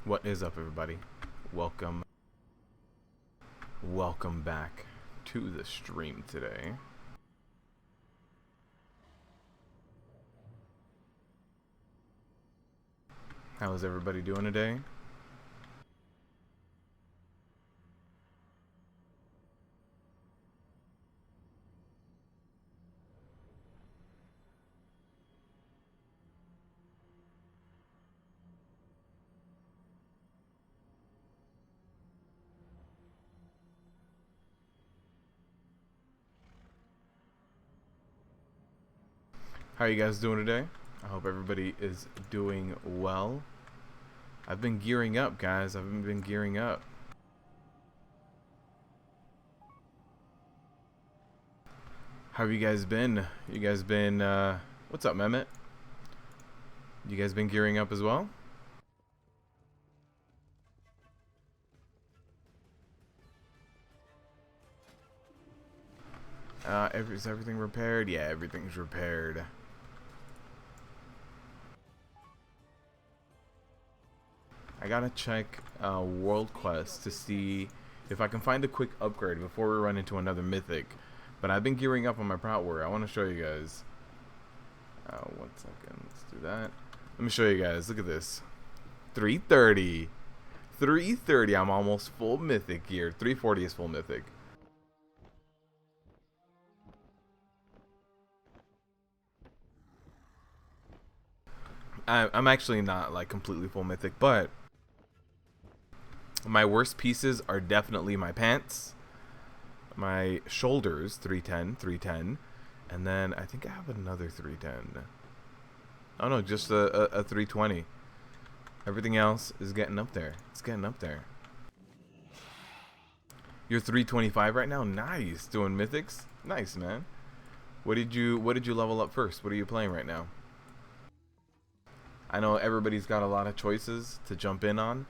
What is up, everybody? Welcome back to the stream today. How is everybody doing today? How are you guys doing today? I hope everybody is doing well. I've been gearing up, guys. I've been gearing up. How have you guys been? You guys been, what's up, Mehmet? You guys been gearing up as well? Is everything repaired? Yeah, everything's repaired. I gotta check World Quest to see if I can find a quick upgrade before we run into another Mythic. But I've been gearing up on my Prot warrior. I want to show you guys. 1 second. Let's do that. Let me show you guys. Look at this. 330. 330. I'm almost full Mythic gear. 340 is full Mythic. I'm actually not like completely full Mythic, but my worst pieces are definitely my pants, my shoulders, 310, and then I think I have another 310. Oh no, just a 320. Everything else is getting up there. It's getting up there. You're 325 right now? Nice. Doing Mythics? Nice, man. What did you level up first? What are you playing right now? I know everybody's got a lot of choices to jump in on,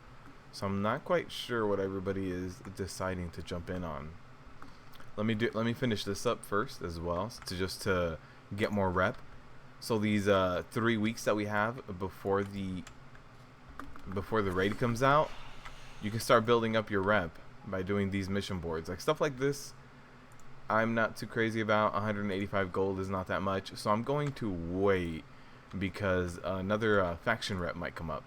so I'm not quite sure what everybody is deciding to jump in on. Let me finish this up first as well, to get more rep. So these 3 weeks that we have before the raid comes out, you can start building up your rep by doing these mission boards. Like stuff like this, I'm not too crazy about. 185 gold is not that much, so I'm going to wait because another faction rep might come up.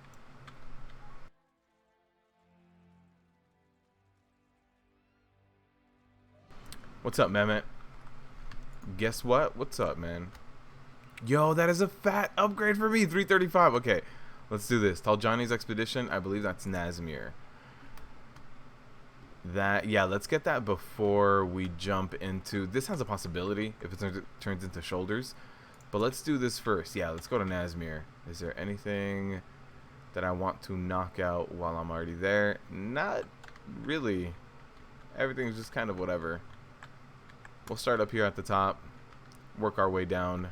What's up, Mehmet? Guess what? What's up, man? Yo, that is a fat upgrade for me. 335. Okay, let's do this. Tall Johnny's Expedition. I believe that's Nazmir. Yeah, let's get that before we jump into... This has a possibility if it turns into shoulders. But let's do this first. Yeah, let's go to Nazmir. Is there anything that I want to knock out while I'm already there? Not really. Everything's just kind of whatever. We'll start up here at the top, work our way down.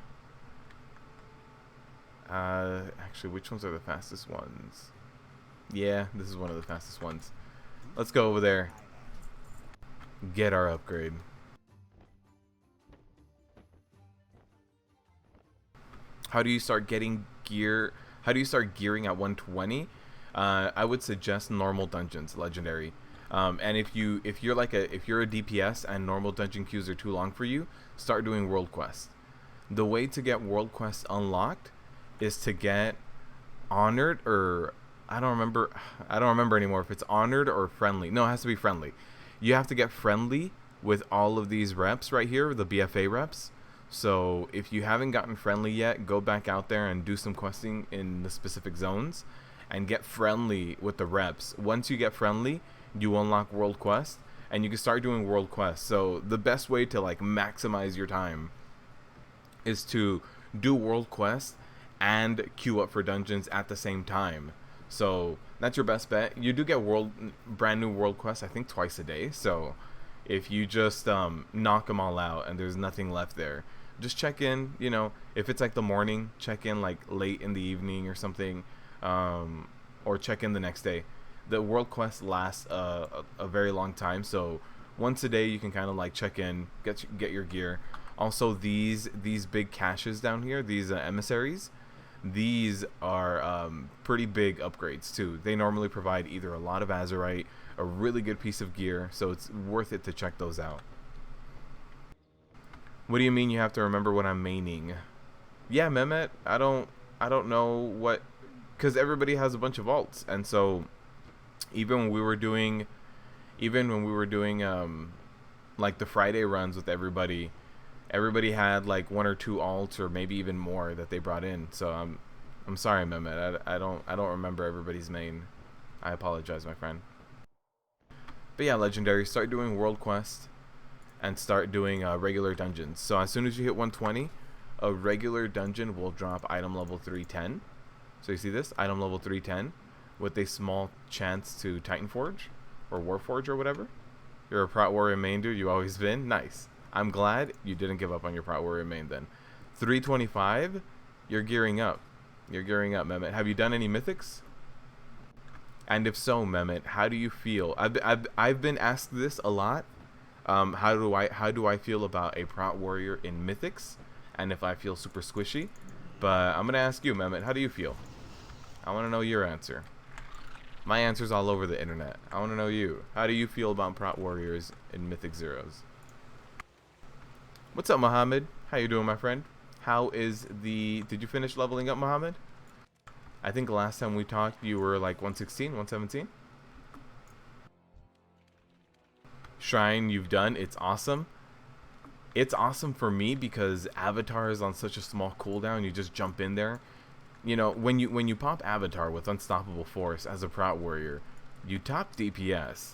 Actually, which ones are the fastest ones? Yeah, this is one of the fastest ones. Let's go over there. Get our upgrade. How do you start getting gear? How do you start gearing at 120? I would suggest normal dungeons, legendary. And if you're a DPS and normal dungeon queues are too long for you, start doing world quests. The way to get world quests unlocked is to get honored, or I don't remember anymore if it's honored or friendly. No, it has to be friendly. You have to get friendly with all of these reps right here, the BfA reps. So if you haven't gotten friendly yet, go back out there and do some questing in the specific zones and get friendly with the reps. Once you get friendly, you unlock world quest and you can start doing world quests. So the best way to like maximize your time is to do world quests and queue up for dungeons at the same time. So that's your best bet. You do get brand new world quests, I think twice a day. So if you just knock them all out and there's nothing left there, just check in. You know, if it's like the morning, check in like late in the evening or something, or check in the next day. The world quest lasts a very long time, so once a day you can kind of like check in, get your gear. Also, these big caches down here, these emissaries, these are pretty big upgrades too. They normally provide either a lot of Azerite, a really good piece of gear, so it's worth it to check those out. What do you mean you have to remember what I'm maining? Yeah, Mehmet, I don't know what, because everybody has a bunch of alts, and so even when we were doing like the Friday runs with everybody had like 1 or 2 alts or maybe even more that they brought in. So I'm sorry, Mehmet. I don't remember everybody's main. I apologize, my friend. But yeah, Legendary, start doing world quest and start doing regular dungeons. So as soon as you hit 120, a regular dungeon will drop item level 310. So you see this? Item level 310 with a small chance to Titan Forge or Warforge or whatever. You're a Prot Warrior main, dude. You always been. Nice. I'm glad you didn't give up on your Prot Warrior main then. 325, you're gearing up. You're gearing up, Mehmet. Have you done any Mythics? And if so, Mehmet, how do you feel? I've been asked this a lot. How do I feel about a Prot Warrior in Mythics? And if I feel super squishy. But I'm gonna ask you, Mehmet, how do you feel? I want to know your answer. My answer's all over the internet. I want to know you. How do you feel about Prot Warriors in Mythic Zeros? What's up, Mohammed? How you doing, my friend? How is the... Did you finish leveling up, Mohammed? I think last time we talked, you were like 116, 117? Shrine you've done. It's awesome. It's awesome for me because Avatar is on such a small cooldown. You just jump in there. You know, when you pop Avatar with Unstoppable Force as a Prot Warrior, you top DPS.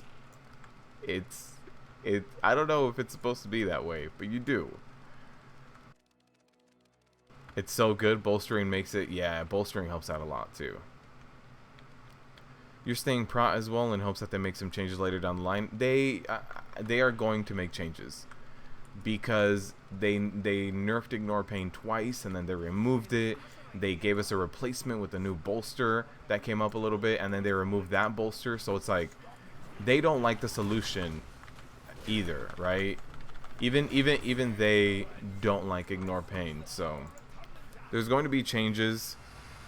I don't know if it's supposed to be that way, but you do. It's so good. Bolstering makes it, yeah, bolstering helps out a lot too. You're staying Prot as well in hopes that they make some changes later down the line. They are going to make changes because they nerfed Ignore Pain twice and then they removed it. They gave us a replacement with a new bolster that came up a little bit, and then they removed that bolster. So it's like they don't like the solution either, right? Even they don't like Ignore Pain. So there's going to be changes,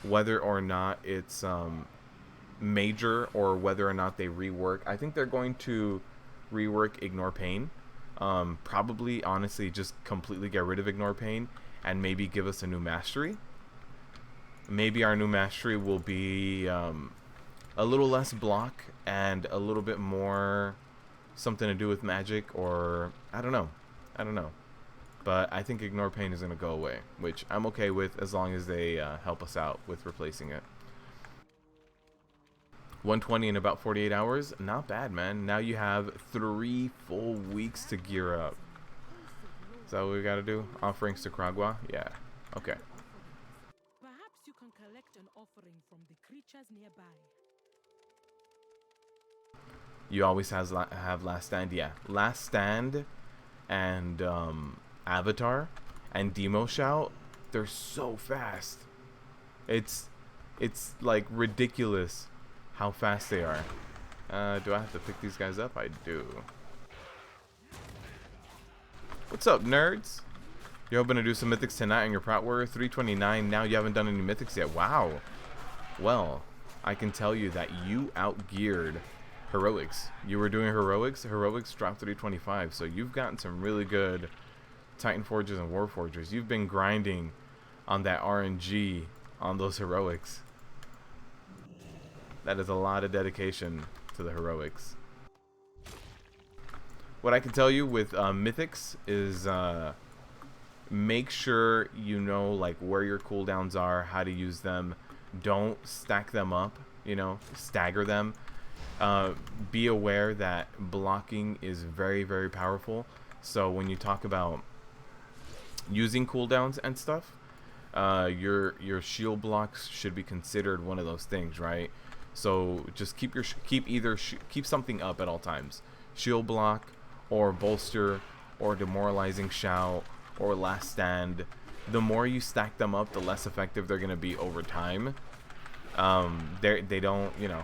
whether or not it's major or whether or not they rework. I think they're going to rework Ignore Pain. Probably, honestly, just completely get rid of Ignore Pain and maybe give us a new mastery. Maybe our new mastery will be a little less block and a little bit more something to do with magic, or I don't know. But I think Ignore Pain is going to go away, which I'm okay with as long as they help us out with replacing it. 120 in about 48 hours. Not bad, man. Now you have 3 full weeks to gear up. Is that what we got to do? Offerings to Kragwa? Yeah. Okay. Perhaps you can collect an offering from the creatures nearby. You always have Last Stand. Yeah. Last Stand and Avatar and Demo Shout, they're so fast. It's like ridiculous how fast they are. Do I have to pick these guys up? I do. What's up, nerds? You're hoping to do some Mythics tonight on your Prot Warrior? 329. Now you haven't done any Mythics yet. Wow. Well, I can tell you that you outgeared Heroics. You were doing Heroics. Heroics dropped 325. So you've gotten some really good Titan Forges and War Forgers. You've been grinding on that RNG on those Heroics. That is a lot of dedication to the Heroics. What I can tell you with Mythics is make sure you know like where your cooldowns are, how to use them. Don't stack them up, you know, stagger them. Be aware that blocking is very, very powerful. So when you talk about using cooldowns and stuff, your shield blocks should be considered one of those things, right? So just keep something up at all times. Shield block or bolster or demoralizing shout or last stand. The more you stack them up, the less effective they're going to be over time. They don't, you know,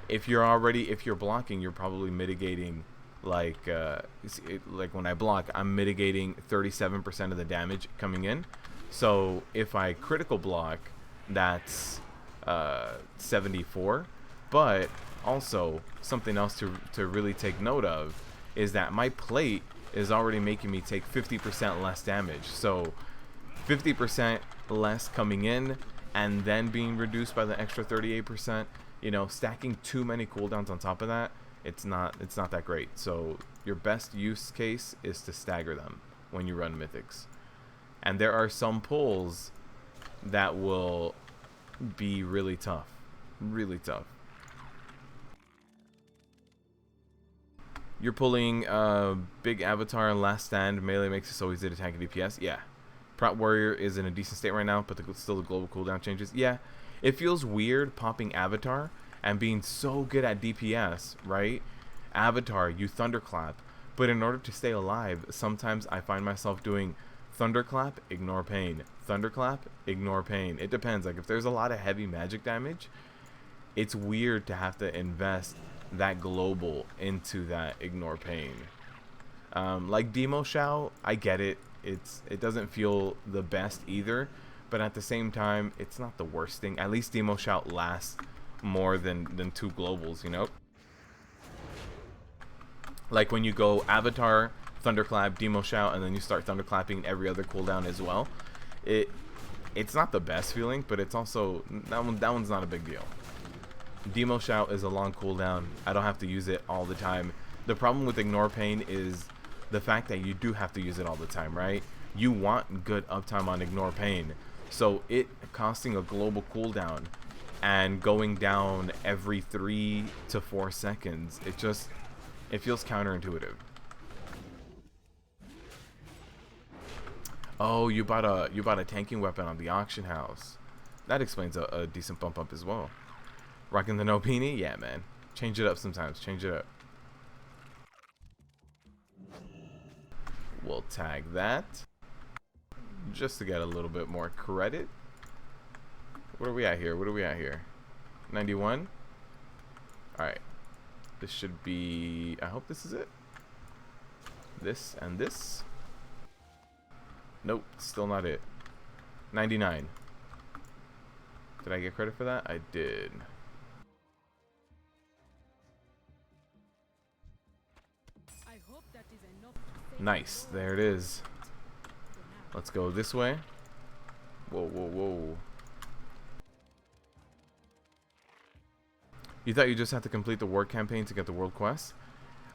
if you're blocking, you're probably mitigating like when I block, I'm mitigating 37% of the damage coming in. So if I critical block, that's 74. But also something else to really take note of is that my plate is already making me take 50% less damage. So 50% less coming in and then being reduced by the extra 38%, you know, stacking too many cooldowns on top of that, it's not that great. So your best use case is to stagger them when you run Mythics. And there are some pulls that will be really tough. Really tough. You're pulling big avatar and last stand. Melee makes it so easy to tank DPS. Yeah. Prot warrior is in a decent state right now, but still the global cooldown changes. Yeah. It feels weird popping avatar and being so good at DPS, right? Avatar, you thunderclap. But in order to stay alive, sometimes I find myself doing thunderclap, ignore pain. Thunderclap, ignore pain. It depends. Like if there's a lot of heavy magic damage, it's weird to have to invest that global into that ignore pain. Like Demo Shao, I get it. It doesn't feel the best either, but at the same time, it's not the worst thing. At least Demo Shao lasts more than 2 globals, you know? Like when you go Avatar, Thunderclap, Demo Shao, and then you start Thunderclapping every other cooldown as well. It's not the best feeling, but it's also that one's not a big deal. Demo Shout is a long cooldown. I don't have to use it all the time. The problem with Ignore Pain is the fact that you do have to use it all the time, right? You want good uptime on Ignore Pain. So it costing a global cooldown and going down every 3 to 4 seconds, it feels counterintuitive. Oh, you bought a tanking weapon on the auction house. That explains a decent bump up as well. Rocking the no beanie? Yeah, man. Change it up sometimes. Change it up. We'll tag that. Just to get a little bit more credit. What are we at here? What are we at here? 91? Alright. This should be... I hope this is it. This and this. Nope. Still not it. 99. Did I get credit for that? I did. Nice, there it is. Let's go this way. Whoa, whoa, whoa. You thought you just had to complete the war campaign to get the world quest?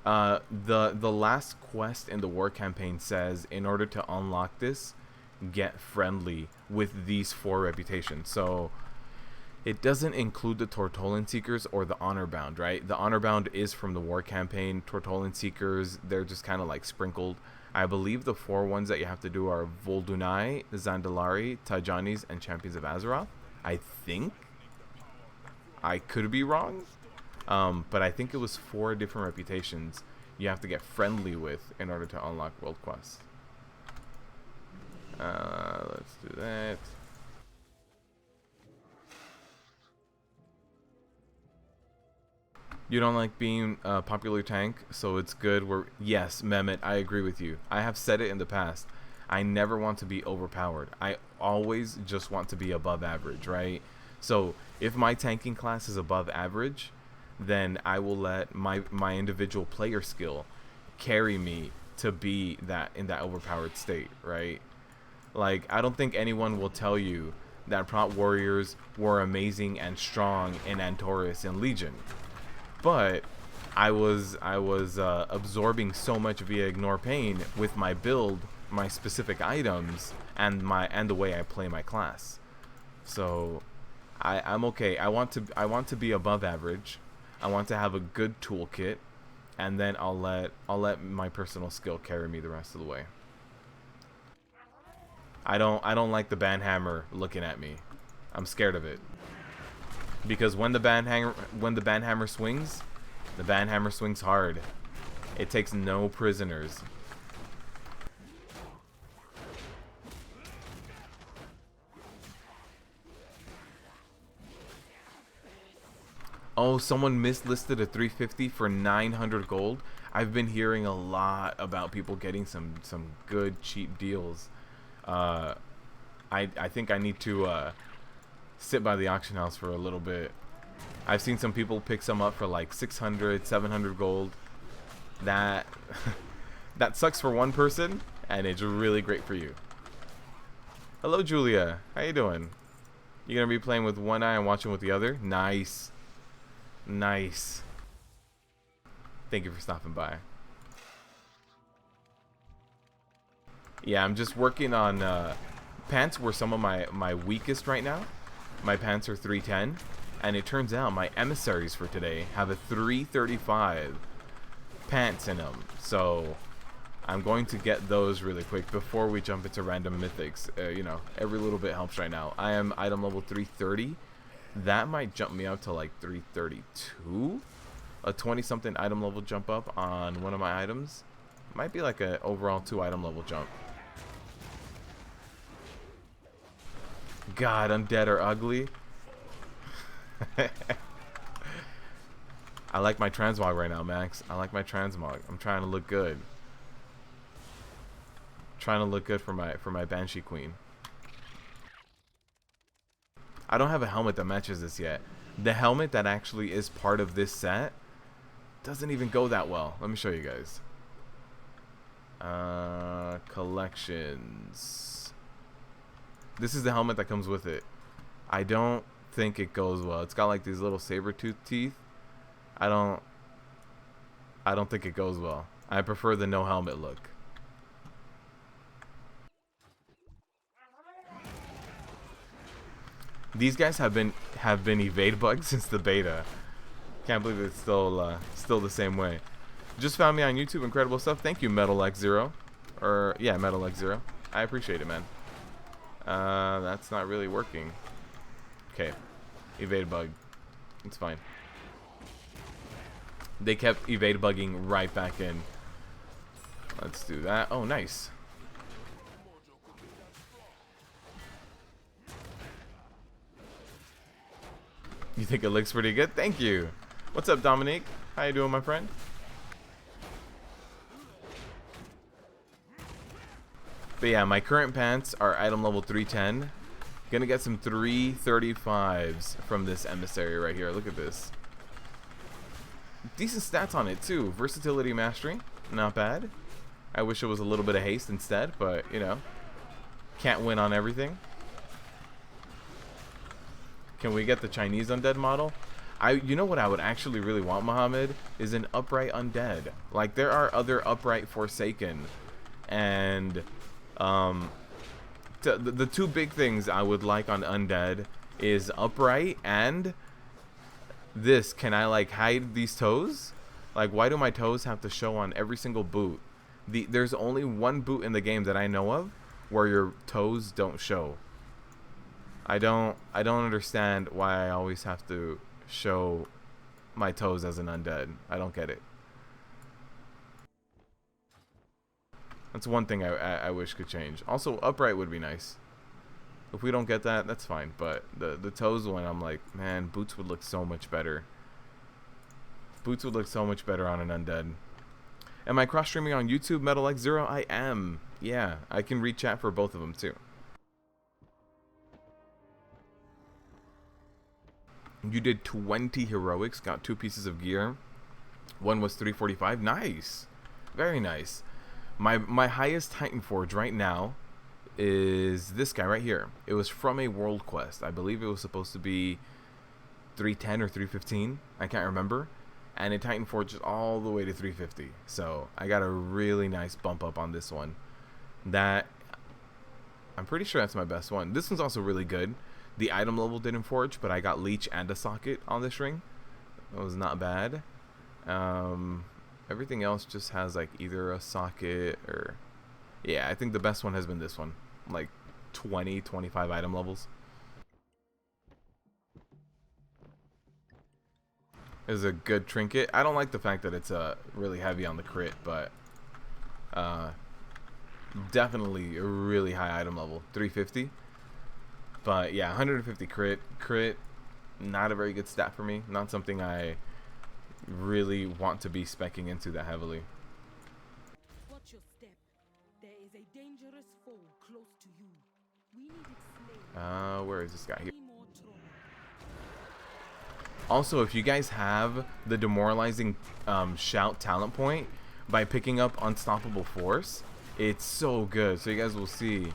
The last quest in the war campaign says, in order to unlock this, get friendly with these 4 reputations. So it doesn't include the Tortolan Seekers or the Honor Bound, right? The Honor Bound is from the War Campaign. Tortolan Seekers, they're just kind of like sprinkled. I believe the 4 ones that you have to do are Voldunai, Zandalari, Tajanis, and Champions of Azeroth. I think. I could be wrong. But I think it was 4 different reputations you have to get friendly with in order to unlock World Quests. Let's do that. You don't like being a popular tank, so it's good. Yes, Mehmet, I agree with you. I have said it in the past. I never want to be overpowered. I always just want to be above average, right? So if my tanking class is above average, then I will let my individual player skill carry me to be in that overpowered state, right? Like, I don't think anyone will tell you that Prot warriors were amazing and strong in Antorus and Legion. But I was absorbing so much via Ignore Pain with my build, my specific items, and the way I play my class. So I'm okay. I want to be above average. I want to have a good toolkit, and then I'll let my personal skill carry me the rest of the way. I don't like the banhammer looking at me. I'm scared of it. Because when the banhammer swings, the banhammer swings hard. It takes no prisoners. Oh, someone mislisted a 350 for 900 gold. I've been hearing a lot about people getting some good cheap deals. I think I need to sit by the auction house for a little bit. I've seen some people pick some up for like 600, 700 gold. That that sucks for one person, and it's really great for you. Hello, Julia. How you doing? You gonna be playing with one eye and watching with the other? Nice. Nice. Thank you for stopping by. Yeah, I'm just working on pants were some of my weakest right now. My pants are 310, and it turns out my emissaries for today have a 335 pants in them. So I'm going to get those really quick before we jump into random mythics. You know, every little bit helps right now. I am item level 330. That might jump me up to like 332. A 20-something item level jump up on one of my items. Might be like a overall 2 item level jump. God, undead are ugly. I like my transmog right now, Max. I like my transmog. I'm trying to look good. Trying to look good for my Banshee Queen. I don't have a helmet that matches this yet. The helmet that actually is part of this set doesn't even go that well. Let me show you guys. Collections. This is the helmet that comes with it. I don't think it goes well. It's got like these little saber-tooth teeth. I don't think it goes well. I prefer the no helmet look. These guys have been evade bugged since the beta. Can't believe it's still the same way. Just found me on YouTube. Incredible stuff. Thank you, Metal X Zero. Or yeah, Metal X Zero. I appreciate it, man. That's not really working. Okay, evade bug. It's fine. They kept evade bugging right back in. Let's do that. Oh, nice. You think it looks pretty good? Thank you. What's up, Dominique? How you doing, my friend? But yeah, my current pants are item level 310. Gonna get some 335s from this emissary right here. Look at this. Decent stats on it too. Versatility, mastery, not bad. I wish it was a little bit of haste instead, but you know, can't win on everything. Can we get the Chinese undead model? You know what I would actually really want, Muhammad, is an upright undead. Like there are other upright Forsaken, and the two big things I would like on undead is upright and this. Can I like hide these toes? Like why do my toes have to show on every single boot? There's only one boot in the game that I know of where your toes don't show. I don't understand why I always have to show my toes as an undead. I don't get it. That's one thing I wish could change. Also, upright would be nice. If we don't get that, that's fine. But the toes one, I'm like, man, boots would look so much better. Boots would look so much better on an undead. Am I cross-streaming on YouTube, Metal X Zero? I am. Yeah, I can read chat for both of them too. You did 20 heroics, got 2 pieces of gear. One was 345. Nice. Very nice. My highest Titan Forge right now is this guy right here. It was from a world quest. I believe it was supposed to be 310 or 315. I can't remember. And it Titan Forged all the way to 350. So I got a really nice bump up on this one. That I'm pretty sure that's my best one. This one's also really good. The item level didn't forge, but I got leech and a socket on this ring. That was not bad. Everything else just has like either a socket or yeah, I think the best one has been this one. Like 20, 25 item levels. Is a good trinket. I don't like the fact that it's really heavy on the crit, but definitely a really high item level, 350. But yeah, 150 crit, not a very good stat for me. Not something I really want to be speccing into that heavily. Watch your step. There is a dangerous foe close to you. We need it slain. Where is this guy here? Three more more trouble. Also, if you guys have the demoralizing shout talent point by picking up Unstoppable Force, it's so good. So you guys will see.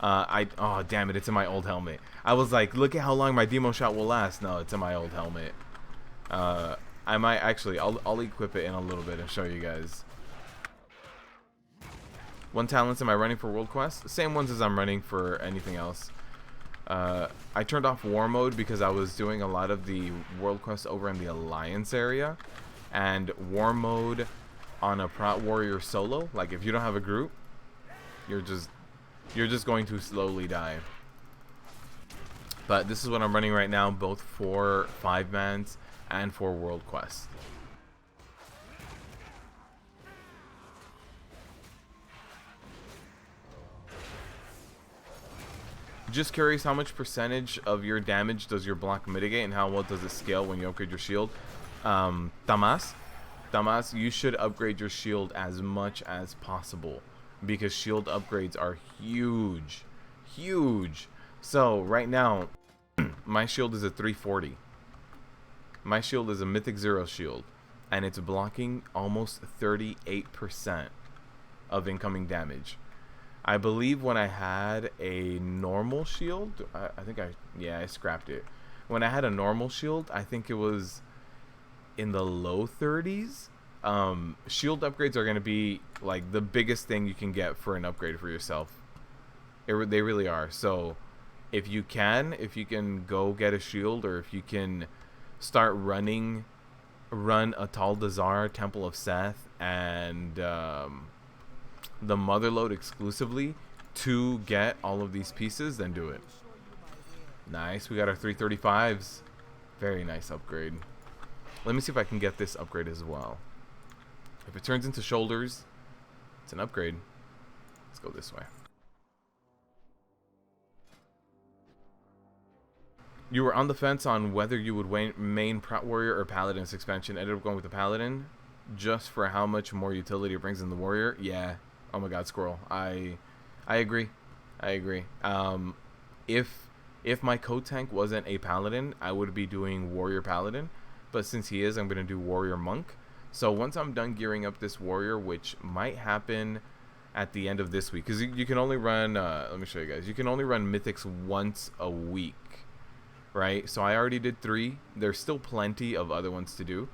Oh damn it, it's in my old helmet. I was like, look at how long my demo shout will last. No, it's in my old helmet. I might actually, I'll equip it in a little bit and show you guys. What talents am I running for World Quest? Same ones as I'm running for anything else. I turned off War Mode because I was doing a lot of the World Quest over in the Alliance area. And War Mode on a Prot Warrior solo, like if you don't have a group, you're just going to slowly die. But this is what I'm running right now, both for 5-mans and for World Quest. Just curious, how much percentage of your damage does your block mitigate, and how well does it scale when you upgrade your shield? Damas, you should upgrade your shield as much as possible, because shield upgrades are huge. So right now, my shield is a 340. My shield is a Mythic 0 shield, and it's blocking almost 38% of incoming damage. I believe when I had a normal shield, I scrapped it. When I had a normal shield, I think it was in the low 30s. Shield upgrades are going to be like the biggest thing you can get for an upgrade for yourself. They really are. So if you can go get a shield, or if you can start run a Taldazar, Temple of Seth, and the Motherlode exclusively to get all of these pieces, then do it. Nice, we got our 335s. Very nice upgrade. Let me see if I can get this upgrade as well. If it turns into shoulders, it's an upgrade. Let's go this way. You were on the fence on whether you would main Prot Warrior or Paladin this expansion. Ended up going with the Paladin, just for how much more utility it brings in the Warrior. Yeah. Oh my God, Squirrel. I agree. If my co-tank wasn't a Paladin, I would be doing Warrior Paladin. But since he is, I'm going to do Warrior Monk. So once I'm done gearing up this Warrior, which might happen at the end of this week, because you can only run, let me show you guys. You can only run Mythics once a week, right? So I already did 3. There's still plenty of other ones to do,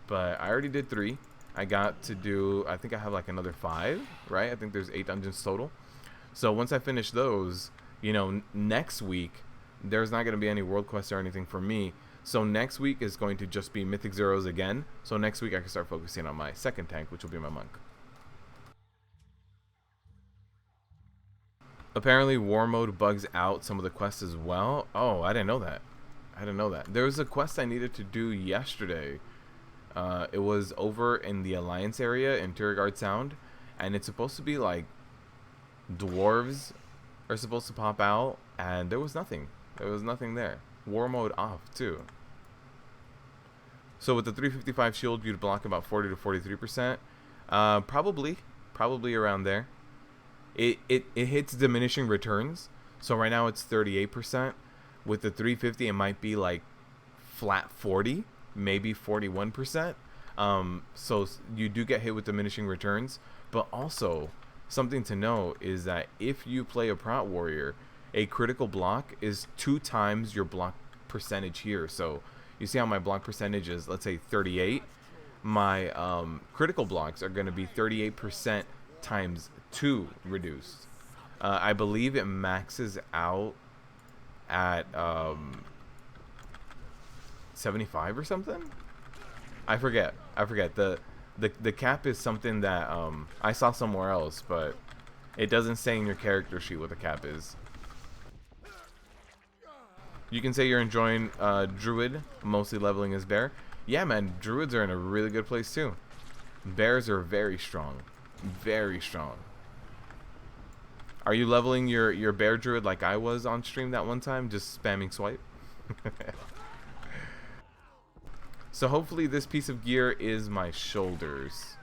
but I already did 3. I got to do, I think I have like another 5, right? I think there's 8 dungeons total. So once I finish those, you know, next week, there's not going to be any world quests or anything for me. So next week is going to just be Mythic Zeros again. So next week I can start focusing on my second tank, which will be my Monk. Apparently War Mode bugs out some of the quests as well. Oh, I didn't know that. There was a quest I needed to do yesterday. It was over in the Alliance area in Turigard Sound, and it's supposed to be like dwarves are supposed to pop out, and there was nothing. There. War Mode off too. So with the 355 shield, you'd block about 40 to 43%. Probably around there. It hits diminishing returns. So right now it's 38%. With the 350, it might be like flat 40. Maybe 41%. So you do get hit with diminishing returns, but also something to know is that if you play a Prot Warrior, a critical block is 2 times your block percentage here. So you see how my block percentage is, let's say 38. My critical blocks are going to be 38% times 2 reduced. I believe it maxes out at 75 or something. I forget. The cap is something that I saw somewhere else, but it doesn't say in your character sheet what the cap is. You can say you're enjoying Druid, mostly leveling as Bear. Yeah, man, Druids are in a really good place too. Bears are very strong. Are you leveling your Bear Druid like I was on stream that one time, just spamming swipe? So hopefully this piece of gear is my shoulders.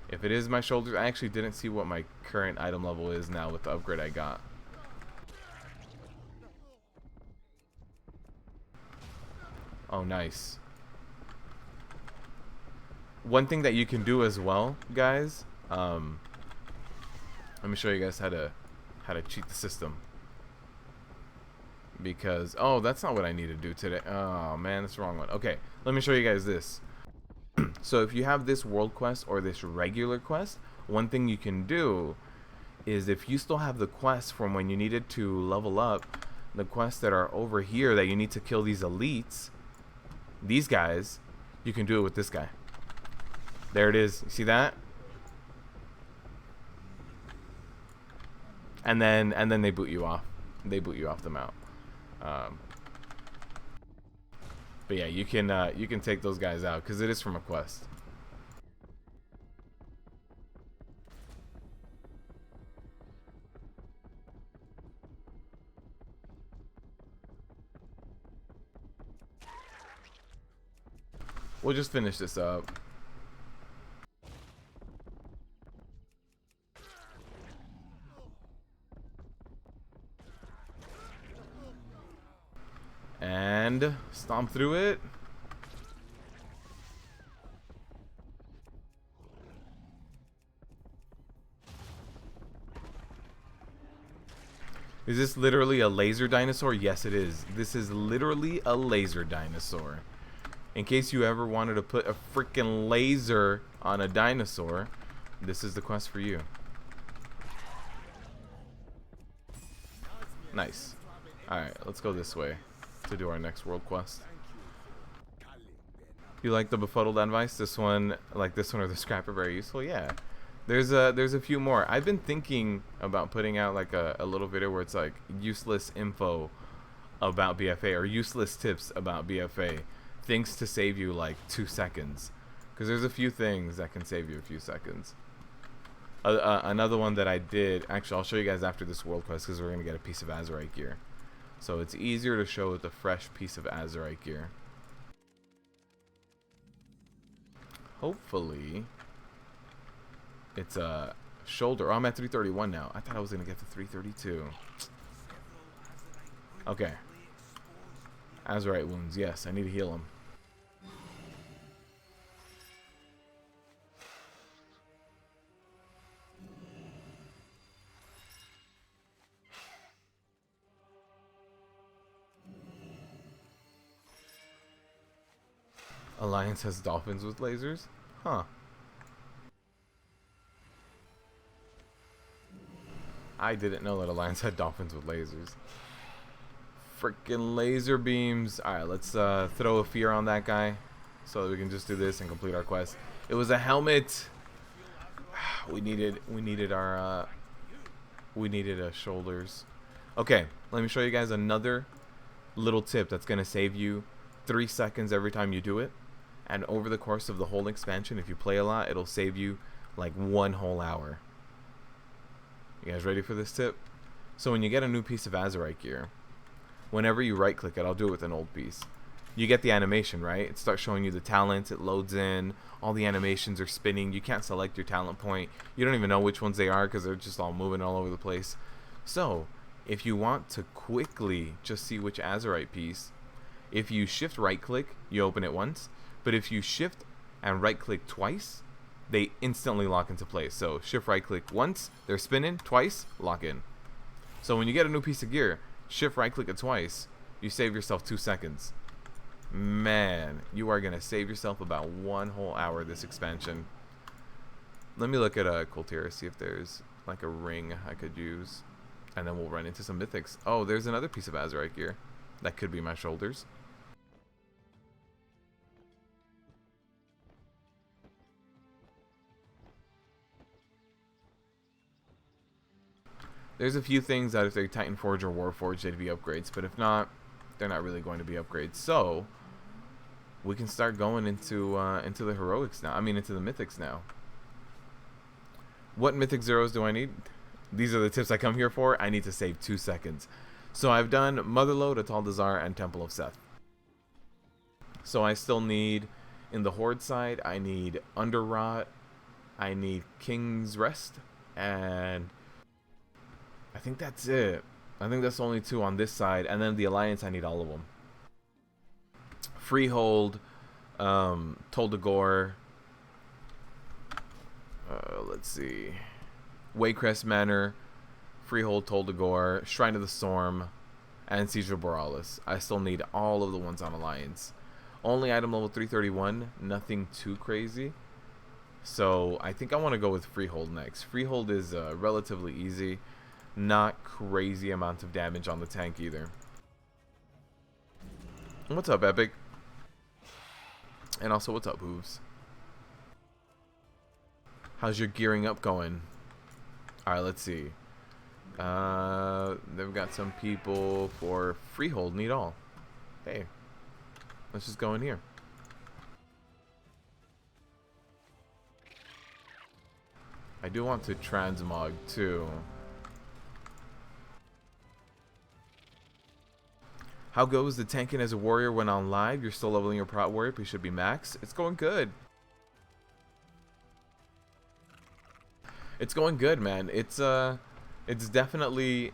If it is my shoulders, I actually didn't see what my current item level is now with the upgrade I got. Oh, nice. One thing that you can do as well, guys. Let me show you guys how to cheat the system. Because that's not what I need to do today. Oh man, that's the wrong one. Okay, let me show you guys this. So if you have this world quest or this regular quest, one thing you can do is if you still have the quest from when you needed to level up, the quests that are over here that you need to kill these elites, these guys, you can do it with this guy. There it is. You see that? And then they boot you off. They boot you off the mount. But yeah, you can take those guys out because it is from a quest. We'll just finish this up. And stomp through it. Is this literally a laser dinosaur? Yes, it is. This is literally a laser dinosaur. In case you ever wanted to put a freaking laser on a dinosaur, this is the quest for you. Nice. Alright, let's go this way to do our next world quest. You like the befuddled advice? This one, like this one or the scrap, are very useful. Yeah. There's a few more. I've been thinking about putting out like a little video where it's like useless info about BfA or useless tips about BfA. Things to save you like 2 seconds. Because there's a few things that can save you a few seconds. Another one that I did, actually I'll show you guys after this world quest because we're going to get a piece of Azerite gear. So it's easier to show with a fresh piece of Azerite gear. Hopefully it's a shoulder. Oh, I'm at 331 now. I thought I was going to get to 332. Okay. Azerite wounds. Yes, I need to heal them. Alliance has dolphins with lasers? Huh. I didn't know that Alliance had dolphins with lasers. Freaking laser beams. Alright, let's throw a fear on that guy so that we can just do this and complete our quest. It was a helmet. We needed our shoulders. Okay, let me show you guys another little tip that's gonna save you 3 seconds every time you do it. And over the course of the whole expansion, if you play a lot, it'll save you like 1 whole hour. You guys ready for this tip? So when you get a new piece of Azerite gear, whenever you right click it, I'll do it with an old piece, you get the animation, right? It starts showing you the talents, it loads in, all the animations are spinning, you can't select your talent point, you don't even know which ones they are because they're just all moving all over the place. So if you want to quickly just see which Azerite piece, if you shift right click, you open it once, but if you shift and right click twice, they instantly lock into place. So shift right click once, they're spinning, twice, lock in. So when you get a new piece of gear, shift right click it twice, you save yourself 2 seconds. Man, you are gonna save yourself about 1 whole hour this expansion. Let me look at Coltera, see if there's like a ring I could use, and then we'll run into some mythics. Oh, there's another piece of Azerite gear that could be my shoulders. There's a few things that if they're Titan Forge or Warforged, they'd be upgrades, but if not, they're not really going to be upgrades. So we can start going into the heroics now. I mean, into the mythics now. What mythic zeros do I need? These are the tips I come here for. I need to save 2 seconds. So I've done Motherlode, Ataldazar, and Temple of Seth. So I still need, in the Horde side, I need Underrot, I need King's Rest, and I think that's it. I think that's only 2 on this side, and then the Alliance, I need all of them. Freehold, Toldagor. Let's see. Waycrest Manor, Freehold, Toldagor, Shrine of the Storm, and Siege of Borealis. I still need all of the ones on Alliance. Only item level 331, nothing too crazy. So I think I want to go with Freehold next. Freehold is relatively easy. Not crazy amount of damage on the tank either. What's up, Epic? And also, what's up, Hooves? How's your gearing up going? Alright, let's see. They've got some people for Freehold need all. Hey, let's just go in here. I do want to transmog too. How goes the tanking as a warrior when on live? You're still leveling your Prot warrior, but you should be max. It's going good. It's going good, man. It's definitely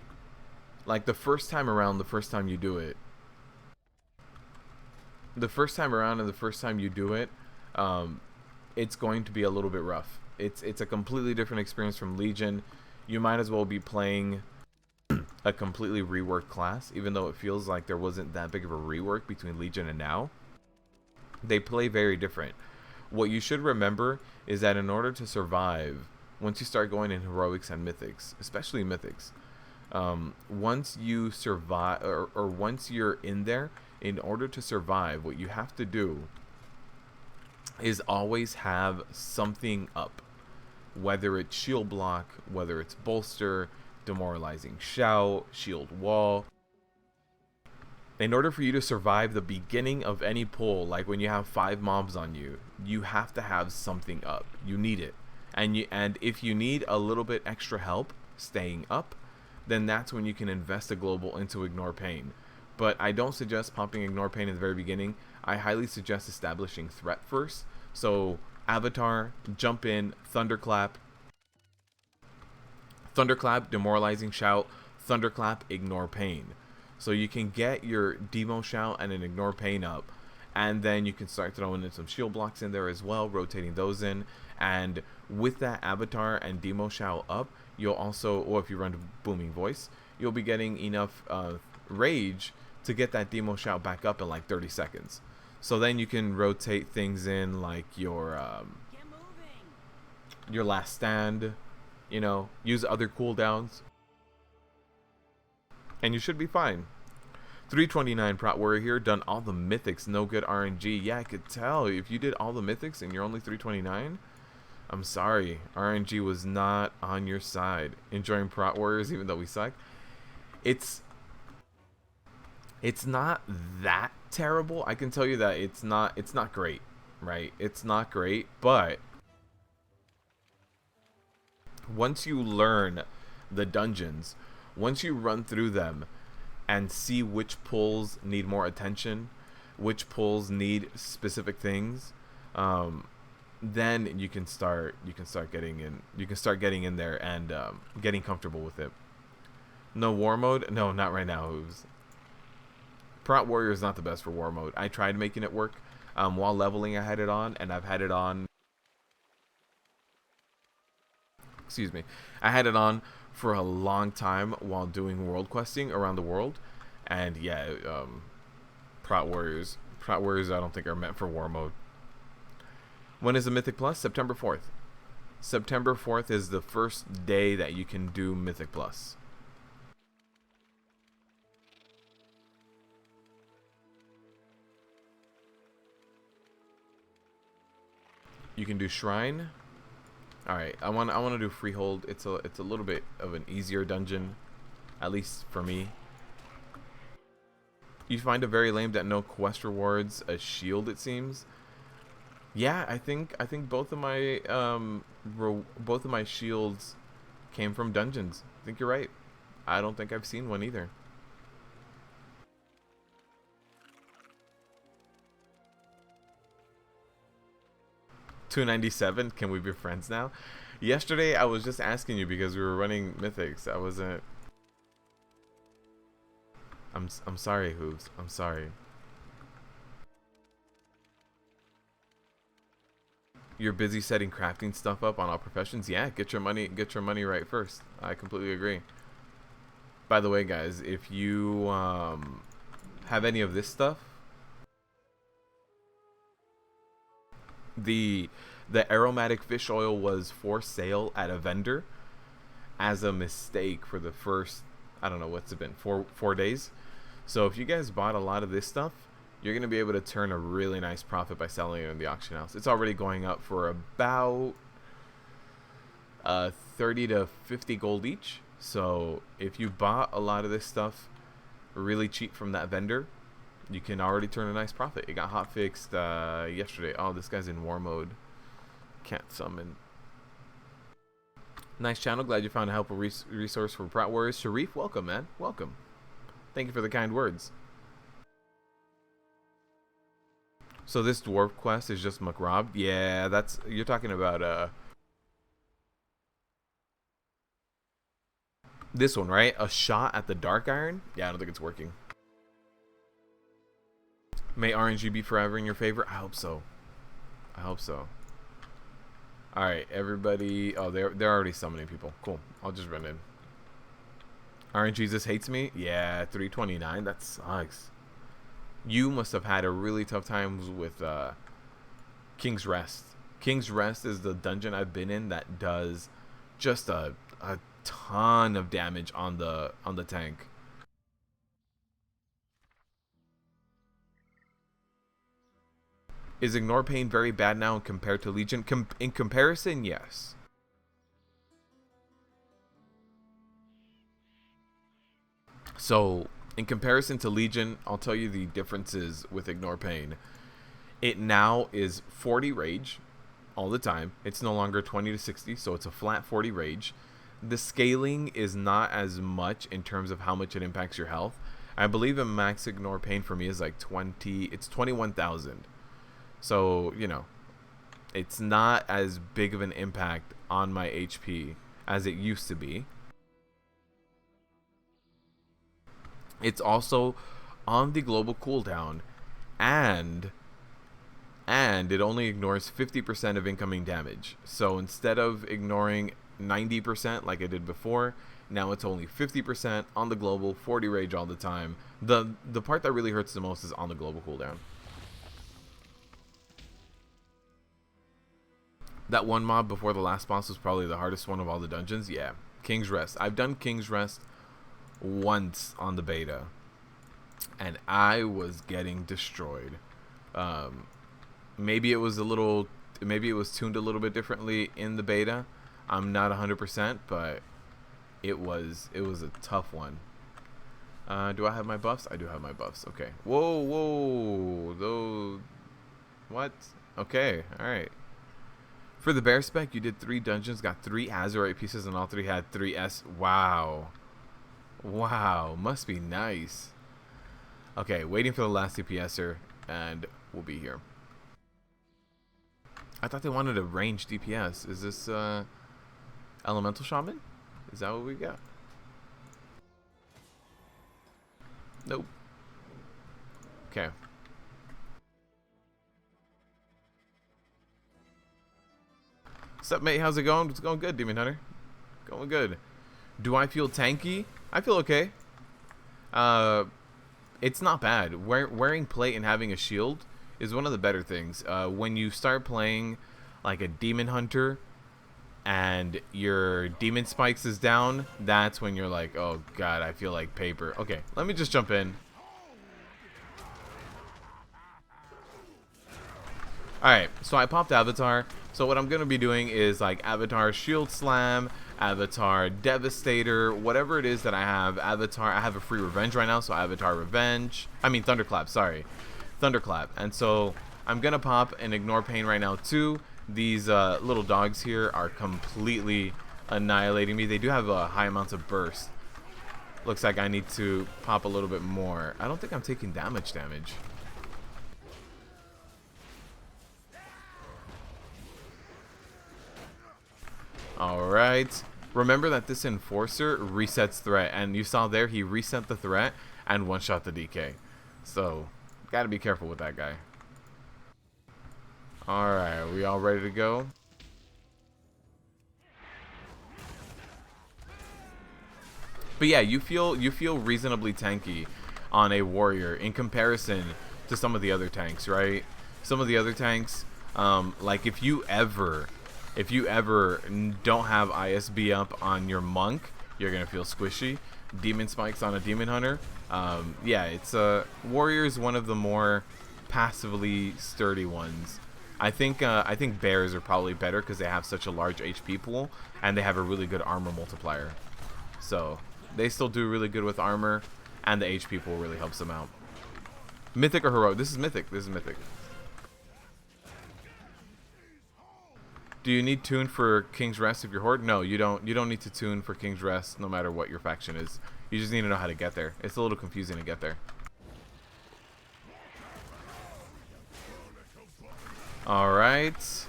like the first time around, the first time you do it. The first time around and the first time you do it, it's going to be a little bit rough. It's a completely different experience from Legion. You might as well be playing a completely reworked class, even though it feels like there wasn't that big of a rework between Legion and now. They play very different. What you should remember is that in order to survive, once you start going in heroics and mythics, especially mythics, once you survive or once you're in there, in order to survive, what you have to do is always have something up, whether it's shield block, whether it's bolster, demoralizing shout, shield wall. In order for you to survive the beginning of any pull, like when you have 5 mobs on you, you have to have something up. You need it. And if you need a little bit extra help staying up, then that's when you can invest a global into Ignore Pain. But I don't suggest popping Ignore Pain in the very beginning. I highly suggest establishing threat first. So Avatar, jump in, Thunderclap, demoralizing shout, Thunderclap, Ignore Pain. So you can get your demo shout and an Ignore Pain up, and then you can start throwing in some shield blocks in there as well, rotating those in. And with that Avatar and demo shout up, you'll also, or if you run Booming Voice, you'll be getting enough rage to get that demo shout back up in like 30 seconds. So then you can rotate things in like your last stand, you know, use other cooldowns, and you should be fine. 329 Prot Warrior here, done all the mythics, no good RNG. Yeah, I could tell. If you did all the mythics and you're only 329, I'm sorry, RNG was not on your side. Enjoying Prot Warriors even though we suck. It's not that terrible. I can tell you that it's not great, right? It's not great, but once you learn the dungeons, once you run through them and see which pulls need more attention, which pulls need specific things, then you can start getting in there and getting comfortable with it. No war mode? No, not right now, Hooves. Prot Warrior is not the best for war mode. I tried making it work while leveling. I had it on, and I've had it on. Excuse me. I had it on for a long time while doing world questing around the world, and yeah, Prot Warriors I don't think are meant for war mode. When is the Mythic Plus? September 4th. September 4th is the first day that you can do Mythic Plus. You can do Shrine. All right, I want to do Freehold. It's a little bit of an easier dungeon, at least for me. You find it very lame that no quest rewards a shield, it seems. Yeah, I think both of my shields came from dungeons. I think you're right. I don't think I've seen one either. $297. Can we be friends now? Yesterday I was just asking you because we were running Mythics. I wasn't. I'm sorry, Hooves. I'm sorry. you're busy setting crafting stuff up on all professions, yeah, get your money right first. I completely agree. By the way, guys, if you have any of this stuff, the aromatic fish oil was for sale at a vendor as a mistake for the first, I don't know, what's it been, four days. So if you guys bought a lot of this stuff, you're going to be able to turn a really nice profit by selling it in the auction house. It's already going up for about 30 to 50 gold each. So if you bought a lot of this stuff really cheap from that vendor, you can already turn a nice profit. It got hot fixed yesterday. Oh, this guy's in war mode. Can't summon. Nice channel. Glad you found a helpful resource for Prot Warriors. Sharif, welcome, man. Welcome. Thank you for the kind words. So this dwarf quest is just McRob? Yeah, that's... You're talking about... this one, right? A shot at the Dark Iron? Yeah, I don't think it's working. May RNG be forever in your favor? I hope so. I hope so. Alright, everybody... Oh, they're already summoning people. Cool. I'll just run in. RNGesus hates me? Yeah, 329. That sucks. You must have had a really tough time with King's Rest. King's Rest is the dungeon I've been in that does just a ton of damage on the tank. Is Ignore Pain very bad now compared to Legion? In comparison, yes. So, in comparison to Legion, I'll tell you the differences with Ignore Pain. It now is 40 rage all the time. It's no longer 20 to 60, so it's a flat 40 rage. The scaling is not as much in terms of how much it impacts your health. I believe a max Ignore Pain for me is like 20, it's 21,000. So, you know, it's not as big of an impact on my HP as it used to be. It's also on the global cooldown, and it only ignores 50% of incoming damage. So instead of ignoring 90% like I did before, now it's only 50% on the global, 40 rage all the time. The part that really hurts the most is on the global cooldown. That one mob before the last boss was probably the hardest one of all the dungeons. Yeah, King's Rest. I've done King's Rest once on the beta, and I was getting destroyed. Maybe it was tuned a little bit differently in the beta. I'm not 100%, but it was a tough one. Do I have my buffs? I do have my buffs. Okay. Whoa. Those. What? Okay. All right. For the bear spec, you did 3 dungeons, got 3 Azerite pieces, and all 3 had 3 S. Wow. Wow. Must be nice. Okay, waiting for the last DPSer, and we'll be here. I thought they wanted a range DPS. Is this Elemental Shaman? Is that what we got? Nope. Okay. What's up, mate? How's it going? It's going good, Demon Hunter. Going good. Do I feel tanky? I feel okay. It's not bad. Wearing plate and having a shield is one of the better things. When you start playing like a Demon Hunter and your Demon Spikes is down, that's when you're like, oh god, I feel like paper. Okay, let me just jump in. Alright, so I popped Avatar. So what I'm going to be doing is like Avatar Shield Slam, Avatar Devastator, whatever it is that I have. Avatar, I have a free Revenge right now, so Avatar Revenge. I mean Thunderclap, sorry. Thunderclap. And so I'm going to pop and Ignore Pain right now too. These little dogs here are completely annihilating me. They do have high amounts of burst. Looks like I need to pop a little bit more. I don't think I'm taking damage. Alright. Remember that this Enforcer resets threat. And you saw there, he reset the threat and one-shot the DK. So, gotta be careful with that guy. Alright, are we all ready to go? But yeah, you feel reasonably tanky on a warrior in comparison to some of the other tanks, right? Some of the other tanks, like if you ever don't have ISB up on your monk, you're gonna feel squishy. Demon spikes on a demon hunter. Yeah, it's warrior is one of the more passively sturdy ones. I think bears are probably better because they have such a large HP pool and they have a really good armor multiplier. So they still do really good with armor, and the HP pool really helps them out. Mythic or heroic? This is mythic. This is mythic. Do you need tune for King's Rest if you're Horde? No, you don't. You don't need to tune for King's Rest no matter what your faction is. You just need to know how to get there. It's a little confusing to get there. Alright.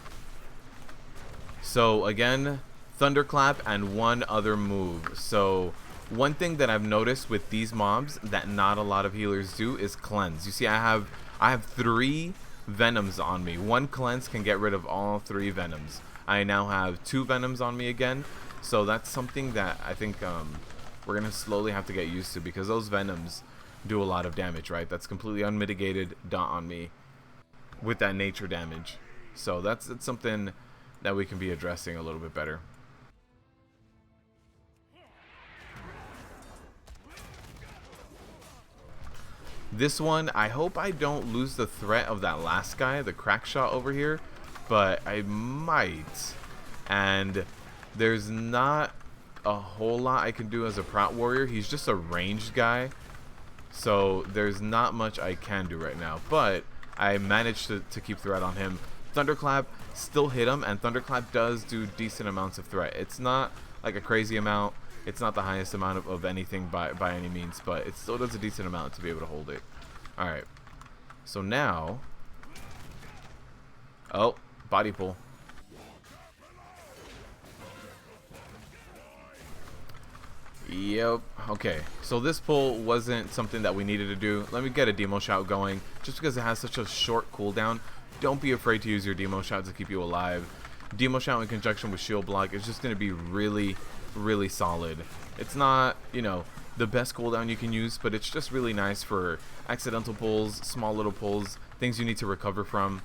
So again, Thunderclap and one other move. So one thing that I've noticed with these mobs that not a lot of healers do is cleanse. You see, I have 3 venoms on me. One cleanse can get rid of all 3 venoms. I now have 2 venoms on me again. So that's something that I think we're gonna slowly have to get used to, because those venoms do a lot of damage, right? That's completely unmitigated dot on me with that nature damage. So that's something that we can be addressing a little bit better. This one, I hope I don't lose the threat of that last guy, the crack shot over here, but I might. And there's not a whole lot I can do as a Prot warrior. He's just a ranged guy, so there's not much I can do right now, but I managed to keep threat on him. Thunderclap still hit him, and Thunderclap does do decent amounts of threat. It's not like a crazy amount. It's not the highest amount of anything by any means, but it still does a decent amount to be able to hold it. Alright. So now... Oh, body pull. Yep. Okay. So this pull wasn't something that we needed to do. Let me get a demo shout going. Just because it has such a short cooldown, don't be afraid to use your demo shout to keep you alive. Demo shout in conjunction with shield block is just going to be really solid. It's not, you know, the best cooldown you can use, but it's just really nice for accidental pulls, small little pulls, things you need to recover from.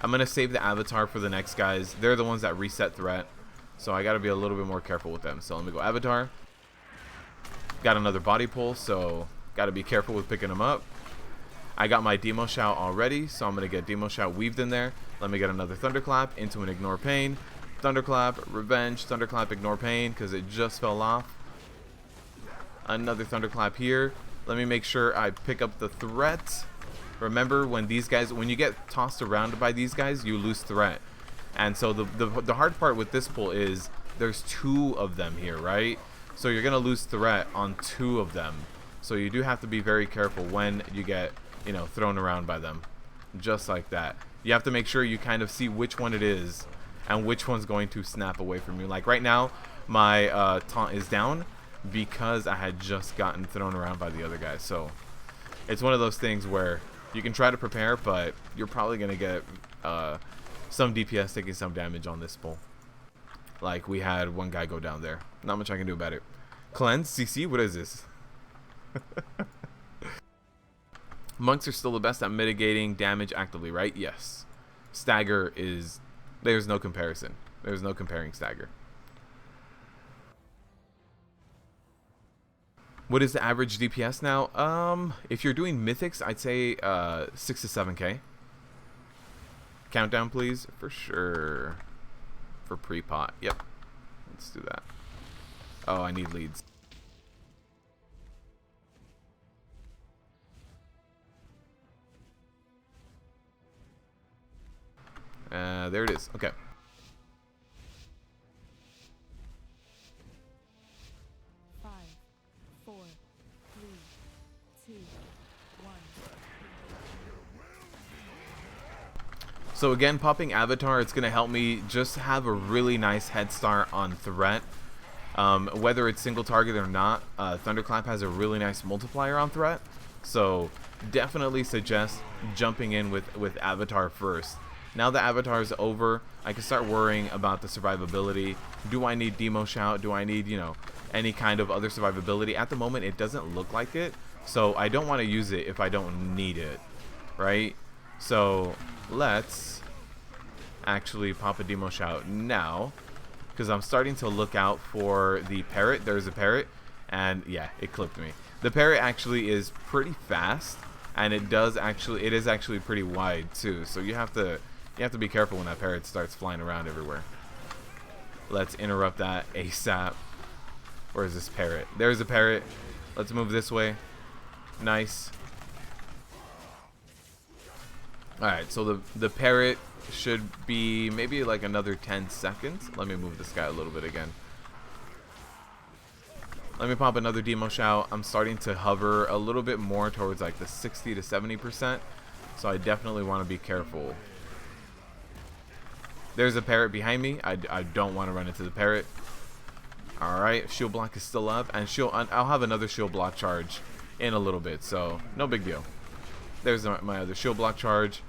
I'm going to save the avatar for the next guys. They're the ones that reset threat, so I got to be a little bit more careful with them. So let me go avatar. Got another body pull, so got to be careful with picking them up. I got my demo shout already, so I'm going to get demo shout weaved in there. Let me get another thunderclap into an ignore pain. Thunderclap, revenge, thunderclap, ignore pain, because it just fell off. Another thunderclap here. Let me make sure I pick up the threat. Remember, when these guys, when you get tossed around by these guys, you lose threat. And so the hard part with this pull is there's 2 of them here, right? So you're going to lose threat on 2 of them. So you do have to be very careful when you get, you know, thrown around by them. Just like that. You have to make sure you kind of see which one it is and which one's going to snap away from you. Like right now, my taunt is down because I had just gotten thrown around by the other guy. So it's one of those things where you can try to prepare, but you're probably going to get some DPS taking some damage on this pull. Like we had one guy go down there. Not much I can do about it. Cleanse? CC? What is this? Monks are still the best at mitigating damage actively, right? Yes. Stagger is... There's no comparison. There's no comparing Stagger. What is the average DPS now? If you're doing Mythics, I'd say 6 to 7k. Countdown, please. For sure. For pre-pot. Yep. Let's do that. Oh, I need leads. There it is. Okay. So again, popping Avatar, it's going to help me just have a really nice head start on threat. Whether it's single target or not, Thunderclap has a really nice multiplier on threat. So definitely suggest jumping in with Avatar first. Now the Avatar is over, I can start worrying about the survivability. Do I need Demo Shout? Do I need, you know, any kind of other survivability? At the moment, it doesn't look like it, so I don't want to use it if I don't need it, right? So let's actually pop a Demo Shout now, because I'm starting to look out for the parrot. There's a parrot, and yeah, it clipped me. The parrot actually is pretty fast, and it is actually pretty wide too. So you have to be careful when that parrot starts flying around everywhere. Let's interrupt that ASAP. Where is this parrot? There's a parrot. Let's move this way. Nice. Alright, so the parrot should be maybe like another 10 seconds. Let me move this guy a little bit again. Let me pop another Demo Shout. I'm starting to hover a little bit more towards like the 60 to 70%. So I definitely want to be careful. There's a parrot behind me. I don't want to run into the parrot. Alright, shield block is still up. And I'll have another shield block charge in a little bit. So no big deal. There's my other shield block charge.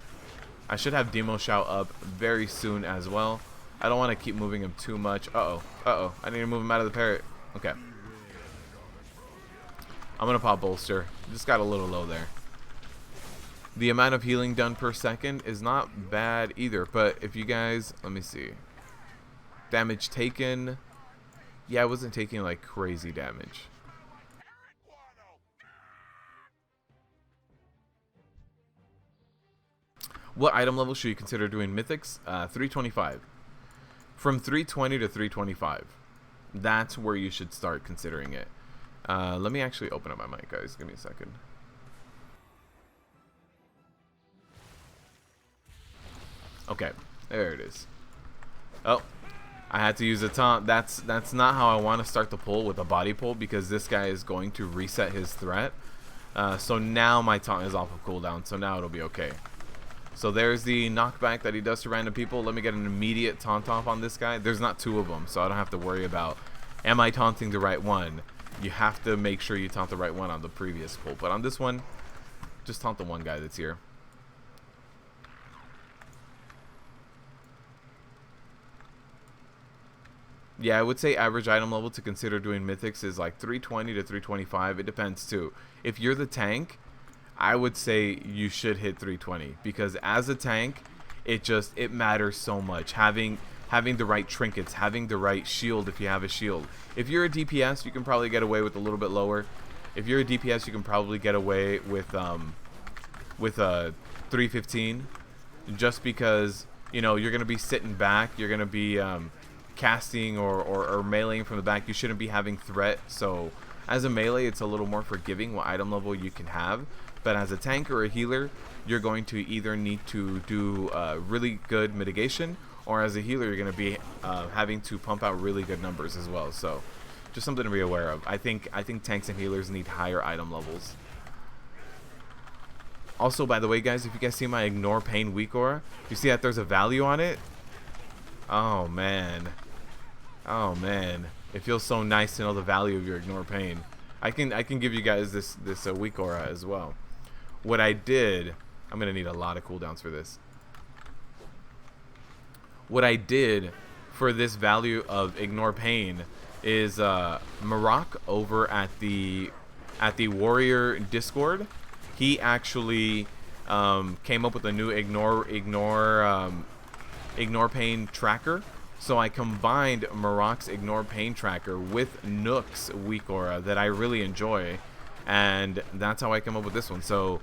I should have Demo Shout up very soon as well. I don't want to keep moving him too much. Uh-oh. I need to move him out of the parrot. Okay. I'm going to pop Bolster. Just got a little low there. The amount of healing done per second is not bad either. But if you guys... Let me see. Damage taken. Yeah, I wasn't taking like crazy damage. What item level should you consider doing Mythics? 325. From 320 to 325. That's where you should start considering it. Let me actually open up my mic, guys. Give me a second. Okay, there it is. Oh, I had to use a taunt. That's not how I want to start the pull with a body pull, because this guy is going to reset his threat. So now my taunt is off of cooldown, so now it'll be okay. So there's the knockback that he does to random people. Let me get an immediate taunt off on this guy. There's not two of them, so I don't have to worry about, am I taunting the right one? You have to make sure you taunt the right one on the previous pull. But on this one, just taunt the one guy that's here. Yeah, I would say average item level to consider doing Mythics is like 320 to 325. It depends too. If you're the tank, I would say you should hit 320, because as a tank, it matters so much. Having the right trinkets, having the right shield if you have a shield. If you're a DPS, you can probably get away with a little bit lower. If you're a DPS, you can probably get away with a 315, just because, you know, you're gonna be sitting back, you're gonna be casting or meleeing from the back. You shouldn't be having threat. So as a melee, it's a little more forgiving what item level you can have. But as a tank or a healer, you're going to either need to do really good mitigation, or as a healer, you're going to be having to pump out really good numbers as well. So just something to be aware of. I think tanks and healers need higher item levels. Also, by the way, guys, if you guys see my Ignore Pain weak aura, you see that there's a value on it? Oh, man. Oh, man. It feels so nice to know the value of your Ignore Pain. I can give you guys this weak aura as well. What I did, I'm going to need a lot of cooldowns for this. What I did for this value of Ignore Pain is Maroc over at the Warrior Discord. He actually came up with a new Ignore Pain tracker. So I combined Maroc's Ignore Pain tracker with Nook's weak aura that I really enjoy, and that's how I come up with this one. So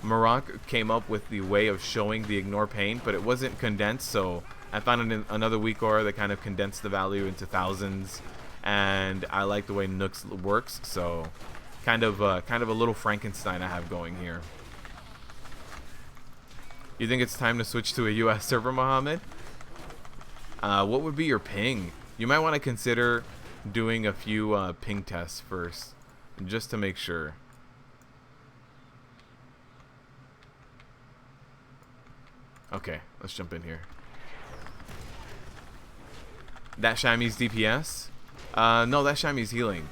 Maroc came up with the way of showing the Ignore Pain, but it wasn't condensed, so I found another weak aura that kind of condensed the value into thousands, and I like the way Nook's works. So kind of a little Frankenstein I have going here. You think it's time to switch to a US server, Mohammed? What would be your ping? You might want to consider doing a few ping tests first, just to make sure. Okay, let's jump in here. That Shami's DPS? No, that Shami's healing.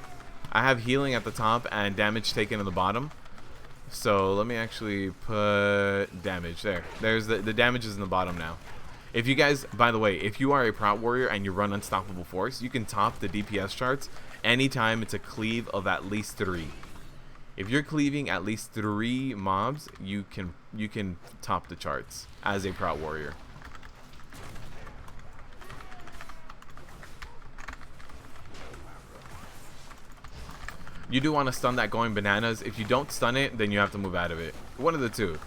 I have healing at the top and damage taken at the bottom. So let me actually put damage there. There's the damage is in the bottom now. If you guys, by the way, if you are a Prot warrior and you run Unstoppable Force, you can top the DPS charts anytime it's a cleave of at least 3. If you're cleaving at least 3 mobs, you can top the charts as a Prot warrior. You do want to stun that going bananas. If you don't stun it, then you have to move out of it. One of the two.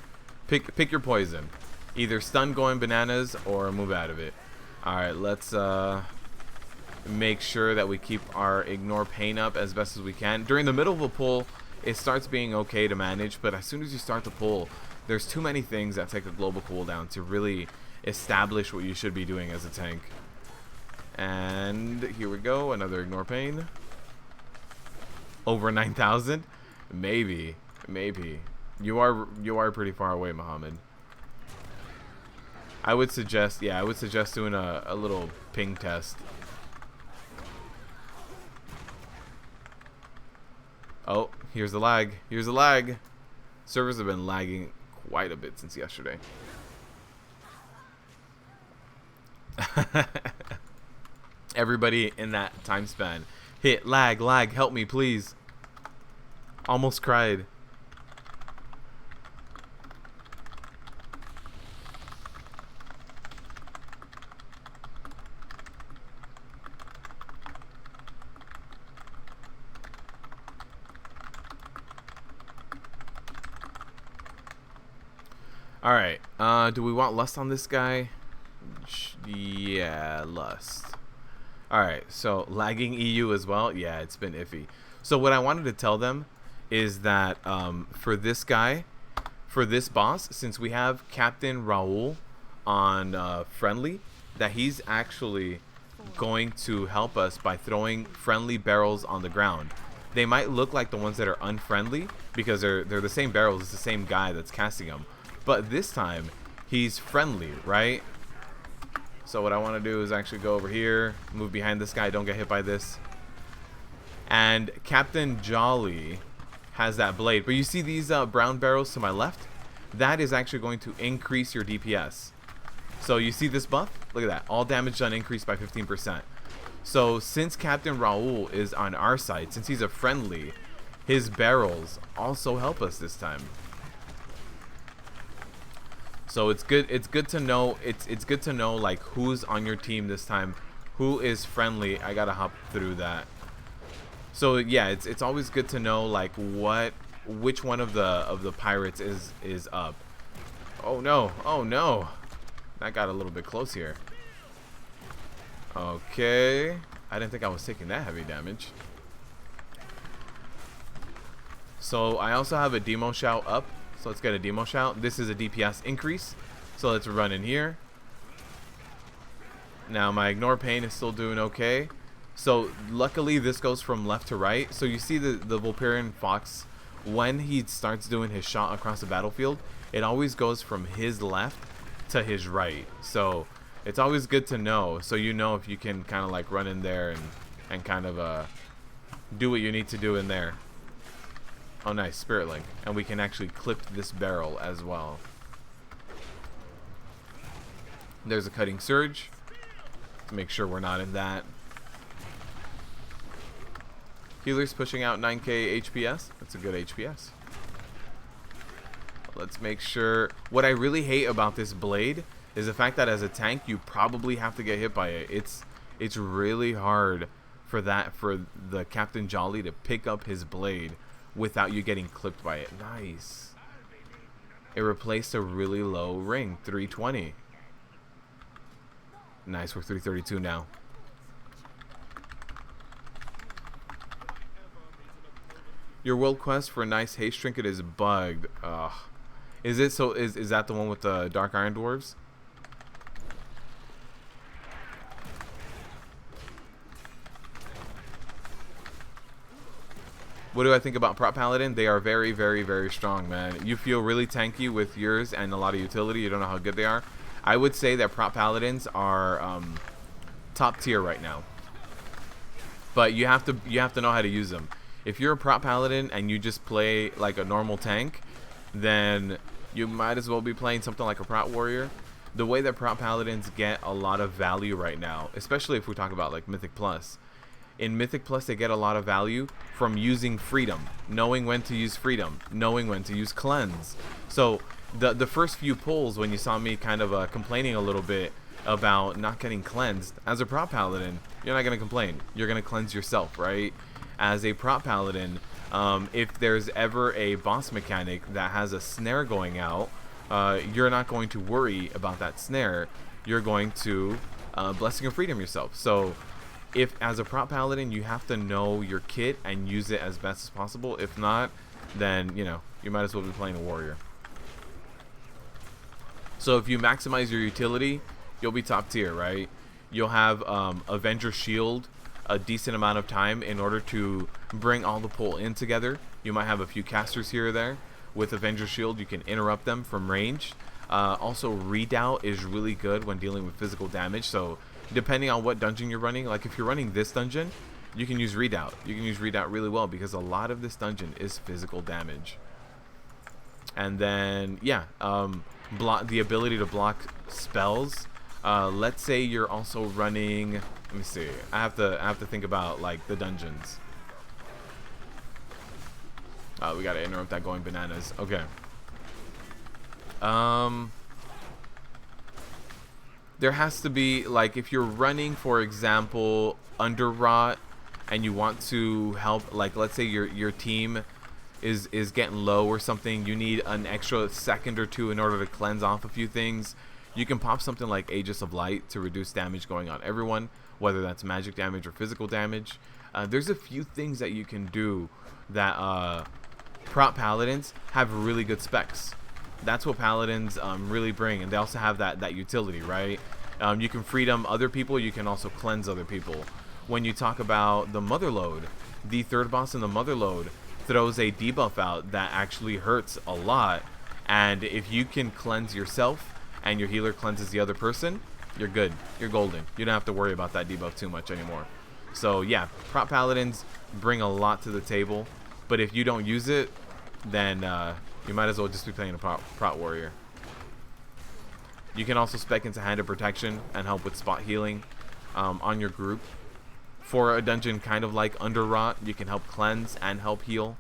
Pick your poison. Either stun going bananas or move out of it. Alright, let's make sure that we keep our ignore pain up as best as we can. During the middle of a pull, it starts being okay to manage, but as soon as you start to pull, there's too many things that take a global cooldown to really establish what you should be doing as a tank. And here we go, another ignore pain. Over 9,000? Maybe. You are pretty far away, Muhammad. I would suggest doing a little ping test. Oh, here's the lag. Servers have been lagging quite a bit since yesterday. Everybody in that time span hit lag, help me please. Almost cried. Alright, do we want lust on this guy? Yeah, lust. Alright, so lagging EU as well? Yeah, it's been iffy. So what I wanted to tell them is that for this guy, for this boss, since we have Captain Raul on friendly, that he's actually going to help us by throwing friendly barrels on the ground. They might look like the ones that are unfriendly because they're the same barrels, it's the same guy that's casting them. But this time, he's friendly, right? So what I want to do is actually go over here, move behind this guy, don't get hit by this. And Captain Jolly has that blade. But you see these brown barrels to my left? That is actually going to increase your DPS. So you see this buff? Look at that. All damage done increased by 15%. So since Captain Raul is on our side, since he's a friendly, his barrels also help us this time. So it's good to know it's good to know like who's on your team this time, who is friendly. I gotta hop through that. So yeah, it's always good to know like which one of the pirates is up. Oh no, that got a little bit close here. Okay, I didn't think I was taking that heavy damage. So I also have a demo shout up. So let's get a demo shout. This is a DPS increase. So let's run in here. Now my ignore pain is still doing okay. So luckily this goes from left to right. So you see the Vulperian Fox, when he starts doing his shot across the battlefield, it always goes from his left to his right. So it's always good to know. So you know if you can kind of like run in there and kind of do what you need to do in there. Oh nice, Spirit Link. And we can actually clip this barrel as well. There's a Cutting Surge to make sure we're not in that. Healer's pushing out 9k HPS. That's a good HPS. Let's make sure. What I really hate about this blade is the fact that as a tank you probably have to get hit by it. It's really hard for the Captain Jolly to pick up his blade without you getting clipped by it. Nice. It replaced a really low ring, 320. Nice, we're 332 now. Your world quest for a nice haste trinket is bugged. Ugh. Is it so? Is that the one with the dark iron dwarves? What do I think about Prot Paladin? They are very, very, very strong, man. You feel really tanky with yours and a lot of utility. You don't know how good they are. I would say that Prot Paladins are top tier right now. But you have to know how to use them. If you're a Prot Paladin and you just play like a normal tank, then you might as well be playing something like a Prot Warrior. The way that Prot Paladins get a lot of value right now, especially if we talk about like Mythic Plus, in Mythic Plus they get a lot of value from using Freedom, knowing when to use Freedom, knowing when to use Cleanse. So the first few pulls, when you saw me kind of complaining a little bit about not getting cleansed, as a Prot Paladin, you're not going to complain. You're going to cleanse yourself, right? As a Prot Paladin, if there's ever a boss mechanic that has a snare going out, you're not going to worry about that snare. You're going to Blessing of Freedom yourself. So if as a Prot Paladin you have to know your kit and use it as best as possible, if not, then you know, you might as well be playing a warrior. So if you maximize your utility, you'll be top tier, right? You'll have Avenger Shield a decent amount of time in order to bring all the pull in together. You might have a few casters here or there. With Avenger Shield, you can interrupt them from range. Also, Redoubt is really good when dealing with physical damage. So depending on what dungeon you're running, like if you're running this dungeon, you can use Redoubt. You can use Redoubt really well because a lot of this dungeon is physical damage. And then, yeah, block the ability to block spells. Let's say you're also running. Let me see. I have to think about like the dungeons. We gotta interrupt that going bananas. Okay. There has to be, like, if you're running, for example, Underrot, and you want to help, like, let's say your team is getting low or something, you need an extra second or two in order to cleanse off a few things. You can pop something like Aegis of Light to reduce damage going on everyone, whether that's magic damage or physical damage. There's a few things that you can do that Prot Paladins have really good specs. That's what Paladins really bring, and they also have that utility, right? You can freedom other people, you can also cleanse other people. When you talk about the Motherload, the third boss in the Motherload throws a debuff out that actually hurts a lot, and if you can cleanse yourself and your healer cleanses the other person, you're good. You're golden. You don't have to worry about that debuff too much anymore. So yeah, Prot Paladins bring a lot to the table, but if you don't use it, then you might as well just be playing a Prot Warrior. You can also spec into Hand of Protection and help with spot healing on your group. For a dungeon kind of like Underrot, you can help cleanse and help heal.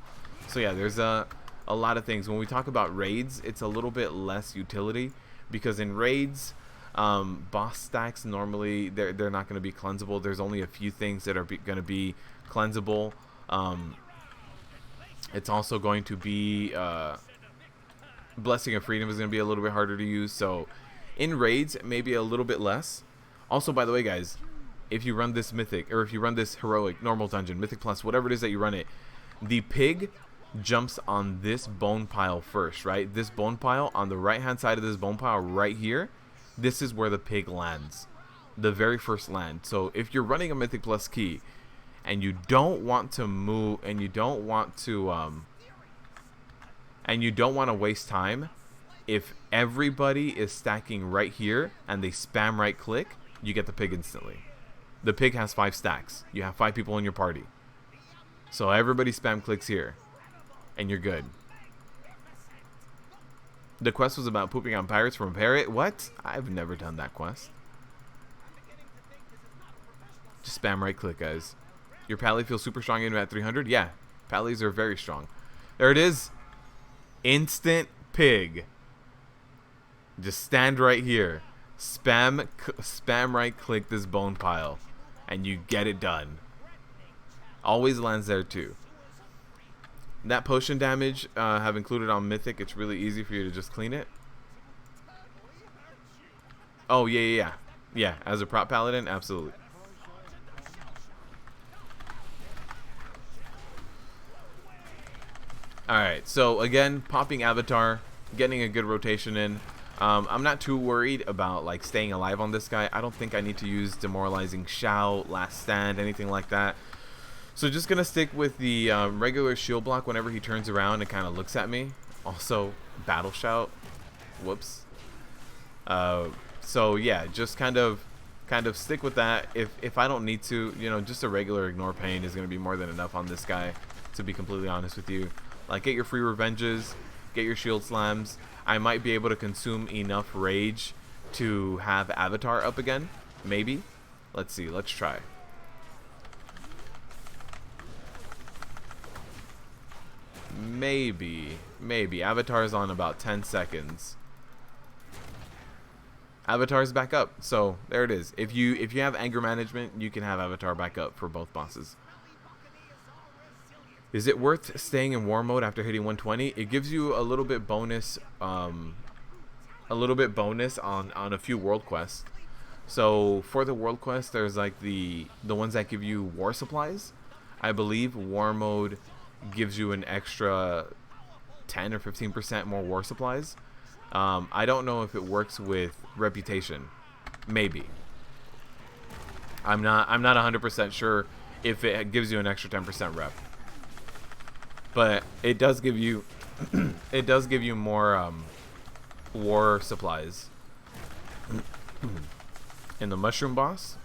So yeah, there's a lot of things. When we talk about raids, it's a little bit less utility, because in raids, boss stacks normally they're not going to be cleansable. There's only a few things that are going to be cleansable. It's also going to be Blessing of Freedom is going to be a little bit harder to use. So in raids, maybe a little bit less. Also, by the way, guys, if you run this Mythic, or if you run this Heroic, Normal Dungeon, Mythic Plus, whatever it is that you run it, the pig jumps on this bone pile first, right? This bone pile, on the right-hand side of this bone pile right here, this is where the pig lands. The very first land. So if you're running a Mythic Plus key, and you don't want to move, and you don't want to waste time, if everybody is stacking right here and they spam right click, you get the pig instantly. The pig has 5 stacks. You have 5 people in your party. So everybody spam clicks here, and you're good. The quest was about pooping on pirates from a parrot. What? I've never done that quest. Just spam right click, guys. Your pally feels super strong even at 300? Yeah, pallies are very strong. There it is. Instant pig. Just stand right here. Spam right click this bone pile, and you get it done. Always lands there too. That potion damage have included on Mythic. It's really easy for you to just clean it. Oh yeah. As a Prot Paladin, absolutely. Alright, so again, popping Avatar, getting a good rotation in. I'm not too worried about like staying alive on this guy. I don't think I need to use Demoralizing Shout, Last Stand, anything like that. So just going to stick with the regular shield block whenever he turns around and kind of looks at me. Also, Battle Shout. Whoops. So yeah, just kind of stick with that. If I don't need to, you know, just a regular Ignore Pain is going to be more than enough on this guy, to be completely honest with you. Like, get your free revenges, get your shield slams. I might be able to consume enough rage to have Avatar up again. Maybe. Let's see. Let's try. Maybe. Avatar's on about 10 seconds. Avatar's back up. So there it is. If you have anger management, you can have Avatar back up for both bosses. Is it worth staying in war mode after hitting 120? It gives you a little bit bonus on a few world quests. So for the world quest, there's like the ones that give you war supplies. I believe war mode gives you an extra 10 or 15% more war supplies. I don't know if it works with reputation. Maybe. I'm not 100% sure if it gives you an extra 10% rep. But it does give you more war supplies. In the mushroom boss,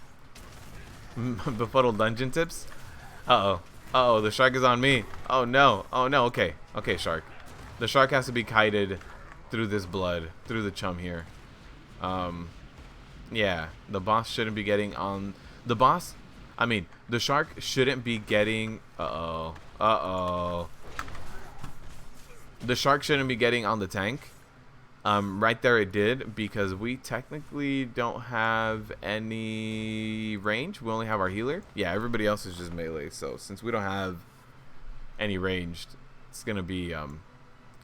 befuddled dungeon tips. Uh-oh, the shark is on me. Oh no, okay, shark. The shark has to be kited through this blood, through the chum here. Yeah, the boss shouldn't be getting on the boss. I mean, the shark shouldn't be getting. The shark shouldn't be getting on the tank. Right there it did, because we technically don't have any range. We only have our healer. Yeah, everybody else is just melee. So since we don't have any ranged, it's gonna be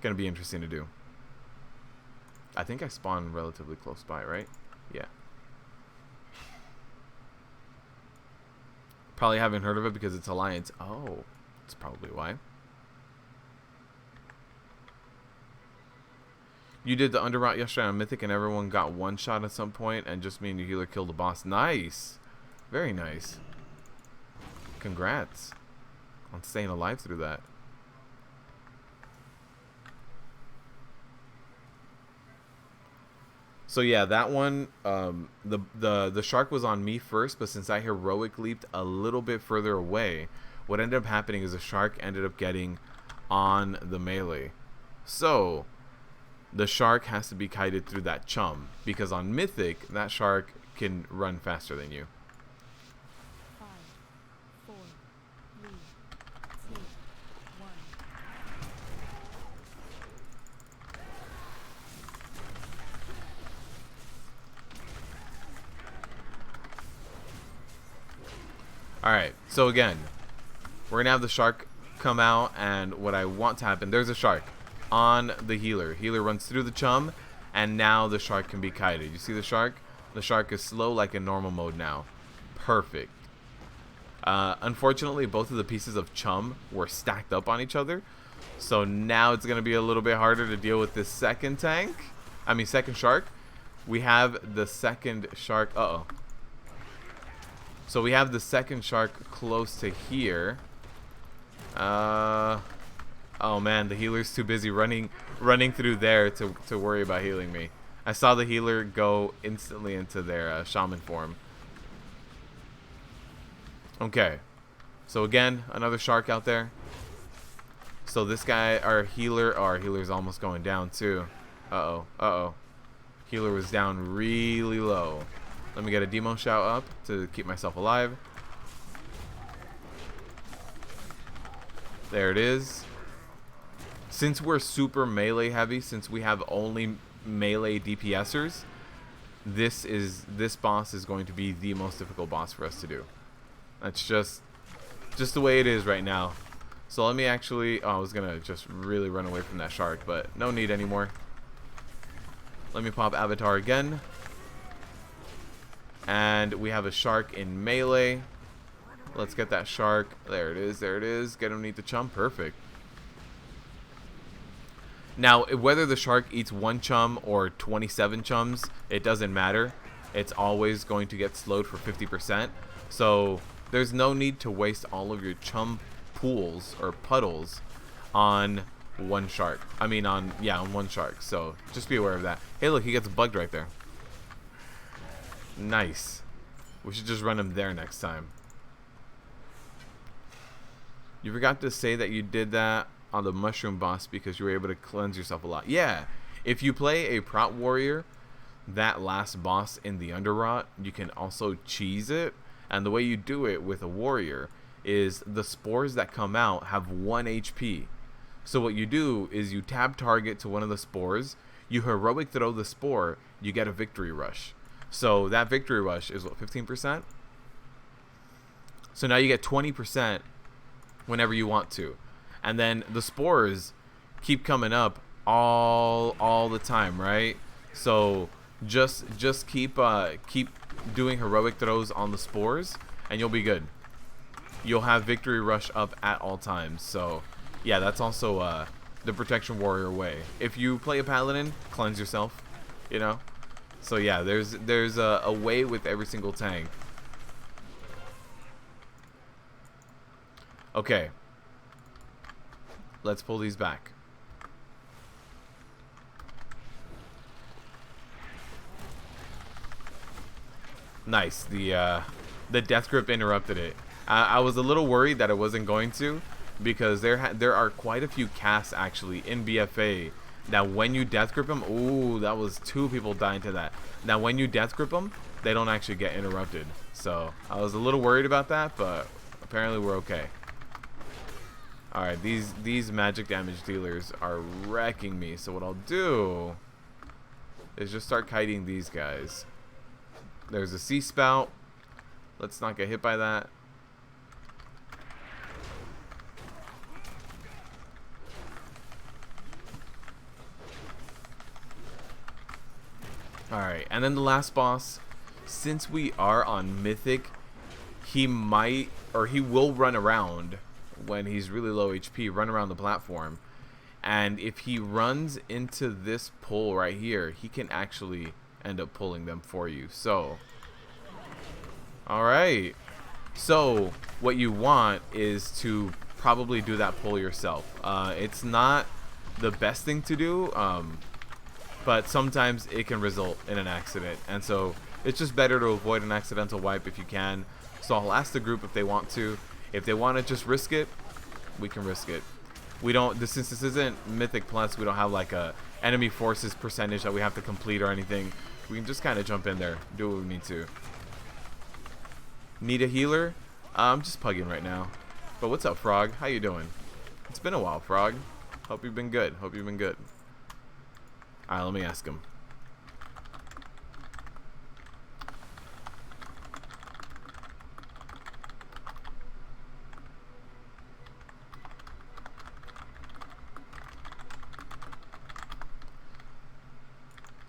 interesting to do. I think I spawned relatively close by, right? Yeah. Probably haven't heard of it because it's Alliance. Oh, that's probably why. You did the underroute yesterday on Mythic and everyone got one shot at some point and just me and your healer killed the boss. Nice. Very nice. Congrats on staying alive through that. So yeah, that one, the shark was on me first, but since I heroic leaped a little bit further away, what ended up happening is the shark ended up getting on the melee. So the shark has to be kited through that chum, because on Mythic, that shark can run faster than you. 5, 4, 3, 2, 1. Alright, so again, we're going to have the shark come out, and what I want to happen, there's a shark on the healer. Healer runs through the chum, and now the shark can be kited. You see the shark? The shark is slow like in normal mode now. Perfect. Unfortunately, both of the pieces of chum were stacked up on each other, so now it's going to be a little bit harder to deal with this second shark. We have the second shark. So we have the second shark close to here. Oh man, the healer's too busy running through there to worry about healing me. I saw the healer go instantly into their shaman form. Okay, so again, another shark out there. So this guy, our healer's almost going down too. Uh-oh. Healer was down really low. Let me get a demo shout up to keep myself alive. There it is. Since we're super melee heavy, since we have only melee DPSers, this boss is going to be the most difficult boss for us to do. That's just the way it is right now. So let me actually, I was gonna just really run away from that shark, but no need anymore. Let me pop Avatar again. And we have a shark in melee. Let's get that shark. There it is. Get underneath the chum. Perfect. Now, whether the shark eats 1 chum or 27 chums, it doesn't matter. It's always going to get slowed for 50%. So there's no need to waste all of your chum pools or puddles on one shark. I mean on one shark. So just be aware of that. Hey, look, he gets bugged right there. Nice. We should just run him there next time. You forgot to say that you did that on the mushroom boss because you were able to cleanse yourself a lot. Yeah, if you play a Prot warrior, that last boss in the Underrot, you can also cheese it. And the way you do it with a warrior is the spores that come out have 1 HP. So what you do is you tab target to one of the spores, you heroic throw the spore, you get a victory rush. So that victory rush is what, 15%? So now you get 20% whenever you want to. And then the spores keep coming up all the time, right? So just keep doing heroic throws on the spores and you'll be good. You'll have victory rush up at all times. So yeah, that's also the protection warrior way. If you play a paladin, cleanse yourself, you know. So yeah, there's a way with every single tank. Okay, let's pull these back. Nice. The death grip interrupted it. I was a little worried that it wasn't going to, because there are quite a few casts actually in BfA that when you death grip them, ooh, that was 2 people dying to that. Now when you death grip them, they don't actually get interrupted. So I was a little worried about that, but apparently we're okay. All right, these magic damage dealers are wrecking me. So what I'll do is just start kiting these guys. There's a sea spout. Let's not get hit by that. Alright, and then the last boss. Since we are on Mythic, he might, or he will run around when he's really low HP, run around the platform. And if he runs into this pull right here, he can actually end up pulling them for you. So, alright. So, what you want is to probably do that pull yourself. It's not the best thing to do, but sometimes it can result in an accident. And so, it's just better to avoid an accidental wipe if you can. So I'll ask the group if they want to. If they want to just risk it, we can risk it. We don't, since this isn't Mythic Plus, we don't have like a enemy forces percentage that we have to complete or anything. We can just kind of jump in there, do what we need to. Need a healer? I'm just pugging right now. But what's up, Frog? How you doing? It's been a while, Frog. Hope you've been good. Hope you've been good. Alright, let me ask him.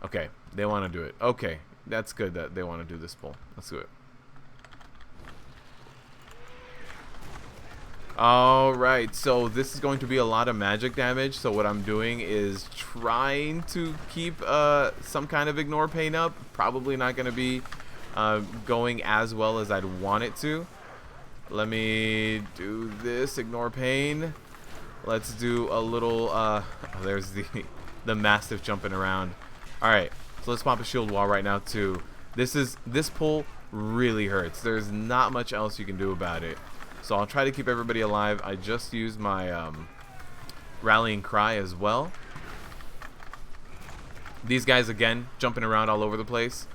Okay, they want to do it. Okay, that's good that they want to do this pull. Let's do it. Alright, so this is going to be a lot of magic damage. So what I'm doing is trying to keep some kind of ignore pain up. Probably not going to be going as well as I'd want it to. Let me do this, ignore pain. Let's do a little, there's the Mastiff jumping around. Alright, so let's pop a shield wall right now too. This pull really hurts. There's not much else you can do about it. So I'll try to keep everybody alive. I just used my rallying cry as well. These guys again jumping around all over the place.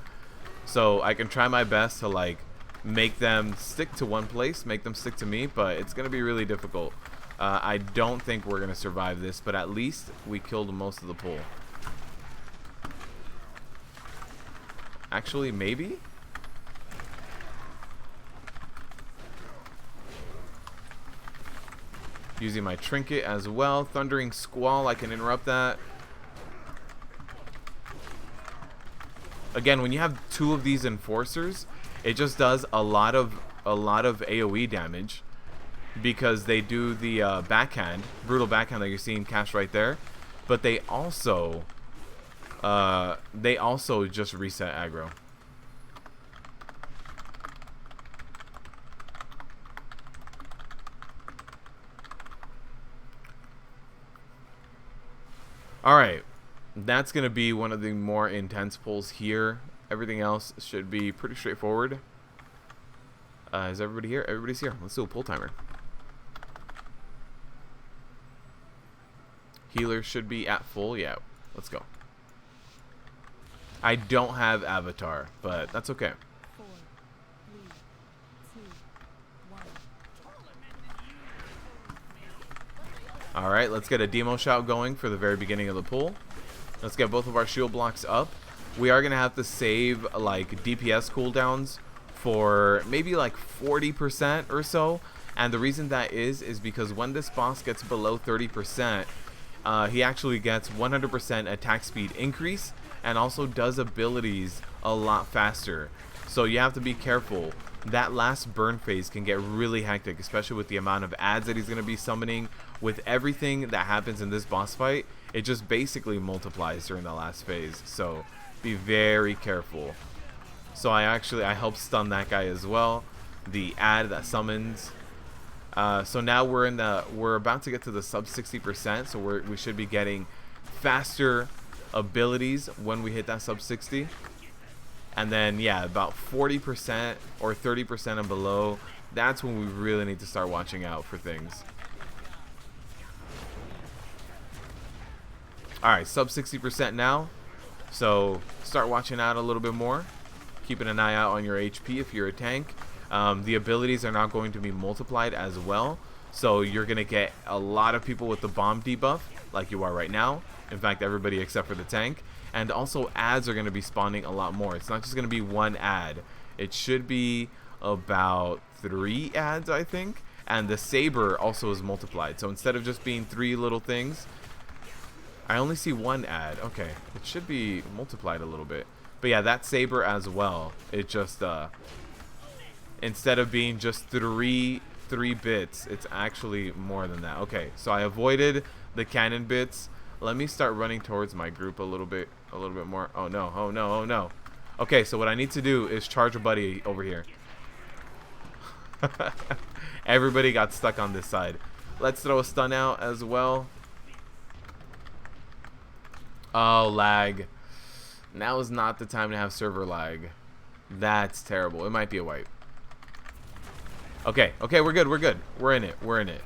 So I can try my best to like make them stick to one place, make them stick to me, but it's gonna be really difficult. I don't think we're gonna survive this, but at least we killed most of the pool. Actually, maybe? Using my trinket as well. Thundering Squall, I can interrupt that. Again, when you have 2 of these enforcers, it just does a lot of AoE damage because they do the backhand, brutal backhand that you're seeing cast right there, but they also just reset aggro. Alright, that's going to be one of the more intense pulls here. Everything else should be pretty straightforward. Is everybody here? Everybody's here. Let's do a pull timer. Healer should be at full. Yeah, let's go. I don't have Avatar, but that's okay. 4, 3, 2, 1. Alright, let's get a demo shout going for the very beginning of the pool. Let's get both of our shield blocks up. We are going to have to save like DPS cooldowns for maybe like 40% or so. And the reason that is because when this boss gets below 30%, he actually gets 100% attack speed increase and also does abilities a lot faster. So you have to be careful. That last burn phase can get really hectic, especially with the amount of ads that he's going to be summoning. With everything that happens in this boss fight, it just basically multiplies during the last phase. So be very careful. So I helped stun that guy as well. The ad that summons. So now we're about to get to the sub 60%. So we should be getting faster abilities when we hit that sub 60. And then yeah, about 40% or 30% and below, that's when we really need to start watching out for things. Alright, sub 60% now. So start watching out a little bit more. Keeping an eye out on your HP if you're a tank. The abilities are not going to be multiplied as well. So you're going to get a lot of people with the bomb debuff like you are right now. In fact, everybody except for the tank. And also ads are going to be spawning a lot more. It's not just going to be one ad. It should be about 3 ads, I think. And the saber also is multiplied. So instead of just being 3 little things, I only see 1 ad. Okay, it should be multiplied a little bit. But yeah, that saber as well. It just instead of being just 3 bits, it's actually more than that. Okay, so I avoided the cannon bits. Let me start running towards my group a little bit more. Oh no, oh no, oh no. Okay, so what I need to do is charge a buddy over here. Everybody got stuck on this side. Let's throw a stun out as well. Oh, lag. Now is not the time to have server lag. That's terrible. It might be a wipe. Okay, okay, we're good, we're good. We're in it, we're in it.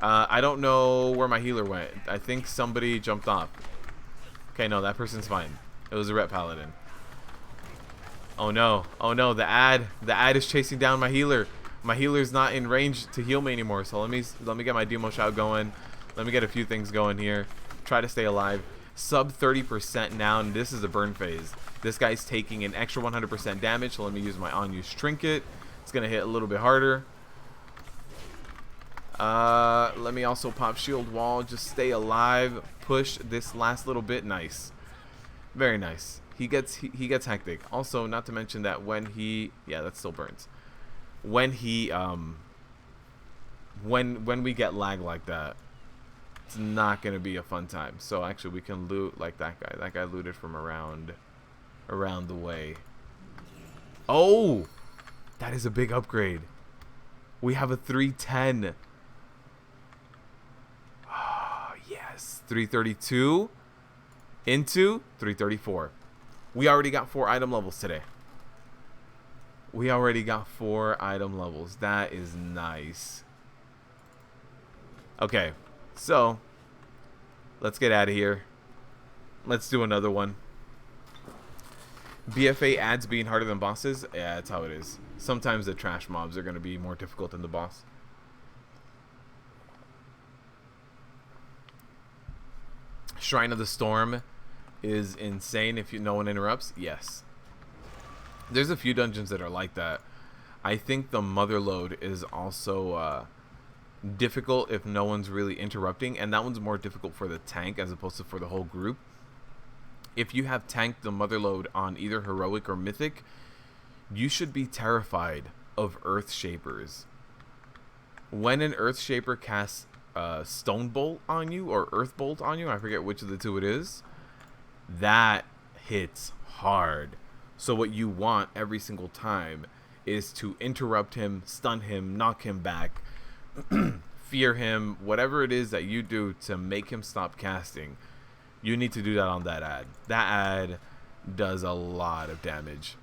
I don't know where my healer went. I think somebody jumped off. Okay, no, that person's fine. It was a ret paladin. Oh no, the ad is chasing down my healer. My healer's not in range to heal me anymore. So let me get my demo shout going. Let me get a few things going here. Try to stay alive. Sub 30% now, and this is a burn phase. This guy's taking an extra 100% damage, so let me use my unused trinket. It's gonna hit a little bit harder. Let me also pop shield wall. Just stay alive. Push this last little bit. Nice, very nice. He gets hectic. Also, not to mention that when he, yeah, that still burns. When he when we get lag like that, it's not gonna be a fun time. So actually, we can loot like that guy. That guy looted from around the way. Oh, that is a big upgrade. We have a 310. Oh, yes. 332 into 334. We already got 4 item levels today. We already got 4 item levels. That is nice. Okay, so let's get out of here. Let's do another one. BfA ads being harder than bosses? Yeah, that's how it is. Sometimes the trash mobs are going to be more difficult than the boss. Shrine of the Storm is insane if no one interrupts. Yes. There's a few dungeons that are like that. I think the Motherlode is also difficult if no one's really interrupting, and that one's more difficult for the tank as opposed to for the whole group. If you have tanked the Motherlode on either Heroic or Mythic, you should be terrified of Earth Shapers. When an Earth Shaper casts Stone Bolt on you or Earth Bolt on you, I forget which of the two it is, that hits hard. So what you want every single time is to interrupt him, stun him, knock him back, fear him, whatever it is that you do to make him stop casting. You need to do that on that ad. That ad does a lot of damage.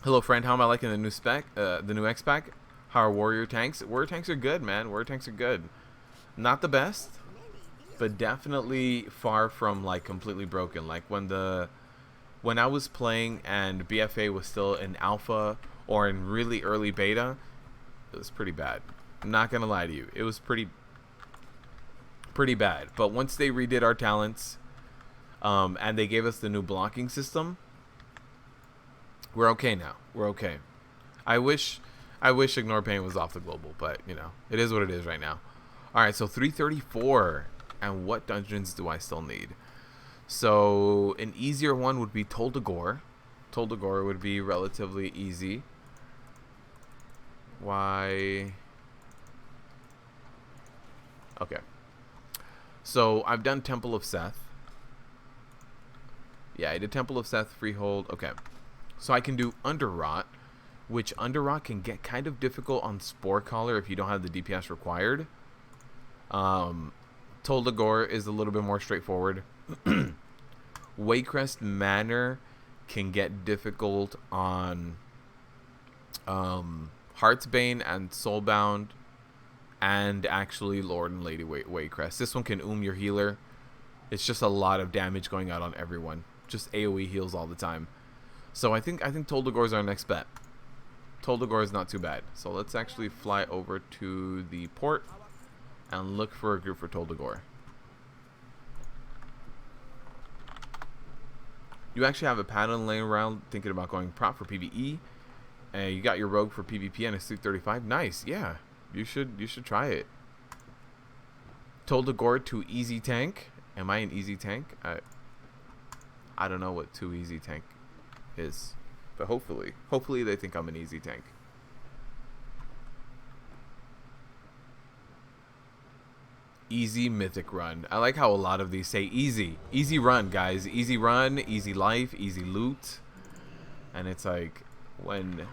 Hello, friend. How am I liking the new spec? The new X pack? How are warrior tanks? Warrior tanks are good, man. Warrior tanks are good. Not the best, but definitely far from like completely broken. Like when I was playing and BfA was still in alpha or in really early beta, it was pretty bad. I'm not gonna lie to you, it was pretty bad. But once they redid our talents, and they gave us the new blocking system, we're okay now. We're okay. I wish Ignore Pain was off the global, but you know, it is what it is right now. All right, so 334, and what dungeons do I still need? So an easier one would be Tol Dagor. Tol Dagor would be relatively easy. Why? Okay. So I've done Temple of Seth. Yeah, I did Temple of Seth, Freehold. Okay. So I can do Underrot, which Underrot can get kind of difficult on Spore Collar if you don't have the DPS required. Tol Dagor is a little bit more straightforward. Waycrest Manor can get difficult on Heartsbane and Soulbound, and actually Lord and Lady Waycrest. This one can your healer. It's just a lot of damage going out on everyone. Just AoE heals all the time. So I think Tol Dagor is our next bet. Tol Dagor is not too bad. So let's actually fly over to the port and look for a group for Tol Dagor. You actually have a pattern laying around thinking about going Prot for PvE, and you got your rogue for PvP and a Suit 35. Nice, yeah. You should try it. Tol Dagor to easy tank. Am I an easy tank? I don't know what too easy tank is, but hopefully they think I'm an easy tank. Easy mythic run. I like how a lot of these say easy run, guys. Easy run, easy life, easy loot. And it's like when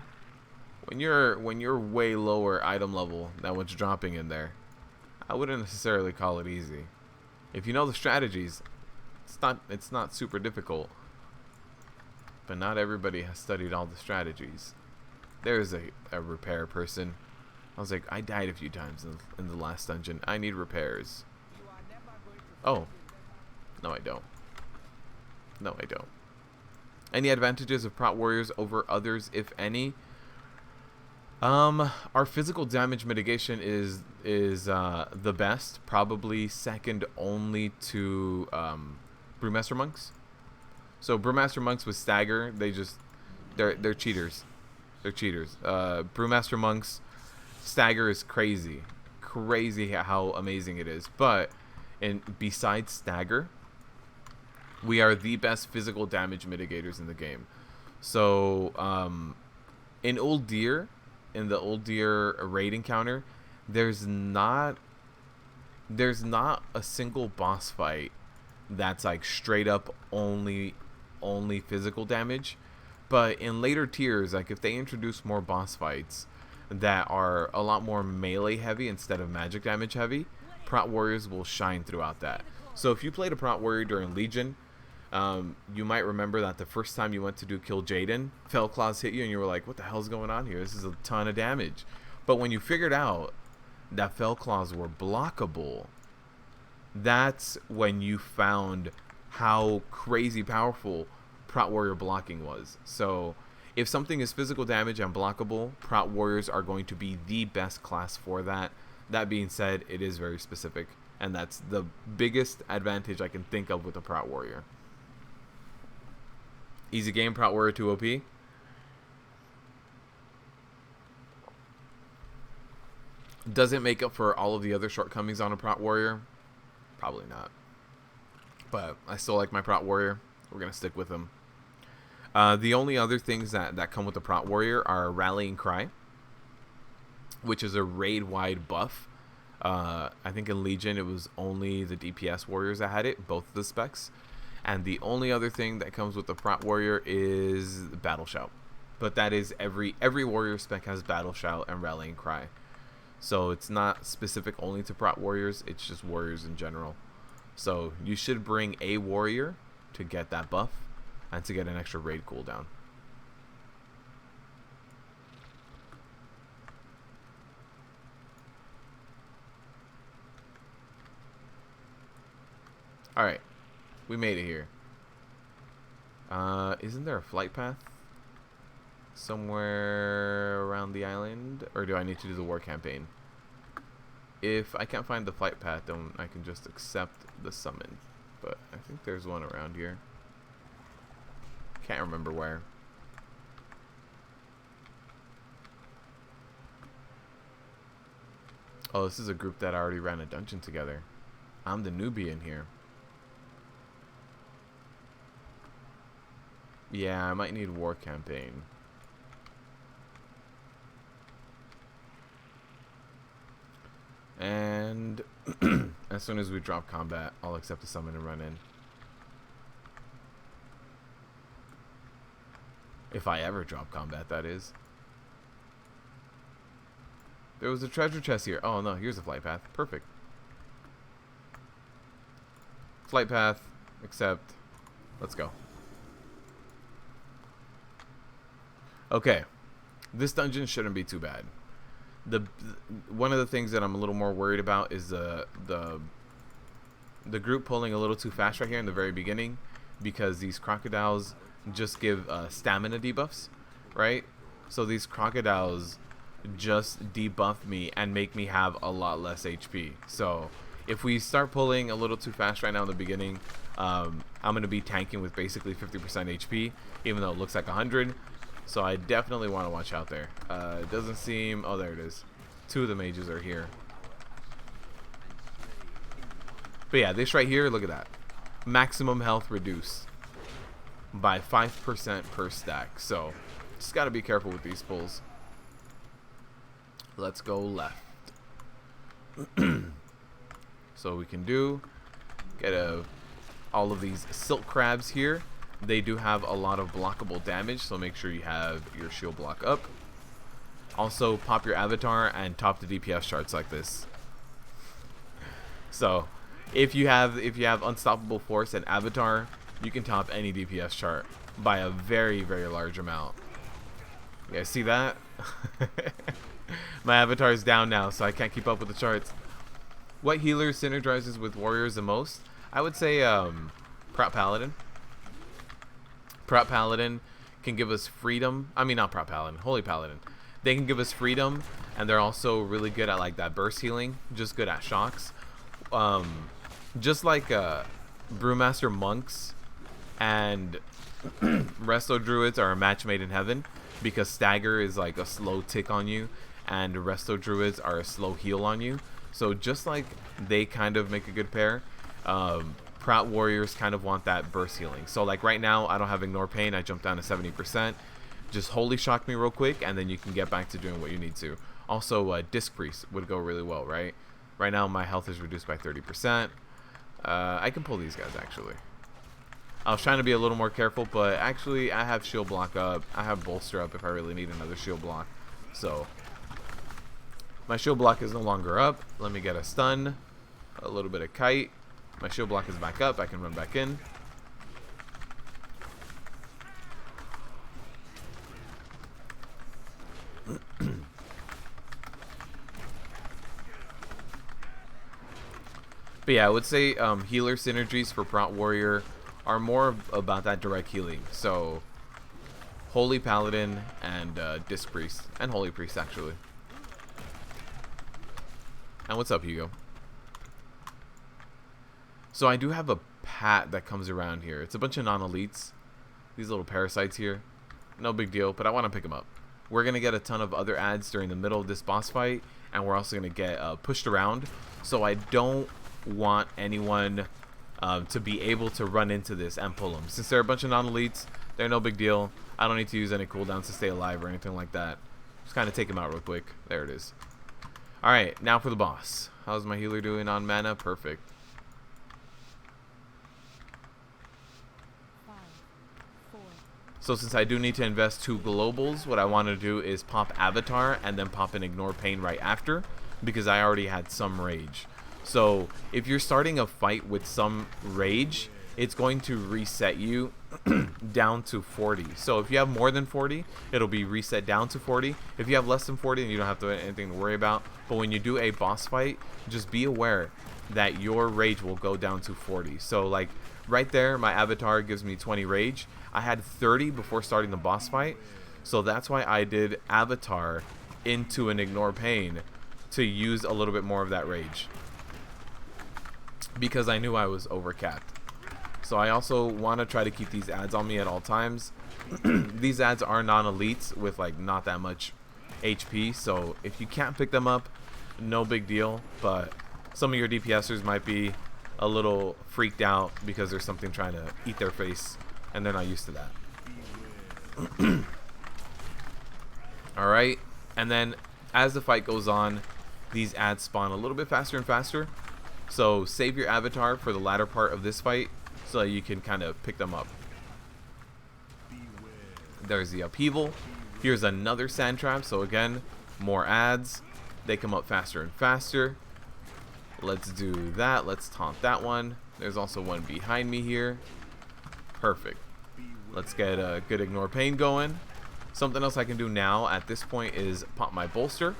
you're way lower item level than what's dropping in there, I wouldn't necessarily call it easy. If you know the strategies, it's not super difficult. But not everybody has studied all the strategies. There's a repair person. I was like, I died a few times in the last dungeon. I need repairs. Oh. No, I don't. No, I don't. Any advantages of Prot Warriors over others, if any? Our physical damage mitigation is the best. Probably second only to Brewmaster Monks. So Brewmaster Monks with Stagger, they're cheaters. They're cheaters. Brewmaster Monks Stagger is crazy how amazing it is. But besides Stagger, we are the best physical damage mitigators in the game. So in the Old Deer raid encounter, there's not a single boss fight that's like straight up only physical damage. But in later tiers, like if they introduce more boss fights that are a lot more melee heavy instead of magic damage heavy, Prot Warriors will shine throughout that. So if you played a Prot Warrior during Legion, you might remember that the first time you went to do Kill Jaden, Fell Claws hit you and you were like, what the hell's going on here? This is a ton of damage. But when you figured out that Fell Claws were blockable, that's when you found how crazy powerful Prot Warrior blocking was. So if something is physical damage and blockable, Prot Warriors are going to be the best class for that. That being said, it is very specific, and that's the biggest advantage I can think of with a Prot Warrior. Easy game, Prot Warrior 2 OP. Does it make up for all of the other shortcomings on a Prot Warrior? Probably not. But I still like my Prot Warrior. We're going to stick with him. The only other things that come with the Prot Warrior are Rallying Cry, which is a raid-wide buff. I think in Legion it was only the DPS warriors that had it, both of the specs. And the only other thing that comes with the Prot Warrior is Battle Shout. But that is every warrior spec has Battle Shout and Rallying Cry. So it's not specific only to Prot Warriors, it's just warriors in general. So you should bring a warrior to get that buff and to get an extra raid cooldown. Alright. We made it here. Isn't there a flight path? Somewhere around the island? Or do I need to do the war campaign? If I can't find the flight path, then I can just accept the summon. But I think there's one around here. Can't remember where. Oh, this is a group that already ran a dungeon together. I'm the newbie in here. Yeah, I might need war campaign. And as soon as we drop combat, I'll accept the summon and run in. If I ever drop combat, that is. There was a treasure chest here. Oh no, here's a flight path. Perfect. Flight path, accept. Let's go. Okay. This dungeon shouldn't be too bad. One of the things that I'm a little more worried about is the group pulling a little too fast right here in the very beginning, because these crocodiles just give stamina debuffs, right? So these crocodiles just debuff me and make me have a lot less HP. So if we start pulling a little too fast right now in the beginning, I'm going to be tanking with basically 50% HP, even though it looks like 100. So I definitely want to watch out there. It doesn't seem... Oh, there it is. 2 of the mages are here. But yeah, this right here, look at that. Maximum health reduced by 5% per stack. So just got to be careful with these pulls. Let's go left. So we can get all of these silk crabs here. They do have a lot of blockable damage, so make sure you have your shield block up. Also, pop your avatar and top the DPS charts like this. So, if you have unstoppable force and avatar, you can top any DPS chart by a very, very large amount. You guys see that? My avatar is down now, so I can't keep up with the charts. What healer synergizes with warriors the most? I would say Prot Paladin. Prot Paladin can give us freedom. I mean, not Prot Paladin, Holy Paladin. They can give us freedom, and they're also really good at like that burst healing, just good at shocks. Just like Brewmaster monks and Resto druids are a match made in heaven, because stagger is like a slow tick on you, and Resto druids are a slow heal on you. So just like they kind of make a good pair, Prot warriors kind of want that burst healing. So like right now, I don't have ignore pain. I jumped down to 70%. Just holy shock me real quick, and then you can get back to doing what you need to. Also, disc priest would go really well, right? Right now, my health is reduced by 30%. I can pull these guys actually. I was trying to be a little more careful, but actually, I have shield block up. I have bolster up if I really need another shield block. So my shield block is no longer up. Let me get a stun, a little bit of kite. My shield block is back up. I can run back in. But yeah, I would say healer synergies for Prot Warrior are more about that direct healing. So Holy Paladin and Disc Priest. And Holy Priest, actually. And what's up, Hugo? So I do have a pat that comes around here. It's a bunch of non-elites. These little parasites here. No big deal, but I want to pick them up. We're going to get a ton of other ads during the middle of this boss fight. And we're also going to get pushed around. So I don't want anyone to be able to run into this and pull them. Since they're a bunch of non-elites, they're no big deal. I don't need to use any cooldowns to stay alive or anything like that. Just kind of take them out real quick. There it is. Alright, now for the boss. How's my healer doing on mana? Perfect. 5, 4, So since I do need to invest 2 globals, what I want to do is pop Avatar and then pop an Ignore Pain right after, because I already had some rage. So if you're starting a fight with some rage, it's going to reset you down to 40. So if you have more than 40, it'll be reset down to 40. If you have less than 40, then you don't have anything to worry about. But when you do a boss fight, just be aware that your rage will go down to 40. So like right there, my avatar gives me 20 rage. I had 30 before starting the boss fight. So that's why I did avatar into an ignore pain to use a little bit more of that rage, because I knew I was overcapped. So I also want to try to keep these ads on me at all times. These ads are non-elites with like not that much HP, so if you can't pick them up, no big deal. But some of your DPSers might be a little freaked out because there's something trying to eat their face and they're not used to that. Alright, and then as the fight goes on, these ads spawn a little bit faster and faster. So save your avatar for the latter part of this fight so that you can kind of pick them up. There's the upheaval. Here's another sand trap. So again, more ads. They come up faster and faster. Let's do that. Let's taunt that one. There's also one behind me here. Perfect. Let's get a good ignore pain going. Something else I can do now at this point is pop my bolster.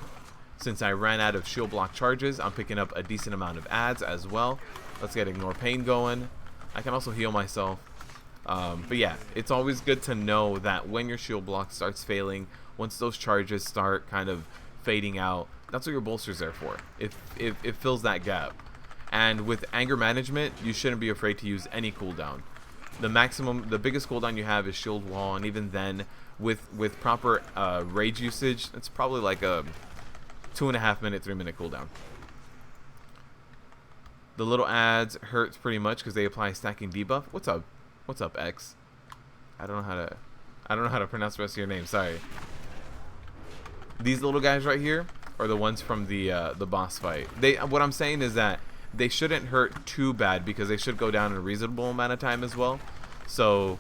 Since I ran out of shield block charges, I'm picking up a decent amount of ads as well. Let's get ignore pain going. I can also heal myself. But yeah, it's always good to know that when your shield block starts failing, once those charges start kind of fading out, that's what your bolster's there for. It fills that gap. And with anger management, you shouldn't be afraid to use any cooldown. The biggest cooldown you have is shield wall, and even then, with proper rage usage, it's probably like a 2.5 minute, 3 minute cooldown. The little ads hurts pretty much because they apply stacking debuff. What's up? What's up, X? I don't know how to pronounce the rest of your name. Sorry. These little guys right here are the ones from the boss fight. What I'm saying is that they shouldn't hurt too bad because they should go down in a reasonable amount of time as well. So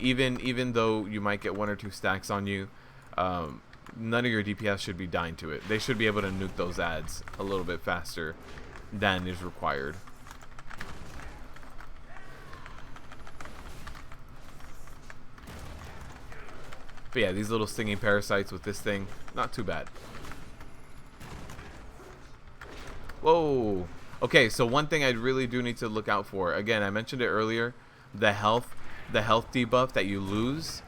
even though you might get 1 or 2 stacks on you, none of your DPS should be dying to it. They should be able to nuke those ads a little bit faster than is required. But yeah, these little stinging parasites with this thing, not too bad. Whoa. Okay, so one thing I really do need to look out for. Again, I mentioned it earlier, the health debuff that you lose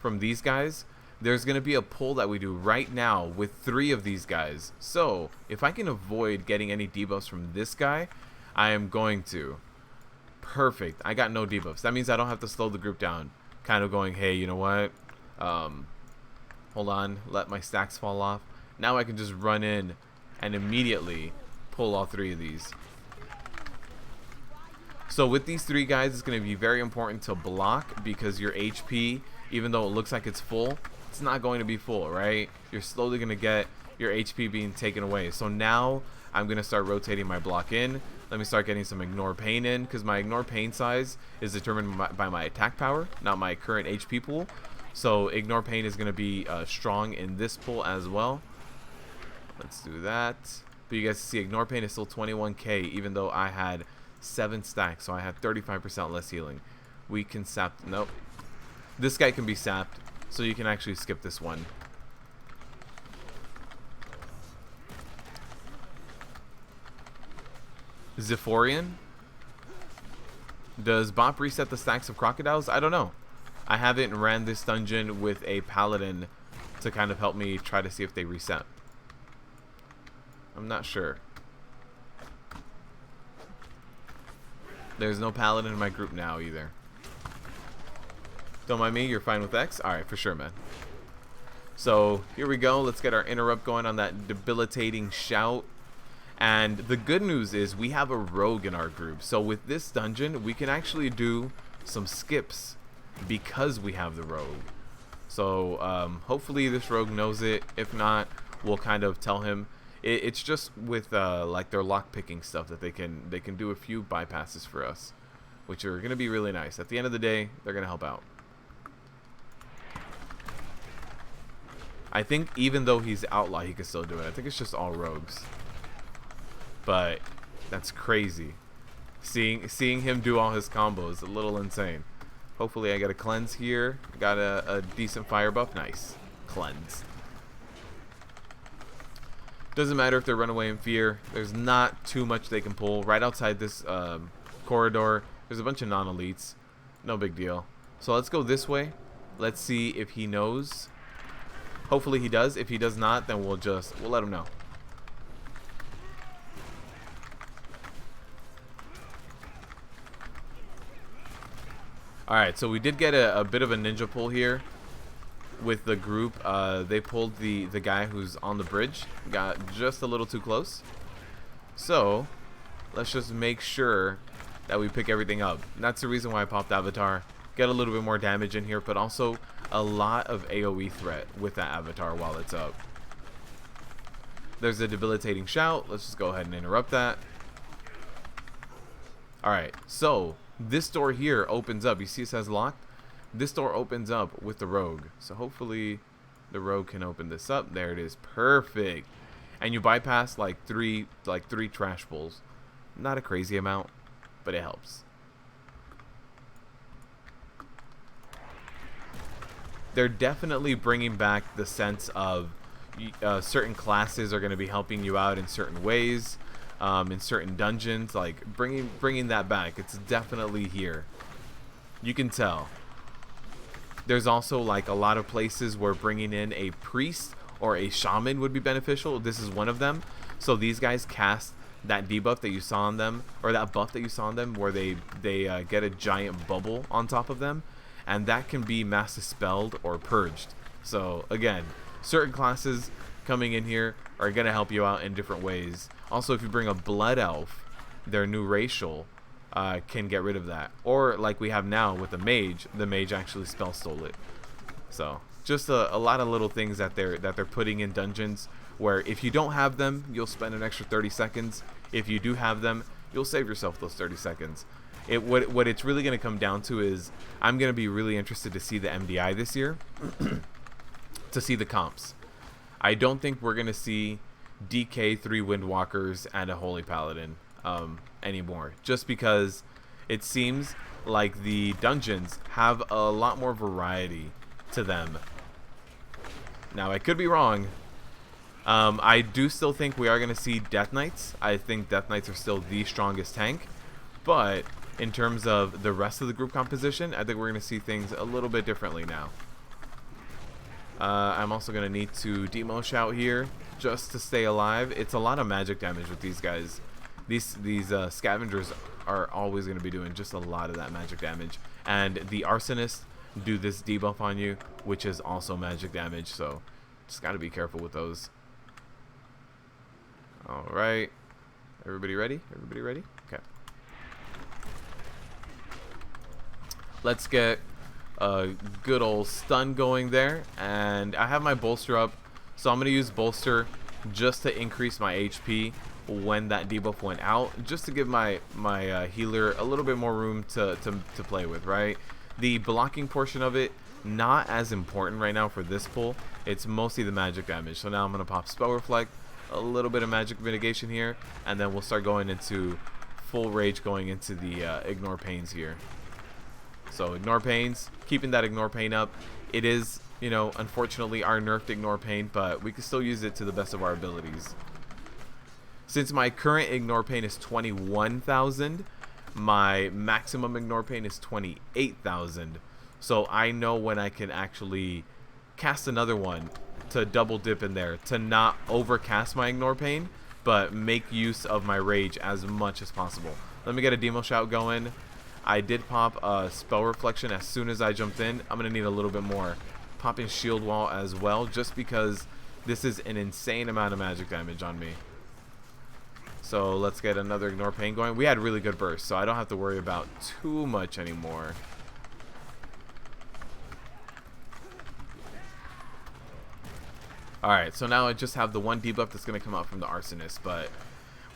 from these guys. There's going to be a pull that we do right now with 3 of these guys. So, if I can avoid getting any debuffs from this guy, I am going to. Perfect. I got no debuffs. That means I don't have to slow the group down. Kind of going, hey, you know what? Hold on. Let my stacks fall off. Now I can just run in and immediately pull all 3 of these. So with these 3 guys, it's going to be very important to block because your HP, even though it looks like it's full, it's not going to be full, right? You're slowly going to get your HP being taken away. So now I'm going to start rotating my block in. Let me start getting some ignore pain in, because my ignore pain size is determined by my attack power, not my current HP pool. So ignore pain is going to be strong in this pool as well. Let's do that. But you guys see ignore pain is still 21k, even though I had 7 stacks, so I had 35% less healing. We can sap. Nope. This guy can be sapped. So you can actually skip this one. Zephyrian. Does Bop reset the stacks of crocodiles? I don't know. I haven't ran this dungeon with a paladin to kind of help me try to see if they reset. I'm not sure. There's no paladin in my group now either. Don't mind me, you're fine with X? Alright, for sure, man. So, here we go. Let's get our interrupt going on that debilitating shout. And the good news is we have a rogue in our group. So with this dungeon, we can actually do some skips because we have the rogue. So, hopefully this rogue knows it. If not, we'll kind of tell him. It's just with, like, their lock-picking stuff that they can do a few bypasses for us, which are going to be really nice. At the end of the day, they're going to help out. I think even though he's outlaw, he can still do it. I think it's just all rogues. But that's crazy. Seeing him do all his combos, a little insane. Hopefully I get a cleanse here. Got a decent fire buff. Nice. Cleanse. Doesn't matter if they're Runaway in Fear. There's not too much they can pull. Right outside this corridor, there's a bunch of non-elites. No big deal. So let's go this way. Let's see if he knows. Hopefully he does. If he does not, then we'll let him know. Alright, so we did get a bit of a ninja pull here with the group. They pulled the guy who's on the bridge. Got just a little too close. So, let's just make sure that we pick everything up. And that's the reason why I popped Avatar. Get a little bit more damage in here, but also a lot of AoE threat with that Avatar while it's up. There's a debilitating shout. Let's just go ahead and interrupt that. Alright, so this door here opens up. You see it says locked? This door opens up with the rogue. So hopefully the rogue can open this up. There it is. Perfect. And you bypass like three trash pulls. Not a crazy amount, but it helps. They're definitely bringing back the sense of certain classes are going to be helping you out in certain ways. In certain dungeons, like bringing that back. It's definitely here. You can tell. There's also like a lot of places where bringing in a priest or a shaman would be beneficial. This is one of them. So these guys cast that debuff that you saw on them, or that buff that you saw on them, where they get a giant bubble on top of them, and that can be mass dispelled or purged. So again, certain classes coming in here are going to help you out in different ways. Also, if you bring a blood elf, their new racial can get rid of that. Or like we have now with the mage actually spell stole it. So just a lot of little things that they're putting in dungeons where if you don't have them, you'll spend an extra 30 seconds. If you do have them, you'll save yourself those 30 seconds. What it's really going to come down to is I'm going to be really interested to see the MDI this year, to see the comps. I don't think we're going to see DK, 3 Windwalkers, and a Holy Paladin anymore. Just because it seems like the dungeons have a lot more variety to them. Now, I could be wrong. I do still think we are going to see Death Knights. I think Death Knights are still the strongest tank. But in terms of the rest of the group composition, I think we're going to see things a little bit differently now. I'm also going to need to demosh out here just to stay alive. It's a lot of magic damage with these guys. These scavengers are always going to be doing just a lot of that magic damage. And the arsonists do this debuff on you, which is also magic damage. So just got to be careful with those. Alright. Everybody ready? Everybody ready? Okay. Let's get a good old stun going there. And I have my bolster up. So I'm going to use bolster just to increase my HP when that debuff went out. Just to give my healer a little bit more room to play with, right? The blocking portion of it, not as important right now for this pull. It's mostly the magic damage. So now I'm going to pop Spell Reflect, a little bit of magic mitigation here, and then we'll start going into full rage going into the Ignore Pains here. So Ignore Pains, keeping that Ignore Pain up. It is, you know, unfortunately our nerfed Ignore Pain, but we can still use it to the best of our abilities. Since my current Ignore Pain is 21,000, my maximum Ignore Pain is 28,000. So I know when I can actually cast another one to double dip in there, to not overcast my Ignore Pain, but make use of my rage as much as possible. Let me get a demo shout going. I did pop a Spell Reflection as soon as I jumped in. I'm going to need a little bit more. Popping Shield Wall as well, just because this is an insane amount of magic damage on me. So let's get another Ignore Pain going. We had really good burst, so I don't have to worry about too much anymore. Alright, so now I just have the one debuff that's going to come out from the Arsonist, but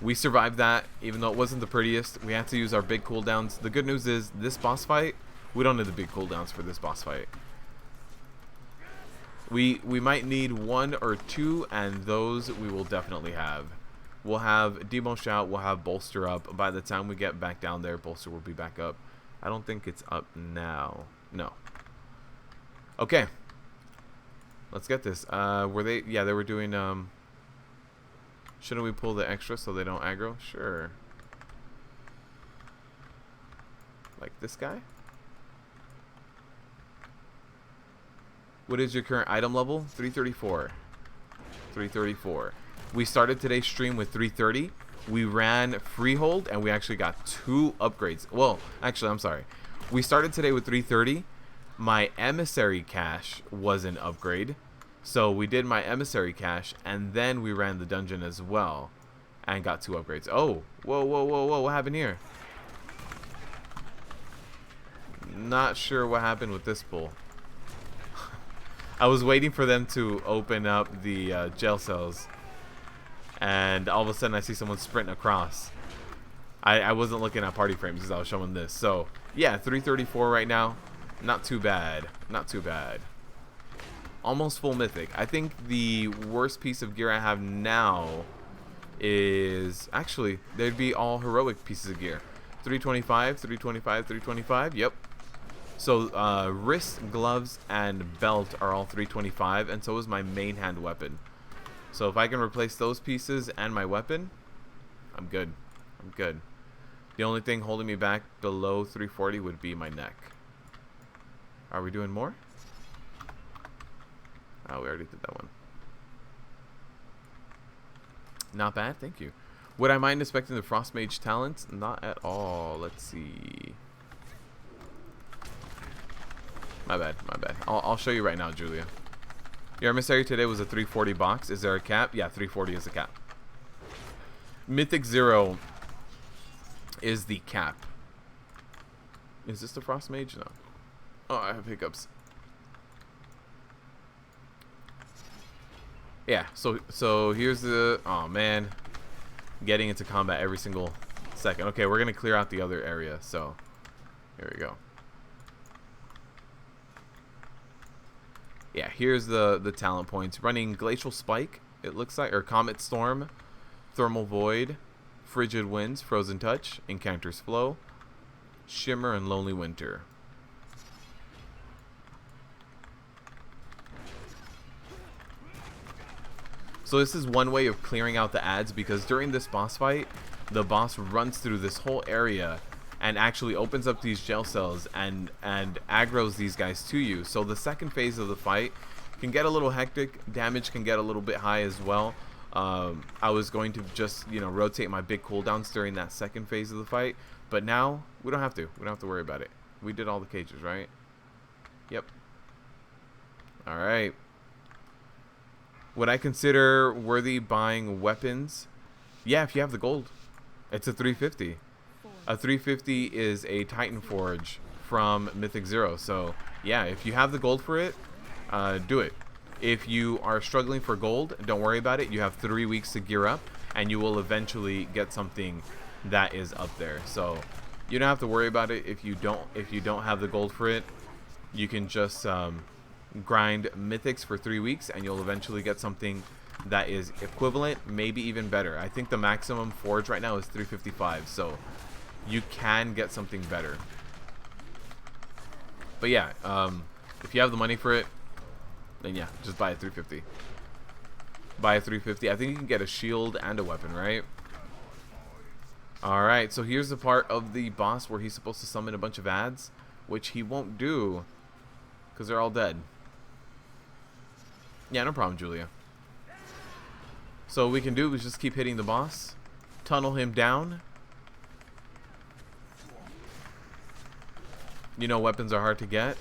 we survived that, even though it wasn't the prettiest. We had to use our big cooldowns. The good news is, this boss fight, we don't need the big cooldowns for this boss fight. We might need 1 or 2, and those we will definitely have. We'll have Demo Shout. We'll have Bolster up. By the time we get back down there, Bolster will be back up. I don't think it's up now. No. Okay. Let's get this. Were they? Yeah, they were doing. Shouldn't we pull the extra so they don't aggro? Sure. Like this guy? What is your current item level? 334. 334. We started today's stream with 330. We ran Freehold and we actually got 2 upgrades. Well, actually, I'm sorry. We started today with 330. My emissary cache was an upgrade. So we did my emissary cache and then we ran the dungeon as well and got 2 upgrades. Oh, whoa, whoa, whoa, whoa. What happened here? Not sure what happened with this pull. I was waiting for them to open up the jail cells, and all of a sudden I see someone sprint across. I wasn't looking at party frames because I was showing this. So yeah, 334 right now. Not too bad. Not too bad. Almost full mythic. I think the worst piece of gear I have now is actually they'd be all heroic pieces of gear. 325, 325, 325. Yep. So wrist, gloves, and belt are all 325, and so is my main hand weapon. So if I can replace those pieces and my weapon, I'm good. I'm good. The only thing holding me back below 340 would be my neck. Are we doing more? Oh, we already did that one. Not bad, thank you. Would I mind inspecting the Frost Mage talents? Not at all. Let's see. My bad, my bad. I'll show you right now, Julia. Your emissary today was a 340 box. Is there a cap? Yeah, 340 is a cap. Mythic 0 is the cap. Is this the Frost Mage? No. Oh, I have hiccups. Yeah, so here's the... Oh, man. Getting into combat every single second. Okay, we're going to clear out the other area, so... Here we go. Yeah, here's the talent points. Running Glacial Spike, it looks like, or Comet Storm, Thermal Void, Frigid Winds, Frozen Touch, Incanter's Flow, Shimmer, and Lonely Winter. So this is one way of clearing out the ads, because during this boss fight, the boss runs through this whole area and actually opens up these jail cells and aggroes these guys to you. So the second phase of the fight can get a little hectic. Damage can get a little bit high as well. I was going to just, you know, rotate my big cooldowns during that second phase of the fight, but now we don't have to. We don't have to worry about it. We did all the cages, right? Yep. All right. Would I consider worthy buying weapons? Yeah, if you have the gold. It's a 350. A 350 is a Titan Forge from Mythic 0. So, yeah, if you have the gold for it, do it. If you are struggling for gold, don't worry about it. You have 3 weeks to gear up, and you will eventually get something that is up there. So, you don't have to worry about it if you don't have the gold for it. You can just grind Mythics for 3 weeks, and you'll eventually get something that is equivalent, maybe even better. I think the maximum forge right now is 355, so you can get something better. But yeah, if you have the money for it, then yeah, just buy a 350. Buy a 350. I think you can get a shield and a weapon, right? Alright, so here's the part of the boss where he's supposed to summon a bunch of ads, which he won't do because they're all dead. Yeah, no problem, Julia. So what we can do is just keep hitting the boss, tunnel him down. You know, weapons are hard to get.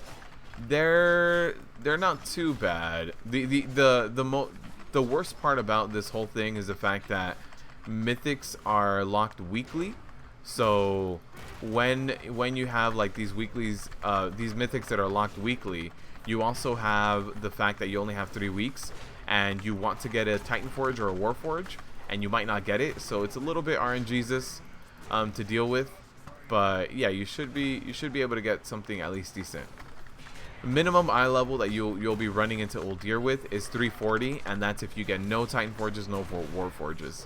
They're not too bad. The worst part about this whole thing is the fact that Mythics are locked weekly. So when you have like these weeklies, these Mythics that are locked weekly, you also have the fact that you only have 3 weeks, and you want to get a Titan Forge or a War Forge, and you might not get it. So it's a little bit RNGesus to deal with. But yeah, you should be able to get something at least decent. Minimum eye level that you'll be running into Uldir with is 340, and that's if you get no Titan Forges, no War Forges.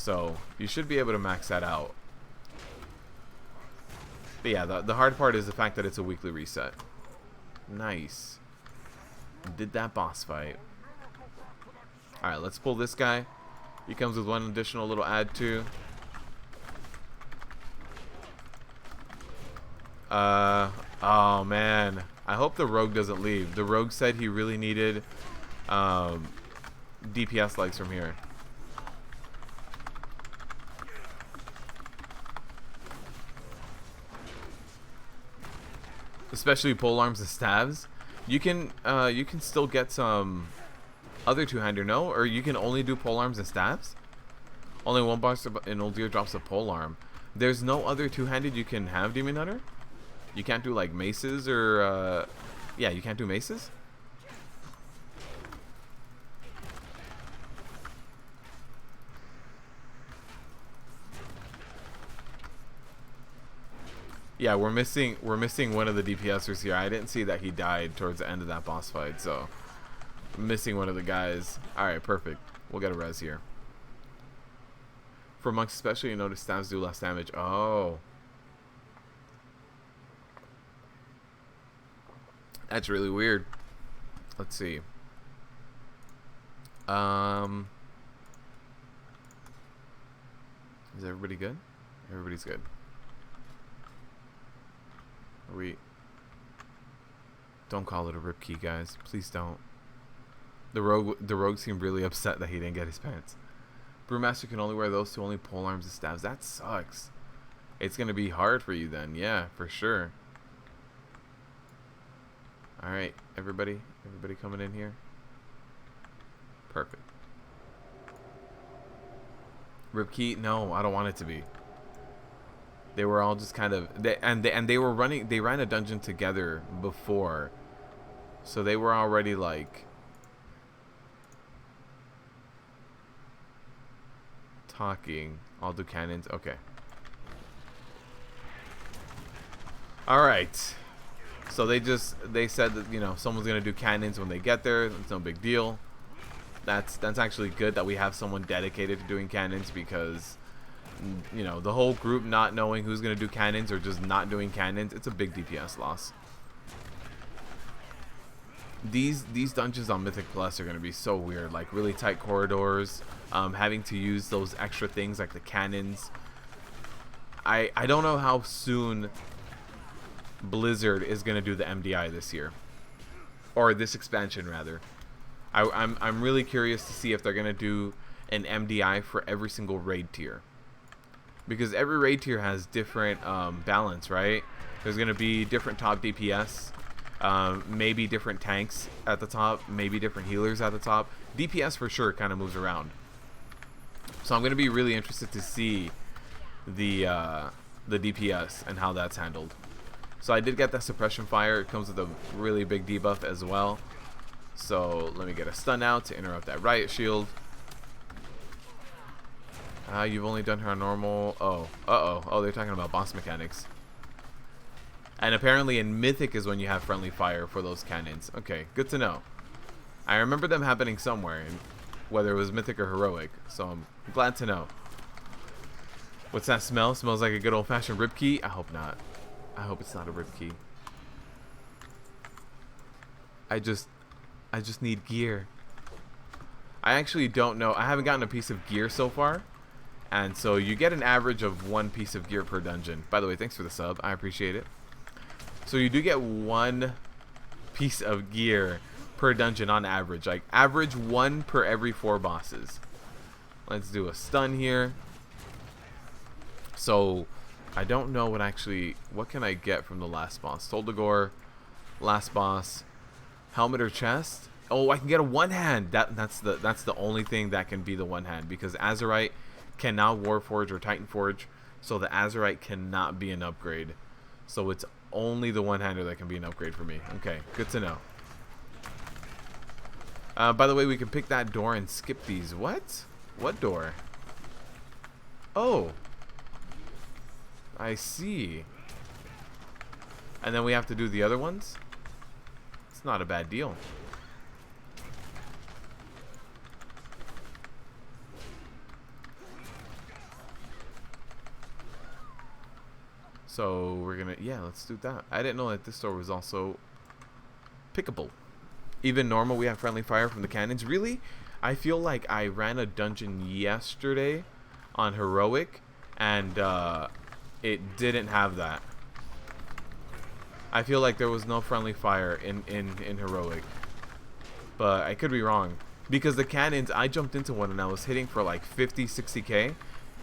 So you should be able to max that out. But yeah, the hard part is the fact that it's a weekly reset. Nice. Did that boss fight. Alright, let's pull this guy. He comes with one additional little add too. Oh man. I hope the rogue doesn't leave. The rogue said he really needed DPS likes from here. Especially pole arms and stabs. You can still get some other two-hander, no? Or you can only do pole arms and stabs? Only one boss in Uldir drops a pole arm. There's no other two-handed you can have, Demon Hunter? You can't do like maces or yeah, you can't do maces? Yeah, we're missing one of the DPSers here. I didn't see that he died towards the end of that boss fight, so I'm missing one of the guys. Alright, perfect. We'll get a res here. For monks especially, you notice stabs do less damage. Oh. That's really weird. Let's see. Is everybody good? Everybody's good. Don't call it a rip key, guys. Please don't. The rogue seemed really upset that he didn't get his pants. Brewmaster can only wear those two, only pole arms and stabs. That sucks. It's gonna be hard for you then. Yeah, for sure. Alright, everybody coming in here. Perfect. Rip key? No, I don't want it to be. They were all just kind of they were running. They ran a dungeon together before, so they were already like talking. I'll do cannons. Okay. All right. So they said that, you know, someone's gonna do cannons when they get there. It's no big deal. That's actually good that we have someone dedicated to doing cannons, because, you know, the whole group not knowing who's going to do cannons or just not doing cannons, it's a big DPS loss. These dungeons on Mythic Plus are going to be so weird, like really tight corridors, having to use those extra things like the cannons. I don't know how soon Blizzard is going to do the MDI this year, or this expansion rather. I'm really curious to see if they're going to do an MDI for every single raid tier. Because every raid tier has different balance, right? There's going to be different top DPS, maybe different tanks at the top, maybe different healers at the top. DPS for sure kind of moves around. So I'm going to be really interested to see the DPS and how that's handled. So I did get that suppression fire. It comes with a really big debuff as well. So let me get a stun out to interrupt that riot shield. You've only done her on normal. Oh, they're talking about boss mechanics. And apparently in Mythic is when you have friendly fire for those cannons. Okay, good to know. I remember them happening somewhere, whether it was Mythic or Heroic. So I'm glad to know. What's that smell? Smells like a good old-fashioned rip key? I hope not. I hope it's not a rip key. I just need gear. I actually don't know. I haven't gotten a piece of gear so far. And so you get an average of 1 piece of gear per dungeon. By the way, thanks for the sub. I appreciate it. So you do get 1 piece of gear per dungeon on average. Like average 1 per every 4 bosses. Let's do a stun here. So I don't know what can I get from the last boss? Toldagor, last boss. Helmet or chest? Oh, I can get a one hand. That's the only thing that can be the one hand, because Azerite cannot Warforge or Titan Forge, so the Azerite cannot be an upgrade. So it's only the one-hander that can be an upgrade for me. Okay, good to know. By the way, we can pick that door and skip these. What? What door? Oh, I see. And then we have to do the other ones? It's not a bad deal. So we're gonna, yeah, let's do that. I didn't know that this door was also pickable. Even normal, we have friendly fire from the cannons. Really? I feel like I ran a dungeon yesterday on heroic, and it didn't have that. I feel like there was no friendly fire in heroic, but I could be wrong, because the cannons, I jumped into one and I was hitting for like 50, 60k,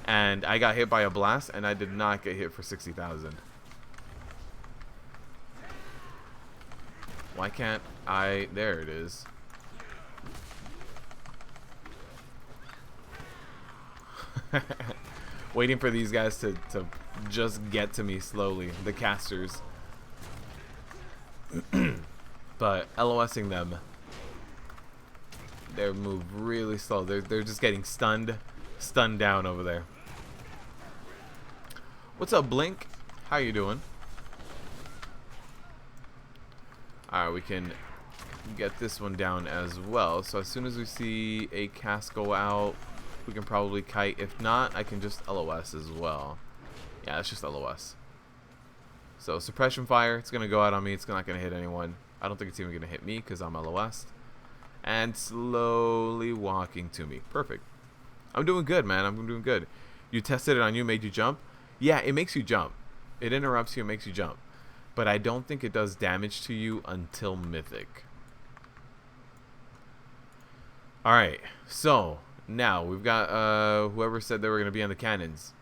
and I got hit by a blast, and I did not get hit for 60,000. Why can't I? There it is. Waiting for these guys to just get to me slowly, the casters. But LOSing them, they move really slow. They're just getting stunned down over there. What's up, Blink? How you doing? Alright, we can get this one down as well. So as soon as we see a cast go out, we can probably kite. If not, I can just LOS as well. Yeah, it's just LOS. So suppression fire, it's going to go out on me. It's not going to hit anyone. I don't think it's even going to hit me because I'm LOS. And slowly walking to me. Perfect. I'm doing good, man. I'm doing good. You tested it on you, made you jump? Yeah, it makes you jump. It interrupts you, it makes you jump. But I don't think it does damage to you until Mythic. Alright, so now we've got whoever said they were going to be on the cannons.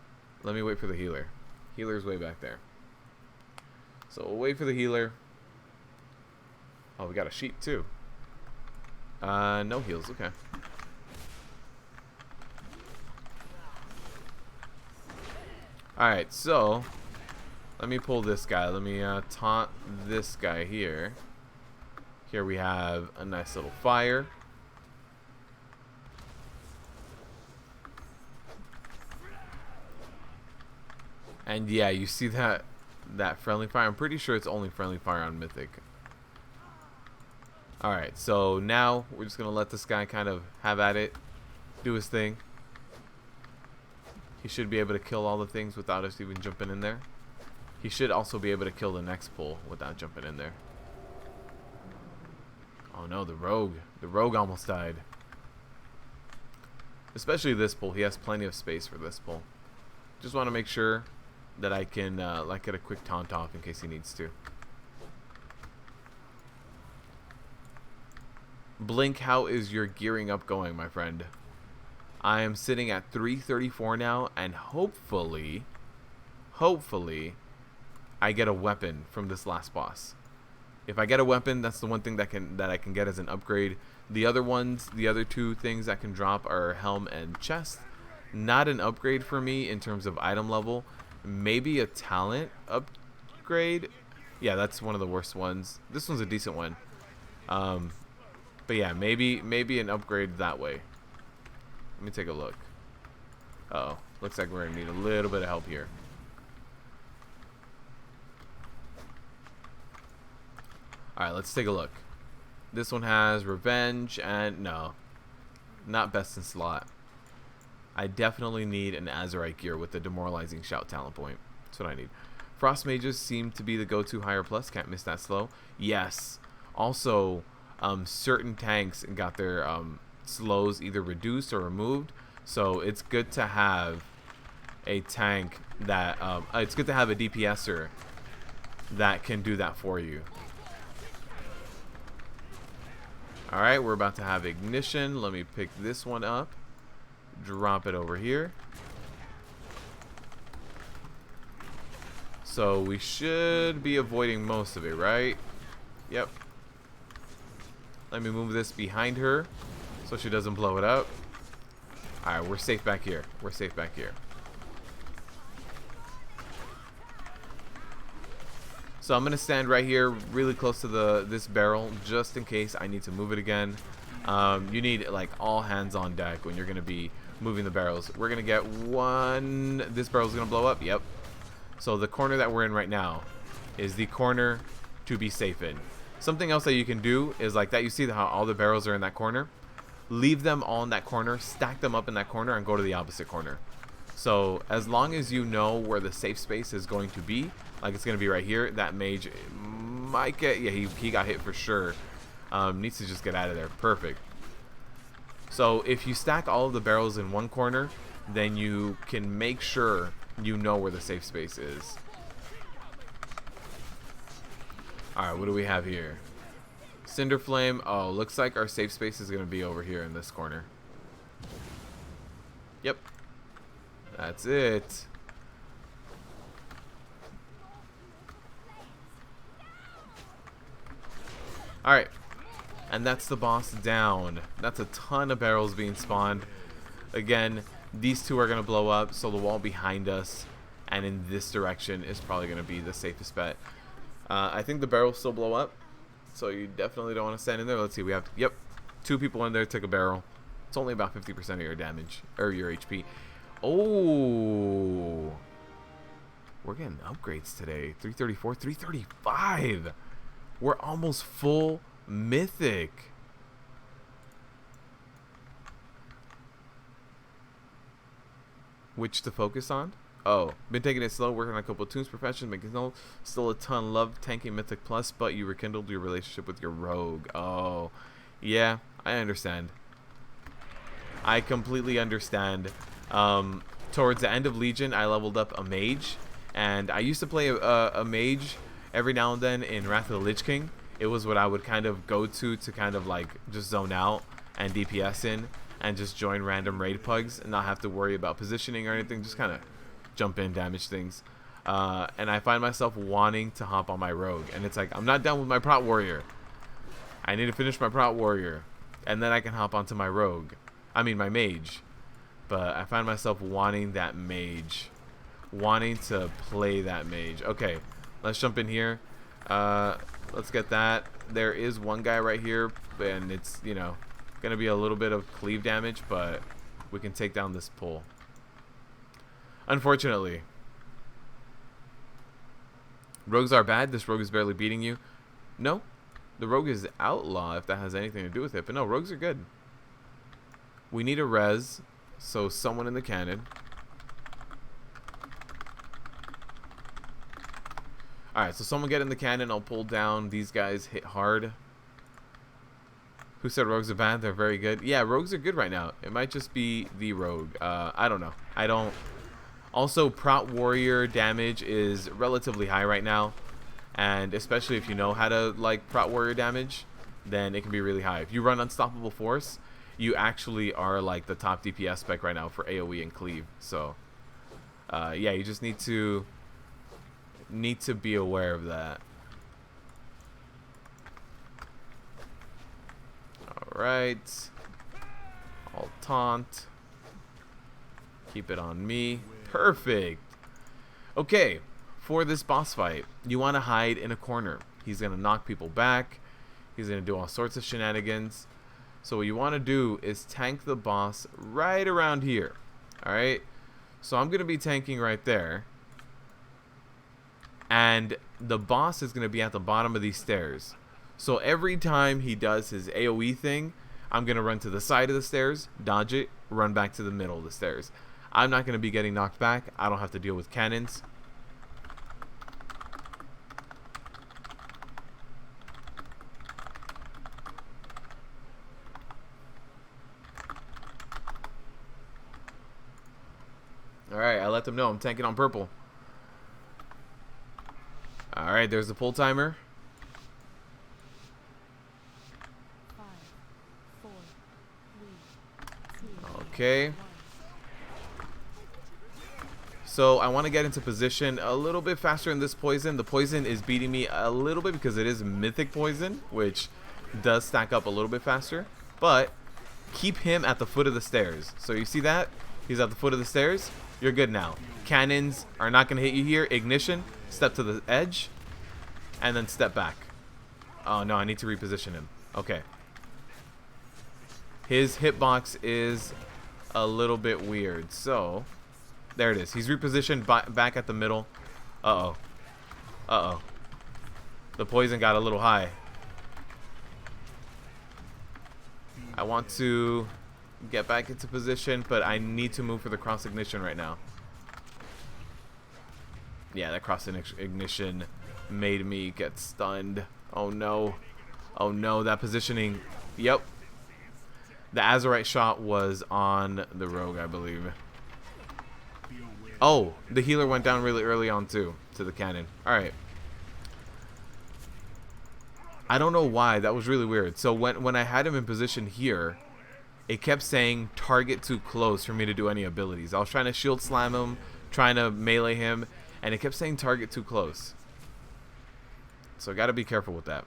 Let me wait for the healer. Healer's way back there. So we'll wait for the healer. Oh, we got a sheep too. No heals, okay. Alright, so let me pull this guy. Let me taunt this guy here. Here we have a nice little fire. And yeah, you see that friendly fire? I'm pretty sure it's only friendly fire on Mythic. Alright, so now we're just going to let this guy kind of have at it. Do his thing. He should be able to kill all the things without us even jumping in there. He should also be able to kill the next pull without jumping in there. Oh no, the rogue. The rogue almost died. Especially this pull. He has plenty of space for this pull. Just want to make sure that I can like get a quick taunt off in case he needs to. Blink, how is your gearing up going, my friend? I am sitting at 334 now, and hopefully I get a weapon from this last boss. If I get a weapon, that's the one thing that I can get as an upgrade. The other ones, the other two things that can drop are helm and chest. Not an upgrade for me in terms of item level. Maybe a talent upgrade. Yeah, that's one of the worst ones. This one's a decent one. But yeah, maybe an upgrade that way. Let me take a look. Uh-oh. Looks like we're going to need a little bit of help here. Alright, let's take a look. This one has revenge and no. Not best in slot. I definitely need an Azerite gear with the demoralizing shout talent point. That's what I need. Frost mages seem to be the go-to higher plus. Can't miss that slow. Yes. Also, certain tanks got their slows either reduced or removed. So it's good to have a tank that it's good to have a DPSer that can do that for you. Alright, we're about to have ignition. Let me pick this one up. Drop it over here. So we should be avoiding most of it, right? Yep. Let me move this behind her so she doesn't blow it up. Alright, we're safe back here. We're safe back here. So I'm going to stand right here really close to this barrel just in case I need to move it again. You need like all hands on deck when you're going to be moving the barrels. We're going to get one. This barrel's going to blow up. Yep. So the corner that we're in right now is the corner to be safe in. Something else that you can do is like that. You see how all the barrels are in that corner? Leave them all in that corner. Stack them up in that corner and go to the opposite corner. So as long as you know where the safe space is going to be, like it's going to be right here, that mage might get, yeah, he got hit for sure. Needs to just get out of there. Perfect. So if you stack all of the barrels in one corner, then you can make sure you know where the safe space is. Alright, what do we have here? Cinder Flame. Oh, looks like our safe space is going to be over here in this corner. Yep. That's it. Alright. And that's the boss down. That's a ton of barrels being spawned. Again, these two are going to blow up, so the wall behind us and in this direction is probably going to be the safest bet. I think the barrels still blow up, so you definitely don't want to stand in there. Let's see, we have, yep, 2 people in there took a barrel. It's only about 50% of your damage, or your HP. Oh, we're getting upgrades today. 334, 335. We're almost full Mythic. Which to focus on? Oh, been taking it slow, working on a couple of tunes, professions, making still a ton. Love tanking Mythic Plus, but you rekindled your relationship with your rogue. Oh, yeah, I understand. I completely understand. Towards the end of Legion, I leveled up a mage, and I used to play a mage every now and then in Wrath of the Lich King. It was what I would kind of go to kind of like just zone out and DPS in and just join random raid pugs and not have to worry about positioning or anything. Just kind of jump in, damage things. And I find myself wanting to hop on my rogue. And it's like, I'm not done with my Prot warrior. I need to finish my Prot warrior. And then I can hop onto my rogue. I mean, my mage. But I find myself wanting that mage. Wanting to play that mage. Okay, let's jump in here. Let's get that. There is one guy right here. And it's, you know, going to be a little bit of cleave damage. But we can take down this pull. Unfortunately. Rogues are bad. This rogue is barely beating you. No. The rogue is outlaw if that has anything to do with it. But no, rogues are good. We need a res. So someone in the cannon. Alright, so someone get in the cannon. I'll pull down. These guys hit hard. Who said rogues are bad? They're very good. Yeah, rogues are good right now. It might just be the rogue. I don't know. I don't... Also, Prot warrior damage is relatively high right now. And especially if you know how to, like, Prot warrior damage, then it can be really high. If you run Unstoppable Force, you actually are, like, the top DPS spec right now for AoE and cleave. So, yeah, you just need to be aware of that. Alright. I'll taunt. Keep it on me. Perfect. Okay, for this boss fight, you want to hide in a corner. He's going to knock people back. He's going to do all sorts of shenanigans. So what you want to do is tank the boss right around here. Alright? So I'm going to be tanking right there. And the boss is going to be at the bottom of these stairs. So every time he does his AoE thing, I'm going to run to the side of the stairs, dodge it, run back to the middle of the stairs. I'm not going to be getting knocked back. I don't have to deal with cannons. Alright, I let them know I'm tanking on purple. Alright, there's the pull timer. 5, 4, 3, 2, Okay. So I want to get into position a little bit faster in this poison. The poison is beating me a little bit because it is mythic poison, which does stack up a little bit faster. But keep him at the foot of the stairs. So you see that? He's at the foot of the stairs. You're good now. Cannons are not going to hit you here. Ignition. Step to the edge. And then step back. Oh, no. I need to reposition him. Okay. His hitbox is a little bit weird. So... there it is. He's repositioned back at the middle. Uh-oh. Uh-oh. The poison got a little high. I want to get back into position, but I need to move for the cross ignition right now. Yeah, that cross ignition made me get stunned. Oh no. Oh no, that positioning. Yep. The Azerite shot was on the rogue, I believe. Oh, the healer went down really early on too, to the cannon. Alright. I don't know why, that was really weird. So when I had him in position here, it kept saying target too close for me to do any abilities. I was trying to shield slam him, trying to melee him, and it kept saying target too close. So I gotta be careful with that.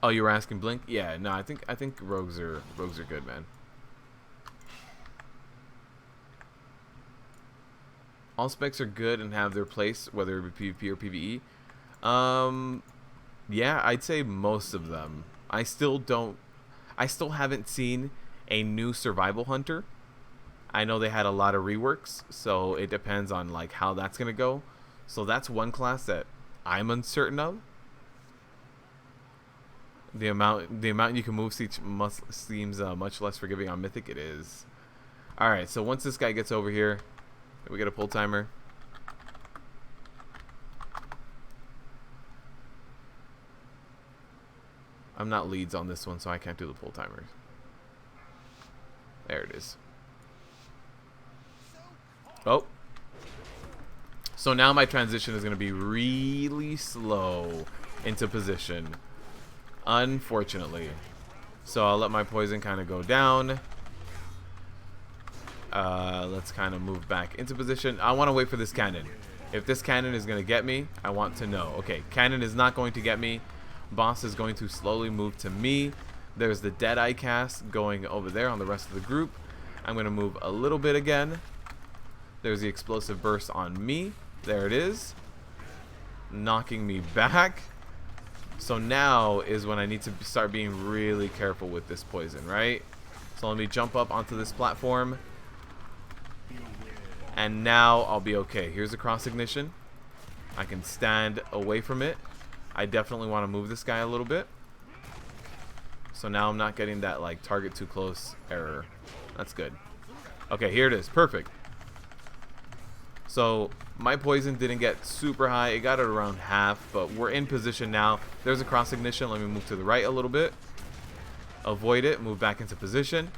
Oh, you were asking Blink? Yeah, no, I think rogues are good, man. All specs are good and have their place, whether it be PvP or PvE. Yeah, I'd say most of them. I still haven't seen a new survival hunter. I know they had a lot of reworks, so it depends on like how that's gonna go. So that's one class that I'm uncertain of. The amount you can move seems much less forgiving on Mythic. It is. All right, so once this guy gets over here, we get a pull timer. I'm not leads on this one, so I can't do the pull timers. There it is. Oh. So now my transition is going to be really slow into position. Unfortunately. So I'll let my poison kind of go down. Let's kind of move back into position. I want to wait for this cannon. If this cannon is going to get me, I want to know. Okay, cannon is not going to get me. Boss is going to slowly move to me. There's the Deadeye cast going over there on the rest of the group. I'm going to move a little bit again. There's the explosive burst on me. There it is. Knocking me back. So now is when I need to start being really careful with this poison, right? So let me jump up onto this platform. And now I'll be okay. Here's a cross ignition. I can stand away from it. I definitely want to move this guy a little bit. So now I'm not getting that like target too close error. That's good. Okay, here it is. Perfect. So my poison didn't get super high. It got it around half, but we're in position now. There's a cross ignition. Let me move to the right a little bit. Avoid it. Move back into position.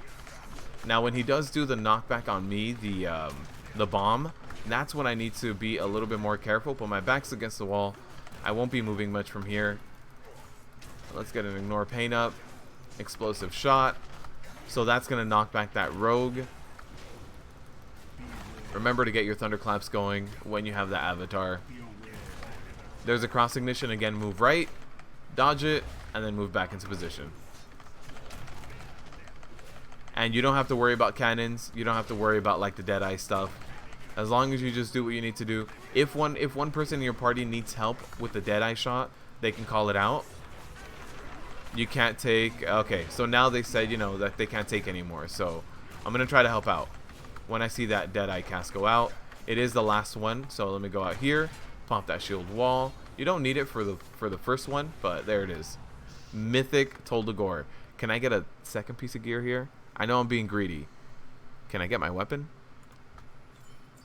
Now when he does do the knockback on me, the bomb, that's when I need to be a little bit more careful. But my back's against the wall. I won't be moving much from here. Let's get an ignore pain up. Explosive shot. So that's going to knock back that rogue. Remember to get your thunderclaps going when you have the avatar. There's a cross ignition. Again, move right, dodge it, and then move back into position. And you don't have to worry about cannons. You don't have to worry about like the Deadeye stuff. As long as you just do what you need to do. If one person in your party needs help with the Deadeye shot, they can call it out. You can't take... Okay, so now they said, you know, that they can't take anymore. So I'm going to try to help out. When I see that Deadeye cast go out, it is the last one. So let me go out here, pop that shield wall. You don't need it for the first one, but there it is. Mythic Toldagor. Can I get a second piece of gear here? I know I'm being greedy. Can I get my weapon?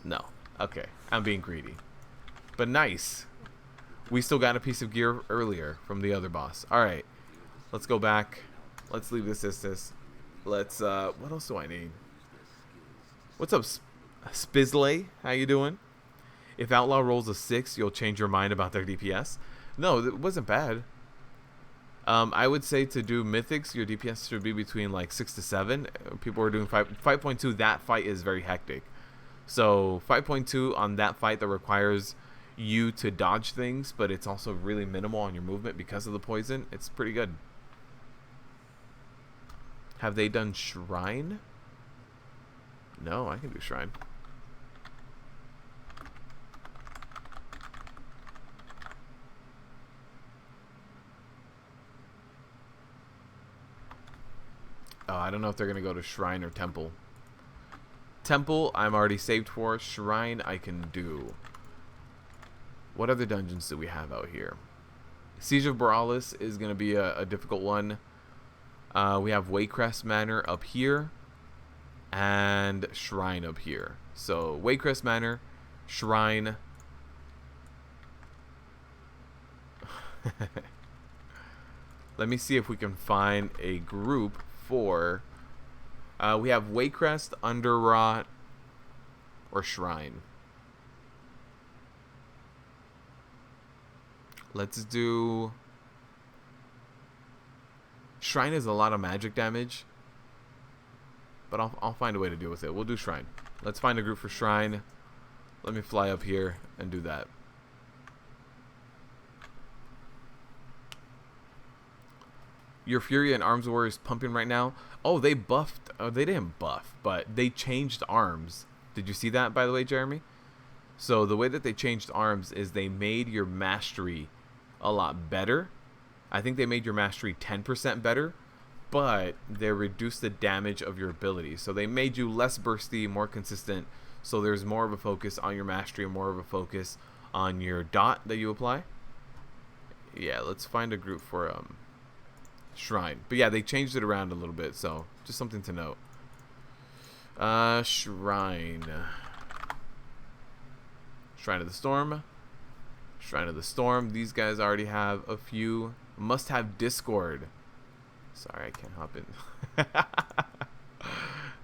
No. Okay, I'm being greedy. But nice. We still got a piece of gear earlier from the other boss. All right, let's go back. Let's leave this. Let's. What else do I need? What's up, Spizley? How you doing? If Outlaw rolls a 6, you'll change your mind about their DPS. No, it wasn't bad. I would say to do Mythics, your DPS should be between like 6 to 7. People are doing 5.2. That fight is very hectic. So 5.2 on that fight that requires you to dodge things, but it's also really minimal on your movement because of the poison. It's pretty good. Have they done Shrine? No, I can do Shrine. Oh, I don't know if they're going to go to Shrine or Temple. Temple, I'm already saved for. Shrine, I can do. What other dungeons do we have out here? Siege of Borealis is going to be a difficult one. We have Waycrest Manor up here and Shrine up here. So Waycrest Manor, Shrine. Let me see if we can find a group for... we have Waycrest, Underrot, or Shrine. Let's do... Shrine is a lot of magic damage, but I'll find a way to deal with it. We'll do Shrine. Let's find a group for Shrine. Let me fly up here and do that. Your Fury and Arms Warrior is pumping right now. Oh, they buffed. Oh, they didn't buff, but they changed arms. Did you see that, by the way, Jeremy? So the way that they changed arms is they made your mastery a lot better. I think they made your mastery 10% better, but they reduced the damage of your abilities. So they made you less bursty, more consistent. So there's more of a focus on your mastery and more of a focus on your dot that you apply. Yeah, let's find a group for Shrine. But yeah, they changed it around a little bit, so just something to note. Shrine. Shrine of the Storm. Shrine of the Storm. These guys already have a few. Must have Discord. Sorry, I can't hop in.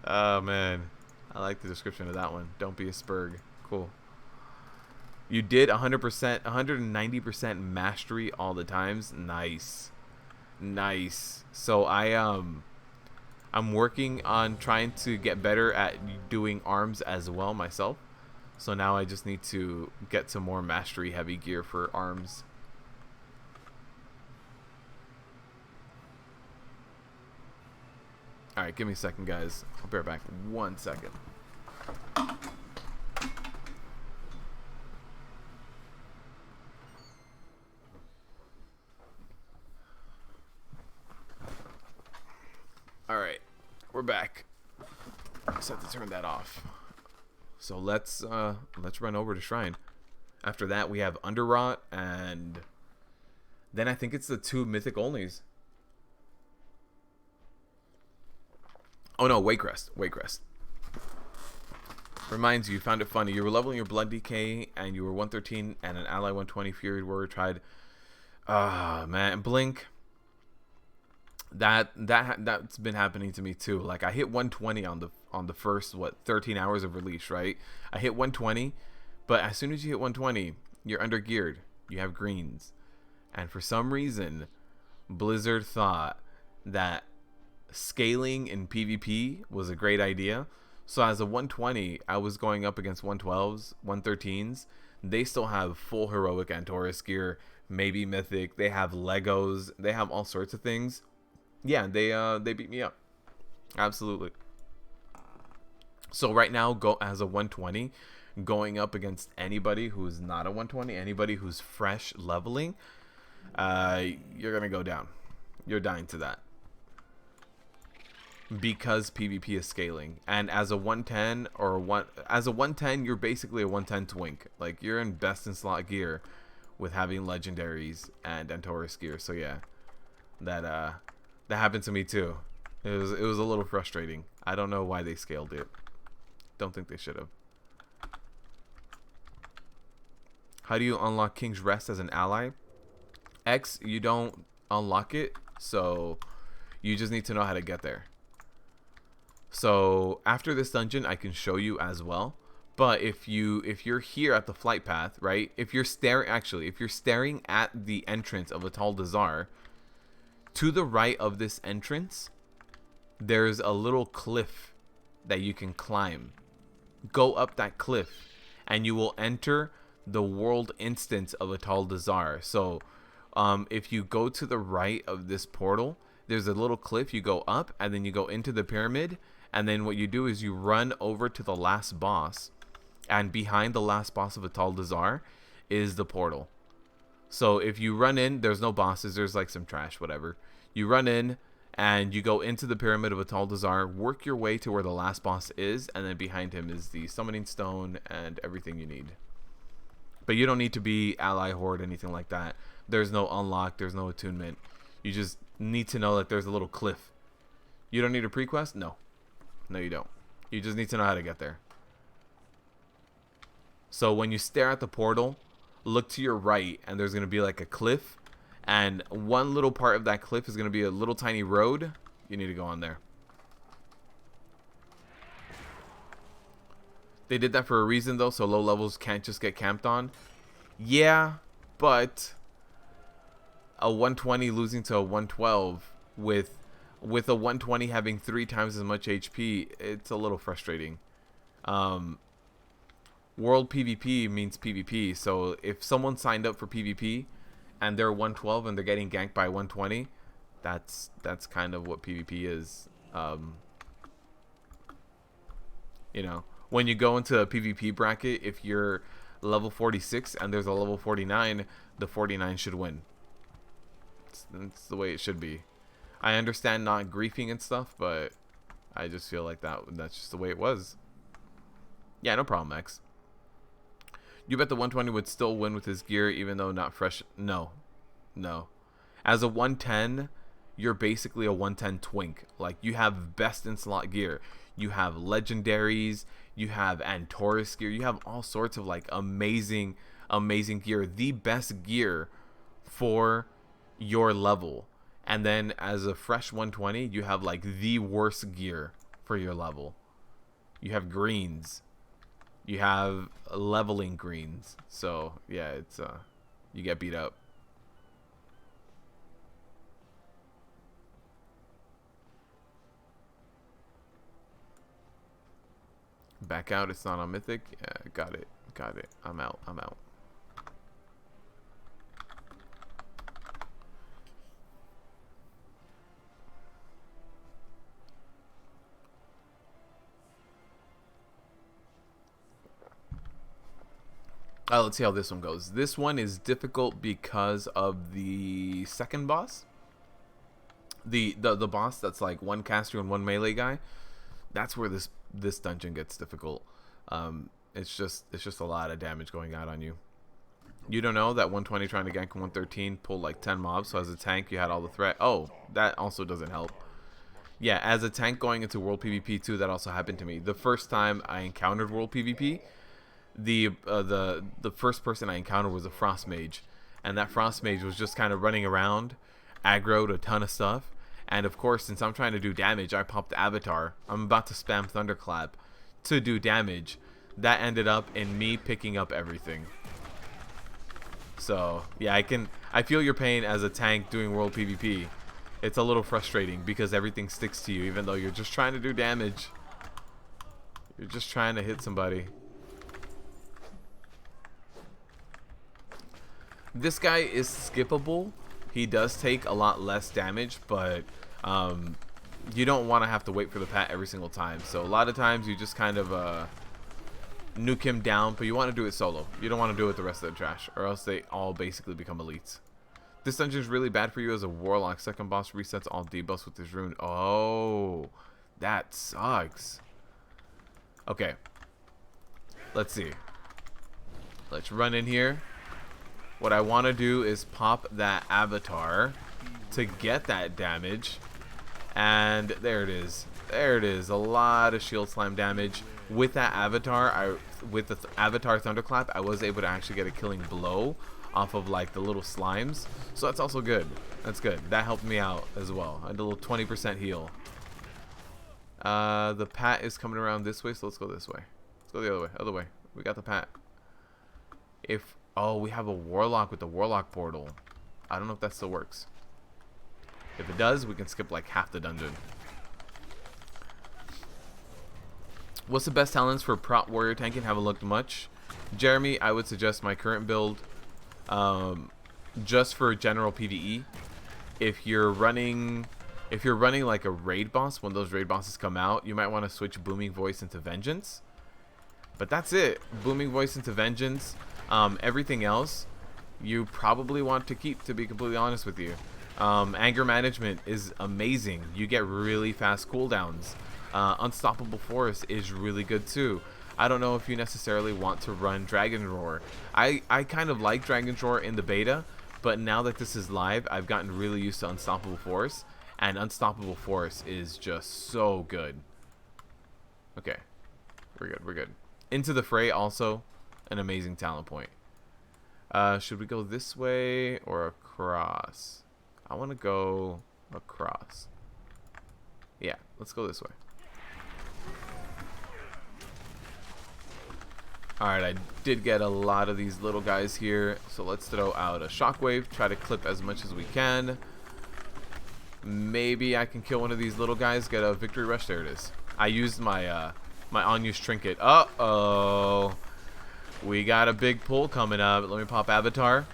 Oh, man. I like the description of that one. Don't be a Spurg. Cool. You did 100%, 190% mastery all the times. Nice. Nice. So I'm working on trying to get better at doing arms as well myself. So now I just need to get some more mastery heavy gear for arms. Alright, give me a second, guys. I'll be right back. 1 second. Alright, we're back. Just have to turn that off. So let's run over to Shrine. After that, we have Underrot, and then I think it's the 2 Mythic onlys. Oh no, Waycrest. Waycrest. Reminds you found it funny. You were leveling your Blood Decay, and you were 113, and an ally 120 Fury Warrior tried. Ah, man, Blink. That's been happening to me too. Like I hit 120 on the first 13 hours of release, right? I hit 120, but as soon as you hit 120, you're under geared. You have greens, and for some reason, Blizzard thought that scaling in PvP was a great idea. So as a 120, I was going up against 112s, 113s. They still have full heroic and Taurus gear, maybe Mythic. They have Legos. They have all sorts of things. Yeah, they beat me up. Absolutely. So right now, go as a 120, going up against anybody who's not a 120, anybody who's fresh leveling, you're gonna go down. You're dying to that. Because PvP is scaling, and as a 110 as a 110, you're basically a 110 twink. Like you're in best in slot gear with having legendaries and Taurus gear. So yeah, that happened to me too. It was a little frustrating. I don't know why they scaled it. Don't think they should have. How do you unlock King's Rest as an ally? X, you don't unlock it, so you just need to know how to get there. So after this dungeon, I can show you as well. But if you're here at the flight path, right? If you're staring at the entrance of Atal Dazar, to the right of this entrance, there's a little cliff that you can climb. Go up that cliff, and you will enter the world instance of Atal Dazar. So, if you go to the right of this portal, there's a little cliff. You go up, and then you go into the pyramid, and then what you do is you run over to the last boss, and behind the last boss of Atal Dazar is the portal. So if you run in, there's no bosses, there's like some trash, whatever. You run in, and you go into the pyramid of Atal Dazar, work your way to where the last boss is, and then behind him is the summoning stone and everything you need. But you don't need to be ally, horde, anything like that. There's no unlock. There's no attunement. You just need to know that there's a little cliff. You don't need a pre-quest? No. No, you don't. You just need to know how to get there. So when you stare at the portal, look to your right, and there's going to be like a cliff. And one little part of that cliff is going to be a little tiny road. You need to go on there. They did that for a reason, though, so low levels can't just get camped on. Yeah, but a 120 losing to a 112 with a 120 having 3 times as much HP, it's a little frustrating. World PvP means PvP, so if someone signed up for PvP and they're 112 and they're getting ganked by 120, that's kind of what PvP is. You know, when you go into a PvP bracket, if you're level 46 and there's a level 49, the 49 should win. That's the way it should be. I understand not griefing and stuff, but I just feel like that's just the way it was. Yeah, no problem, X. You bet the 120 would still win with his gear even though not fresh? No. No. As a 110, you're basically a 110 twink. Like, you have best in slot gear. You have legendaries. You have Antorus gear. You have all sorts of like amazing gear. The best gear for your level. And then as a fresh 120, you have like the worst gear for your level. You have greens. You have leveling greens. So yeah, it's you get beat up. Back out. It's not on Mythic. Yeah, got it. Got it. I'm out. I'm out. Let's see how this one goes. This one is difficult because of the second boss. The boss that's like one caster and one melee guy. That's where this dungeon gets difficult. It's just a lot of damage going out on you. You don't know that 120 trying to gank 113 pulled like 10 mobs. So as a tank, you had all the threat. Oh, that also doesn't help. Yeah, as a tank going into World PvP too, that also happened to me. The first time I encountered World PvP, the first person I encountered was a frost mage, and that frost mage was just kind of running around, aggroed a ton of stuff, and of course, since I'm trying to do damage, I popped the avatar. I'm about to spam thunderclap to do damage. That ended up in me picking up everything. So yeah, I feel your pain as a tank doing World PvP. It's a little frustrating because everything sticks to you, even though you're just trying to do damage. You're just trying to hit somebody. This guy is skippable. He does take a lot less damage, but you don't want to have to wait for the pat every single time. So a lot of times you just kind of nuke him down, but you want to do it solo. You don't want to do it with the rest of the trash, or else they all basically become elites. This dungeon is really bad for you as a warlock. Second boss resets all debuffs with his rune. Oh, that sucks. Okay, let's see. Let's run in here. What I want to do is pop that avatar to get that damage. And there it is. There it is. A lot of shield slam damage. With that avatar, with the avatar thunderclap, I was able to actually get a killing blow off of like the little slimes. So that's also good. That's good. That helped me out as well. I did a little 20% heal. The pat is coming around this way, so let's go this way. Let's go the other way. Other way. We got the pat. Oh, we have a warlock with the warlock portal. I don't know if that still works. If it does, we can skip like half the dungeon. What's the best talents for Prot warrior tanking? Haven't looked much. Jeremy, I would suggest my current build. Just for general PvE. If you're running like a raid boss, when those raid bosses come out, you might want to switch Booming Voice into Vengeance. But that's it. Booming Voice into Vengeance. Everything else you probably want to keep, to be completely honest with you. Anger management is amazing. You get really fast cooldowns. Unstoppable Force is really good too. I don't know if you necessarily want to run Dragon Roar. I kind of like Dragon Roar in the beta, But now that this is live, I've gotten really used to Unstoppable Force, and Unstoppable Force is just so good. Okay, we're good, we're good. Into the Fray, also an amazing talent point. Should we go this way or across? I want to go across. Yeah, let's go this way. Alright, I did get a lot of these little guys here, so let's throw out a shockwave, try to clip as much as we can. Maybe I can kill one of these little guys, get a victory rush. There it is. I used my my unused trinket. Uh-oh. We got a big pull coming up. Let me pop Avatar.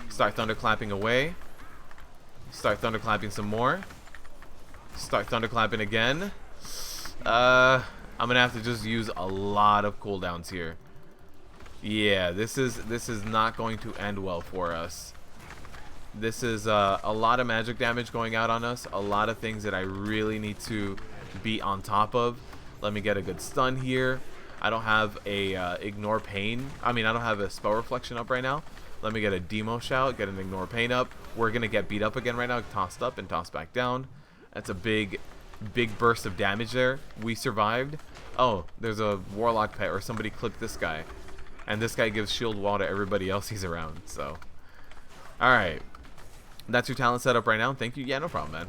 Start thunderclapping away. Start thunderclapping some more. Start thunderclapping again. I'm gonna have to just use a lot of cooldowns here. Yeah, this is not going to end well for us. This is a lot of magic damage going out on us. A lot of things that I really need to be on top of. Let me get a good stun here. I don't have a ignore pain. I mean, I don't have a spell reflection up right now. Let me get a demo shout, get an ignore pain up. We're gonna get beat up again right now. Tossed up and tossed back down. That's a big burst of damage there. We survived. Oh, there's a warlock pet, or somebody clipped this guy. And this guy gives shield wall to everybody else he's around, so. Alright. That's your talent setup right now. Thank you. Yeah, no problem, man.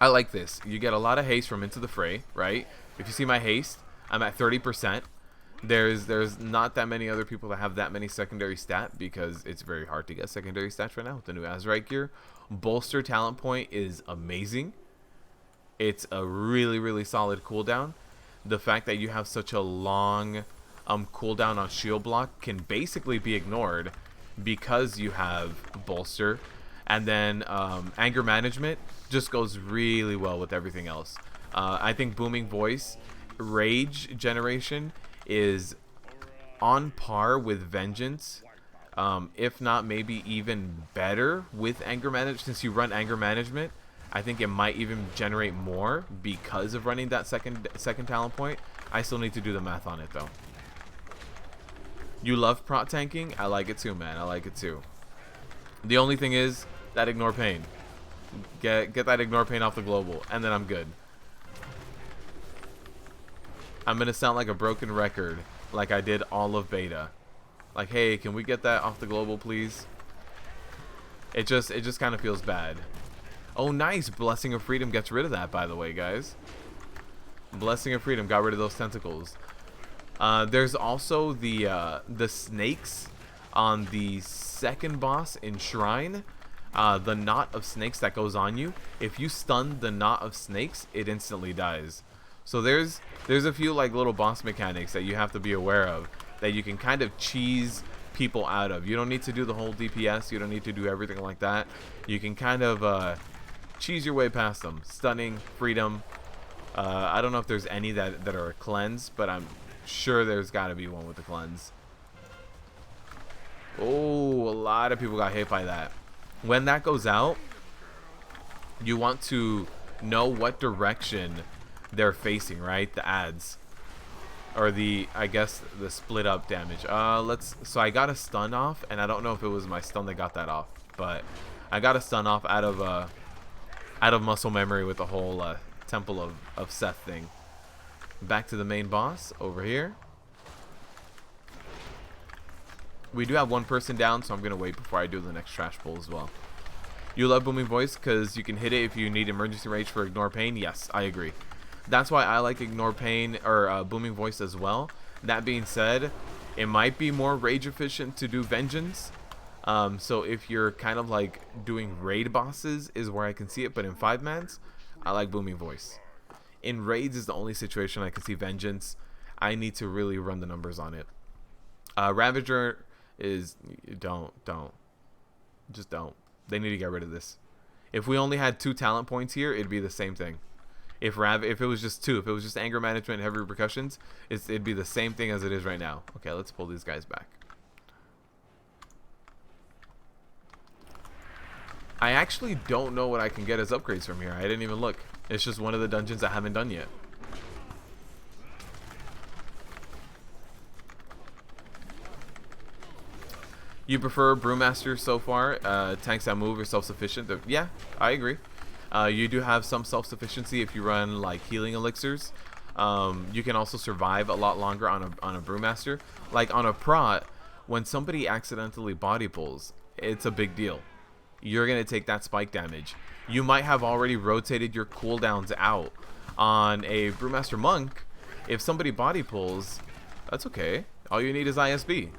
I like this. You get a lot of haste from Into the Fray, right? If you see my haste, I'm at 30%. There's not that many other people that have that many secondary stat, because it's very hard to get secondary stats right now with the new Azerite gear. Bolster talent point is amazing. It's a really, really solid cooldown. The fact that you have such a long cooldown on shield block can basically be ignored because you have bolster, and then anger management just goes really well with everything else. I think booming voice rage generation is on par with vengeance, if not maybe even better with anger management. Since you run anger management, I think it might even generate more because of running that second talent point. I still need to do the math on it though. You love prot tanking? I like it too, man. I like it too. The only thing is that ignore pain. Get that ignore pain off the global, and then I'm good. I'm gonna sound like a broken record, like I did all of beta. Like, hey, can we get that off the global, please? It just kind of feels bad. Oh, nice. Blessing of Freedom gets rid of that, by the way, guys. Blessing of Freedom got rid of those tentacles. There's also the snakes on the second boss in Shrine. The knot of snakes that goes on you. If you stun the knot of snakes, it instantly dies. So there's a few like little boss mechanics that you have to be aware of, that you can kind of cheese people out of. You don't need to do the whole DPS. You don't need to do everything like that. You can kind of cheese your way past them. Stunning, freedom. I don't know if there's any that are a cleanse, but I'm sure there's got to be one with the cleanse. Oh, a lot of people got hit by that. When that goes out, you want to know what direction they're facing, right? The ads, or I guess the split up damage. So I got a stun off, and I don't know if it was my stun that got that off, but I got a stun off out of muscle memory with the whole Temple of Seth thing. Back to the main boss over here. We do have one person down, so I'm gonna wait before I do the next trash pull as well. You love booming voice because you can hit it if you need emergency rage for ignore pain. Yes, I agree. That's why I like ignore pain or booming voice as well. That being said, it might be more rage efficient to do vengeance. So if you're kind of like doing raid bosses is where I can see it, but in 5-mans, I like booming voice. In raids is the only situation I can see vengeance. I need to really run the numbers on it. Ravager is just don't. They need to get rid of this. If we only had 2 talent points here, it'd be the same thing. If it was just 2, if it was just anger management and heavy repercussions, it'd be the same thing as it is right now. Okay, let's pull these guys back. I actually don't know what I can get as upgrades from here. I didn't even look. It's just one of the dungeons I haven't done yet. You prefer Brewmaster so far? Tanks that move are self-sufficient. Yeah, I agree. You do have some self-sufficiency if you run like healing elixirs. You can also survive a lot longer on a Brewmaster. Like on a Prot, when somebody accidentally body pulls, it's a big deal. You're gonna take that spike damage. You might have already rotated your cooldowns out. On a Brewmaster Monk, if somebody body pulls, that's okay. All you need is ISB.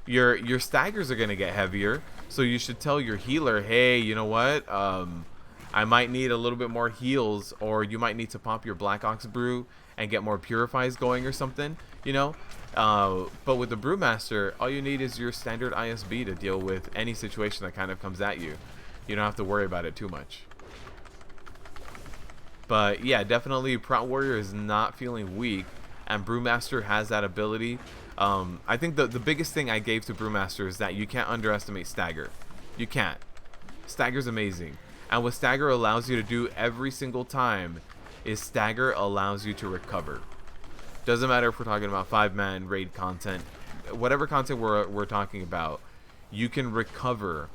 Your staggers are gonna get heavier, so you should tell your healer, hey, you know what? I might need a little bit more heals, or you might need to pop your Black Ox Brew and get more purifies going or something, you know? But with the Brewmaster, all you need is your standard ISB to deal with any situation that kind of comes at you. You don't have to worry about it too much. But yeah, definitely Prot Warrior is not feeling weak, and Brewmaster has that ability. I think the biggest thing I gave to Brewmaster is that you can't underestimate Stagger. You can't. Stagger's amazing. And what Stagger allows you to do every single time is Stagger allows you to recover. Doesn't matter if we're talking about 5-man raid content, whatever content we're talking about, you can recover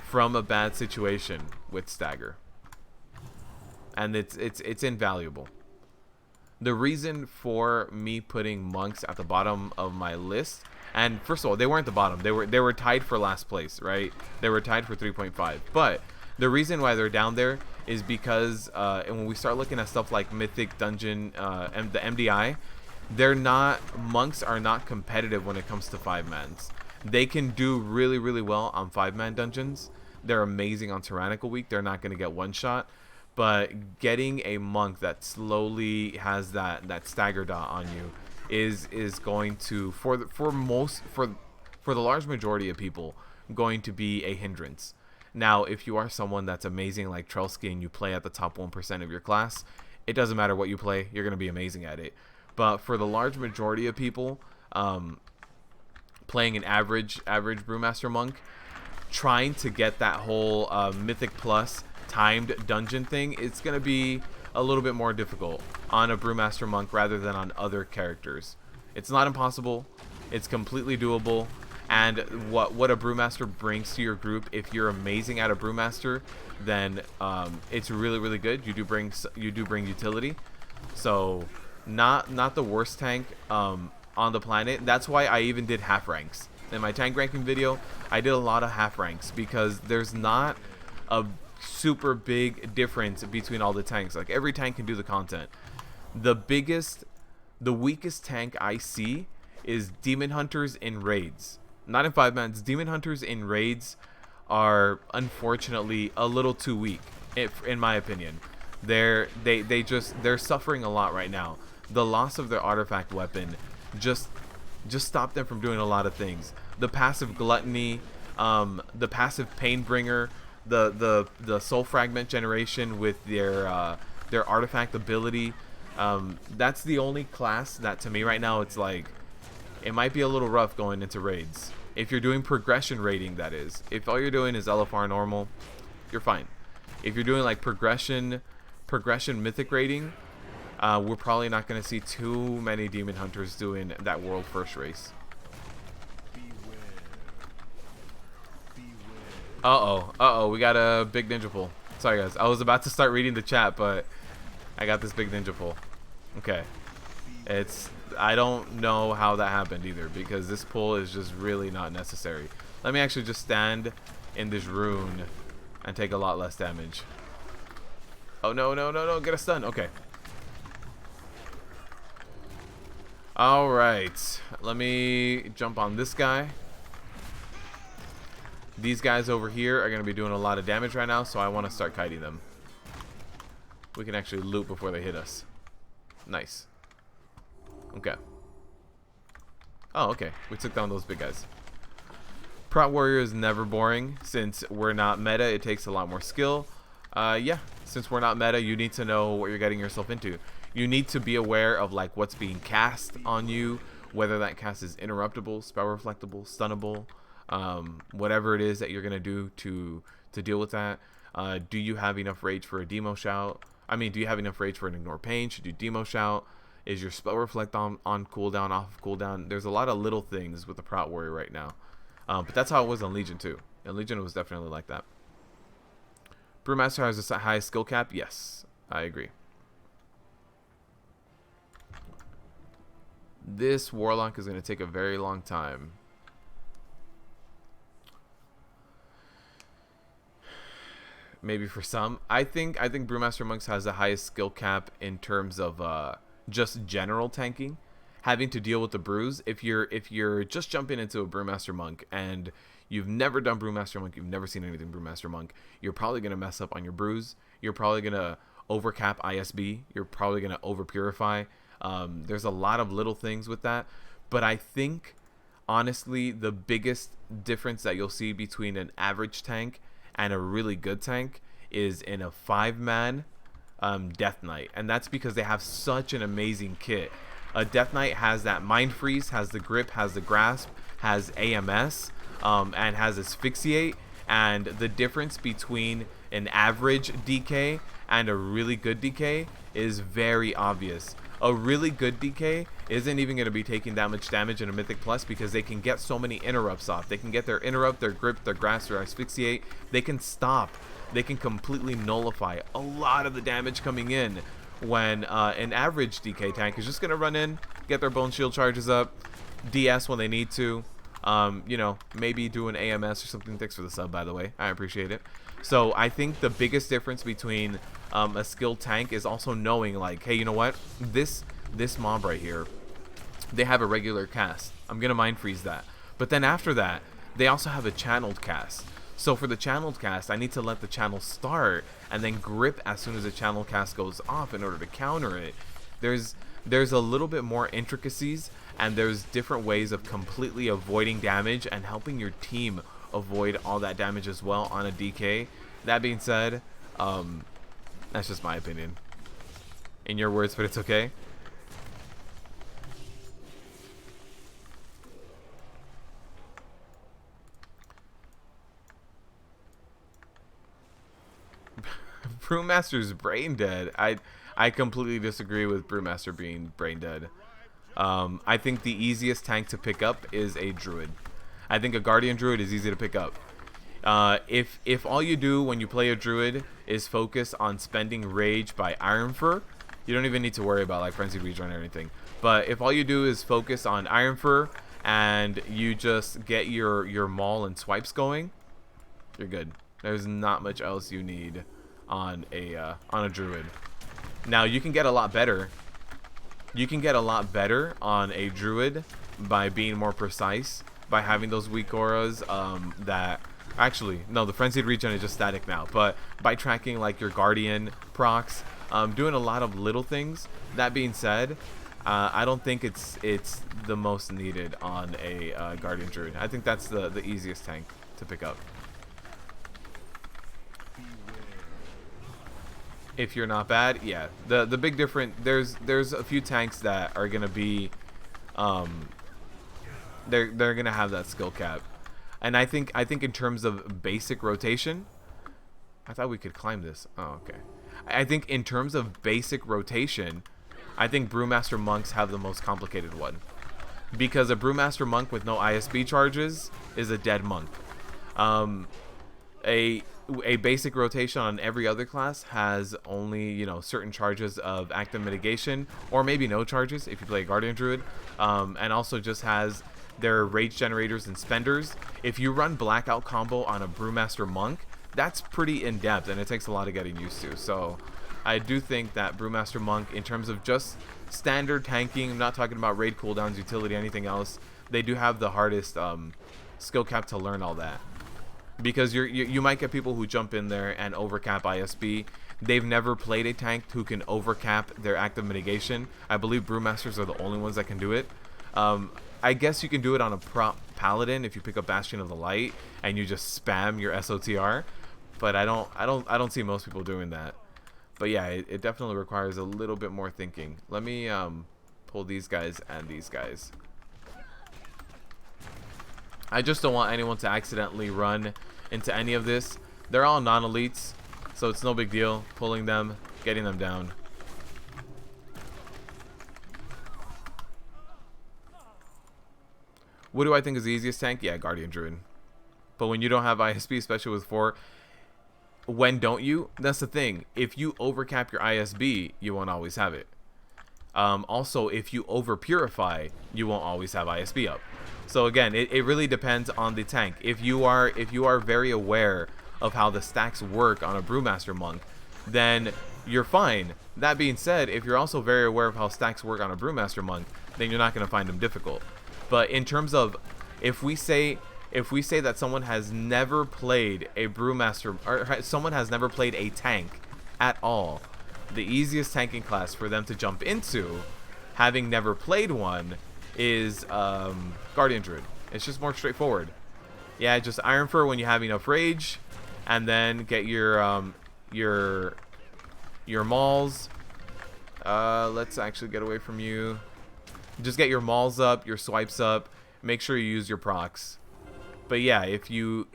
from a bad situation with Stagger. And it's invaluable. The reason for me putting monks at the bottom of my list, and first of all, they weren't the bottom. They were tied for last place, right? They were tied for 3.5. But the reason why they're down there is because and when we start looking at stuff like Mythic Dungeon and the MDI, monks are not competitive when it comes to 5-mans. They can do really, really well on 5-man dungeons. They're amazing on Tyrannical Week. They're not going to get one shot. But getting a monk that slowly has that stagger dot on you is going to for the large majority of people going to be a hindrance. Now, if you are someone that's amazing like Trelsky and you play at the top 1% of your class, it doesn't matter what you play, you're going to be amazing at it. But for the large majority of people, playing an average Brewmaster Monk, trying to get that whole Mythic Plus timed dungeon thing, it's going to be a little bit more difficult on a Brewmaster Monk rather than on other characters. It's not impossible. It's completely doable. And what a Brewmaster brings to your group, if you're amazing at a Brewmaster, then it's really, really good. You do bring utility. So not the worst tank on the planet. That's why I even did half ranks. In my tank ranking video, I did a lot of half ranks because there's not a super big difference between all the tanks. Like every tank can do the content. The weakest tank I see is Demon Hunters in raids. Not in 5-mans. Demon Hunters in raids are unfortunately a little too weak, in my opinion. They're suffering a lot right now. The loss of their artifact weapon just stopped them from doing a lot of things. The passive gluttony, the passive painbringer, the soul fragment generation with their artifact ability. That's the only class that to me right now it's like it might be a little rough going into raids. If you're doing progression raiding, that is. If all you're doing is LFR normal, you're fine. If you're doing like progression mythic raiding, we're probably not going to see too many Demon Hunters doing that world first race. Uh-oh, we got a big ninja pull. Sorry guys, I was about to start reading the chat, but I got this big ninja pull. Okay. I don't know how that happened either, because this pull is just really not necessary. Let me actually just stand in this rune and take a lot less damage. Oh no, get a stun. Okay. Alright, let me jump on this guy. These guys over here are going to be doing a lot of damage right now, so I want to start kiting them. We can actually loot before they hit us. Nice. Okay. Oh, okay. We took down those big guys. Prot Warrior is never boring. Since we're not meta, it takes a lot more skill. Yeah, since we're not meta, you need to know what you're getting yourself into. You need to be aware of like what's being cast on you, whether that cast is interruptible, spell reflectable, stunnable, whatever it is that you're gonna do to deal with that. Do you have enough rage for a demo shout? I mean, do you have enough rage for an ignore pain? Should you demo shout? Is your spell reflect on cooldown, off of cooldown? There's a lot of little things with the Prot Warrior right now. But that's how it was in Legion too. In Legion, it was definitely like that. Brewmaster has a high skill cap. Yes, I agree. This Warlock is going to take a very long time. Maybe for some. I think Brewmaster Monks has the highest skill cap in terms of just general tanking. Having to deal with the brews. If you're just jumping into a Brewmaster Monk and you've never done Brewmaster Monk, you've never seen anything Brewmaster Monk, you're probably going to mess up on your brews. You're probably going to overcap ISB. You're probably going to over purify. There's a lot of little things with that. But I think, honestly, the biggest difference that you'll see between an average tank and a really good tank is in a 5-man Death Knight. And that's because they have such an amazing kit. A Death Knight has that Mind Freeze, has the Grip, has the Grasp, has AMS, and has Asphyxiate. And the difference between an average DK and a really good DK is very obvious. A really good DK isn't even going to be taking that much damage in a Mythic Plus because they can get so many interrupts off. They can get their interrupt, their grip, their grasp, their asphyxiate. They can stop. They can completely nullify a lot of the damage coming in when an average DK tank is just going to run in, get their bone shield charges up, DS when they need to. You know, maybe do an AMS or something. Thanks for the sub, by the way. I appreciate it. So I think the biggest difference between a skilled tank is also knowing, like, hey, you know what? This mob right here, they have a regular cast. I'm going to Mind Freeze that. But then after that, they also have a channeled cast. So for the channeled cast, I need to let the channel start and then grip as soon as the channel cast goes off in order to counter it. There's a little bit more intricacies, and there's different ways of completely avoiding damage and helping your team avoid all that damage as well on a DK. That being said, that's just my opinion. In your words, but it's okay. Brewmaster's brain dead. I completely disagree with Brewmaster being brain dead. I think the easiest tank to pick up is a Druid. I think a Guardian Druid is easy to pick up. If all you do when you play a Druid is focus on spending Rage by Iron Fur, you don't even need to worry about like Frenzied Regen or anything. But if all you do is focus on Iron Fur and you just get your Maul and swipes going, you're good. There's not much else you need on a Druid. Now you can get a lot better. You can get a lot better on a Druid by being more precise, by having those weak auras that actually, no, the Frenzied Regen is just static now, but by tracking like your Guardian procs, doing a lot of little things. That being said, I don't think it's the most needed on a Guardian Druid. I think that's the easiest tank to pick up. If you're not bad, yeah. The big difference, there's a few tanks that are gonna be they're gonna have that skill cap. And I think in terms of basic rotation, I thought we could climb this. Oh, okay. I think in terms of basic rotation, I think Brewmaster Monks have the most complicated one. Because a Brewmaster Monk with no ISB charges is a dead monk. A basic rotation on every other class has only, you know, certain charges of active mitigation, or maybe no charges if you play a Guardian Druid, and also just has their rage generators and spenders. If you run blackout combo on a Brewmaster Monk, that's pretty in-depth, and it takes a lot of getting used to. So I do think that Brewmaster Monk, in terms of just standard tanking, I'm not talking about raid cooldowns, utility, anything else, they do have the hardest skill cap to learn all that. Because you might get people who jump in there and overcap ISB. They've never played a tank who can overcap their active mitigation. I believe Brewmasters are the only ones that can do it. I guess you can do it on a Prot Paladin if you pick up Bastion of the Light and you just spam your SOTR. But I don't see most people doing that. But yeah, it definitely requires a little bit more thinking. Let me pull these guys and these guys. I just don't want anyone to accidentally run into any of this. They're all non-elites, so it's no big deal pulling them, getting them down. What do I think is the easiest tank? Yeah, Guardian Druid. But when you don't have ISB, especially with 4, when don't you? That's the thing. If you overcap your ISB, you won't always have it. Also, if you over purify, you won't always have ISB up. So again, it really depends on the tank. If you are very aware of how the stacks work on a Brewmaster Monk, then you're fine. That being said, if you're also very aware of how stacks work on a Brewmaster Monk, then you're not going to find them difficult. But in terms of, if we say that someone has never played a Brewmaster, or someone has never played a tank at all, the easiest tanking class for them to jump into, having never played one, is Guardian Druid. It's just more straightforward. Yeah, just Iron Fur when you have enough rage, and then get your mauls. Let's actually get away from you. Just get your mauls up, your swipes up. Make sure you use your procs. But yeah, if you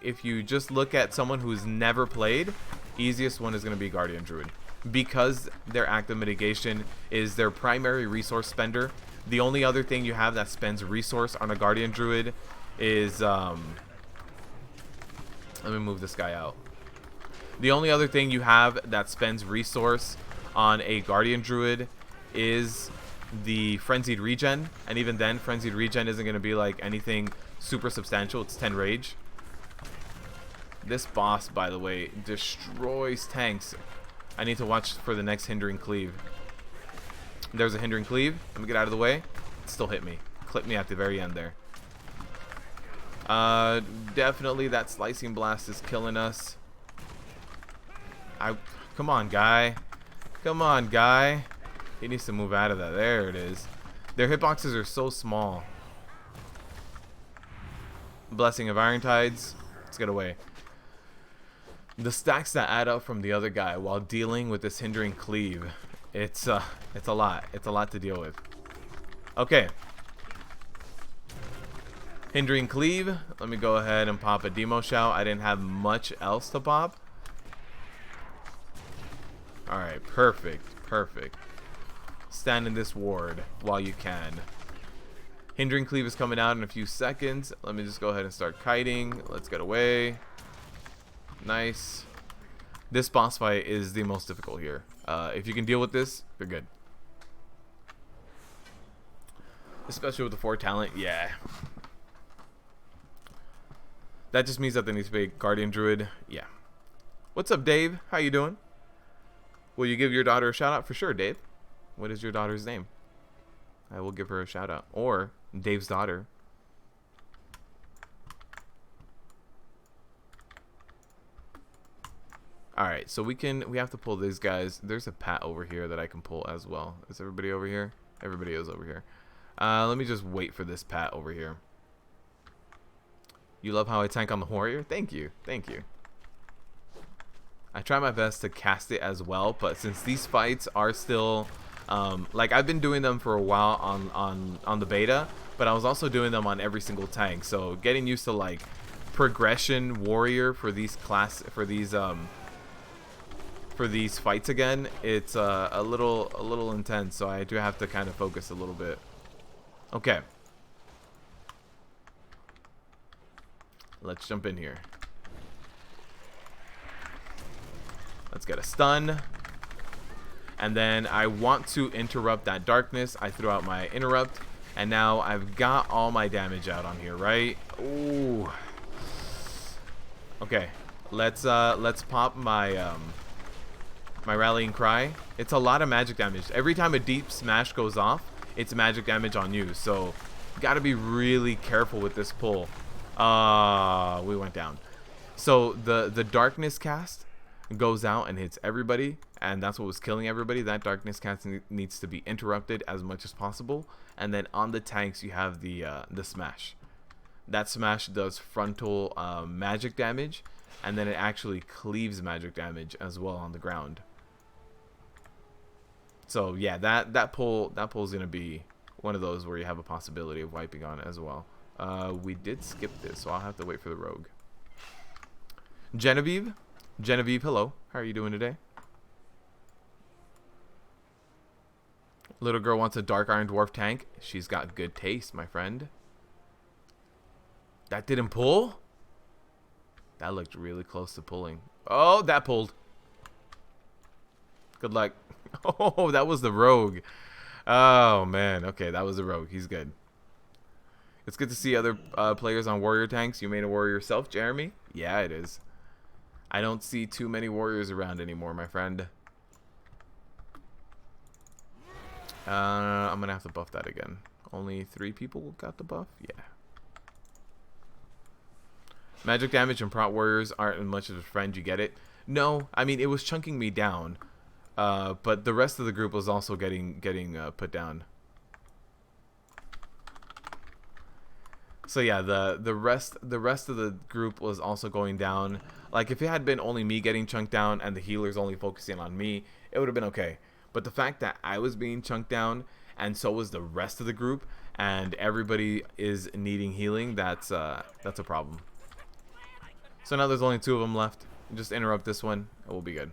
just look at someone who's never played, easiest one is going to be Guardian Druid, because their active mitigation is their primary resource spender. The only other thing you have that spends resource on a Guardian Druid is let me move this guy out. The only other thing you have that spends resource on a Guardian Druid is the Frenzied Regen, and even then, Frenzied Regen isn't going to be like anything super substantial. It's 10 rage. This boss, by the way, destroys tanks. I need to watch for the next Hindering Cleave. There's a Hindering Cleave. Let me get out of the way. It still hit me. Clipped me at the very end there. Definitely that Slicing Blast is killing us. Come on, guy. Come on, guy. He needs to move out of that. There it is. Their hitboxes are so small. Blessing of Iron Tides. Let's get away. The stacks that add up from the other guy while dealing with this Hindering Cleave, it's a lot. It's a lot to deal with. Okay. Hindering Cleave. Let me go ahead and pop a Demo Shout. I didn't have much else to pop. Alright, perfect. Perfect. Stand in this ward while you can. Hindering Cleave is coming out in a few seconds. Let me just go ahead and start kiting. Let's get away. Nice. This boss fight is the most difficult here. If you can deal with this, you're good. Especially with the 4 talent, yeah. That just means that there needs to be a Guardian Druid. Yeah. What's up, Dave? How you doing? Will you give your daughter a shout out? For sure, Dave. What is your daughter's name? I will give her a shout out. Or Dave's daughter. Alright, so we have to pull these guys. There's a Pat over here that I can pull as well. Is everybody over here? Everybody is over here. Let me just wait for this Pat over here. You love how I tank on the warrior? Thank you. Thank you. I try my best to cast it as well, but since these fights are still like, I've been doing them for a while on the beta, but I was also doing them on every single tank, so getting used to like progression warrior for these fights again, it's a little intense, so I do have to kind of focus a little bit. Okay, let's jump in here. Let's get a stun. And then I want to interrupt that darkness. I threw out my interrupt, and now I've got all my damage out on here, right? Ooh. Okay, let's pop my my Rallying Cry. It's a lot of magic damage. Every time a deep smash goes off, it's magic damage on you. So gotta be really careful with this pull. We went down. So the darkness cast goes out and hits everybody, and that's what was killing everybody. That darkness cast needs to be interrupted as much as possible. And then on the tanks you have the smash. That smash does frontal magic damage, and then it actually cleaves magic damage as well on the ground. So yeah, that pull is gonna be one of those where you have a possibility of wiping on it as well. We did skip this, so I'll have to wait for the rogue. Genevieve, hello. How are you doing today? Little girl wants a Dark Iron Dwarf tank. She's got good taste, my friend. That didn't pull? That looked really close to pulling. Oh, that pulled. Good luck. Oh, that was the rogue. Oh, man. Okay, that was the rogue. He's good. It's good to see other players on warrior tanks. You made a warrior yourself, Jeremy? Yeah, it is. I don't see too many warriors around anymore, my friend. I'm going to have to buff that again. Only 3 people got the buff? Yeah. Magic damage and Prot warriors aren't as much of a friend, you get it? No, I mean, it was chunking me down. But the rest of the group was also getting put down. So yeah, the rest of the group was also going down. Like if it had been only me getting chunked down and the healers only focusing on me, it would have been okay. But the fact that I was being chunked down and so was the rest of the group and everybody is needing healing, that's a problem. So now there's only 2 of them left. Just interrupt this one, it will be good.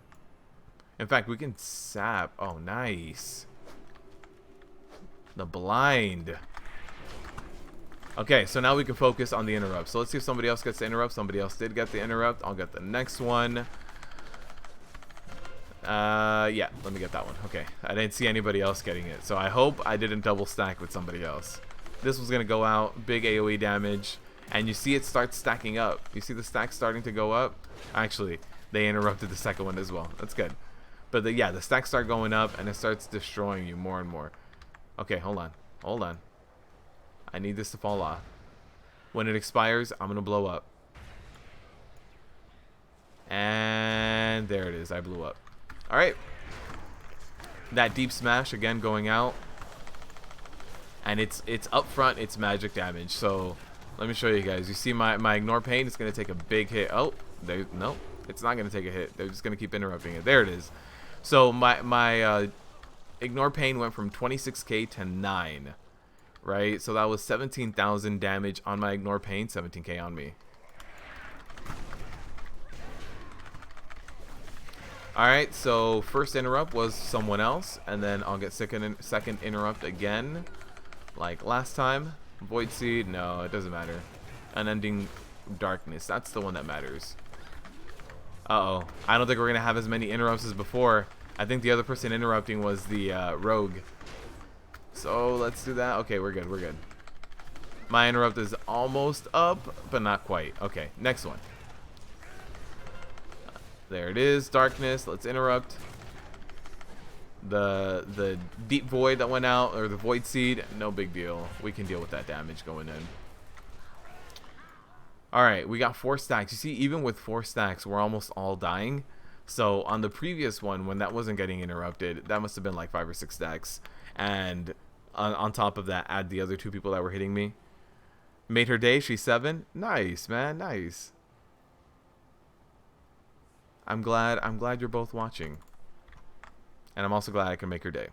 In fact, we can sap. Oh, nice. The blind. Okay, so now we can focus on the interrupt. So let's see if somebody else gets the interrupt. Somebody else did get the interrupt. I'll get the next one. Yeah, let me get that one. Okay, I didn't see anybody else getting it. So I hope I didn't double stack with somebody else. This was going to go out. Big AoE damage. And you see it starts stacking up. You see the stack starting to go up? Actually, they interrupted the second one as well. That's good. But yeah, the stacks start going up and it starts destroying you more and more. Okay, hold on. Hold on. I need this to fall off. When it expires, I'm going to blow up. And there it is. I blew up. Alright. That deep smash again going out. And it's up front. It's magic damage. So let me show you guys. You see my ignore pain? It's going to take a big hit. Oh, no. It's not going to take a hit. They're just going to keep interrupting it. There it is. So my ignore pain went from 26k to 9, right? So that was 17,000 damage on my ignore pain, 17k on me. All right, so first interrupt was someone else, and then I'll get second interrupt again, like last time. Void Seed, no, it doesn't matter. Unending Darkness, that's the one that matters. Uh-oh. I don't think we're going to have as many interrupts as before. I think the other person interrupting was the rogue. So let's do that. Okay, we're good. We're good. My interrupt is almost up, but not quite. Okay, next one. There it is. Darkness. Let's interrupt. The deep void that went out, or the void seed, no big deal. We can deal with that damage going in. Alright, we got 4 stacks. You see, even with 4 stacks, we're almost all dying. So on the previous one, when that wasn't getting interrupted, that must have been like 5 or 6 stacks. And on top of that, add the other 2 people that were hitting me. Made her day, she's 7. Nice, man, nice. I'm glad you're both watching. And I'm also glad I can make her day.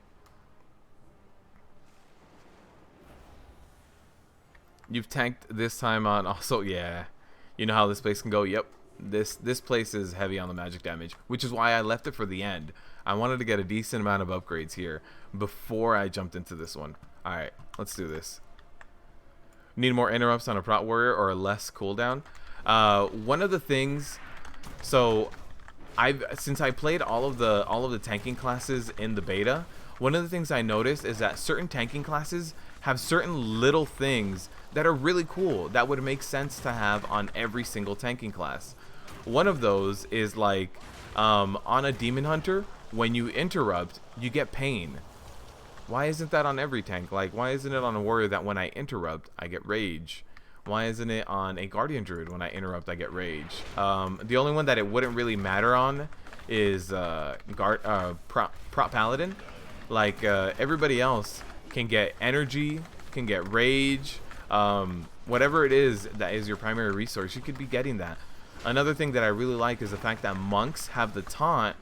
You've tanked this time on also, yeah. You know how this place can go? Yep. This place is heavy on the magic damage, which is why I left it for the end. I wanted to get a decent amount of upgrades here before I jumped into this one. Alright, let's do this. Need more interrupts on a Prot warrior or a less cooldown? One of the things, so since I played all of the tanking classes in the beta, one of the things I noticed is that certain tanking classes have certain little things that are really cool that would make sense to have on every single tanking class. One of those is like on a demon hunter, when you interrupt, you get pain. Why isn't that on every tank? Like, why isn't it on a warrior that when I interrupt, I get rage? Why isn't it on a guardian druid when I interrupt, I get rage? The only one that it wouldn't really matter on is Prot paladin. Like everybody else can get energy, can get rage, whatever it is that is your primary resource, you could be getting that. Another thing that I really like is the fact that monks have the taunt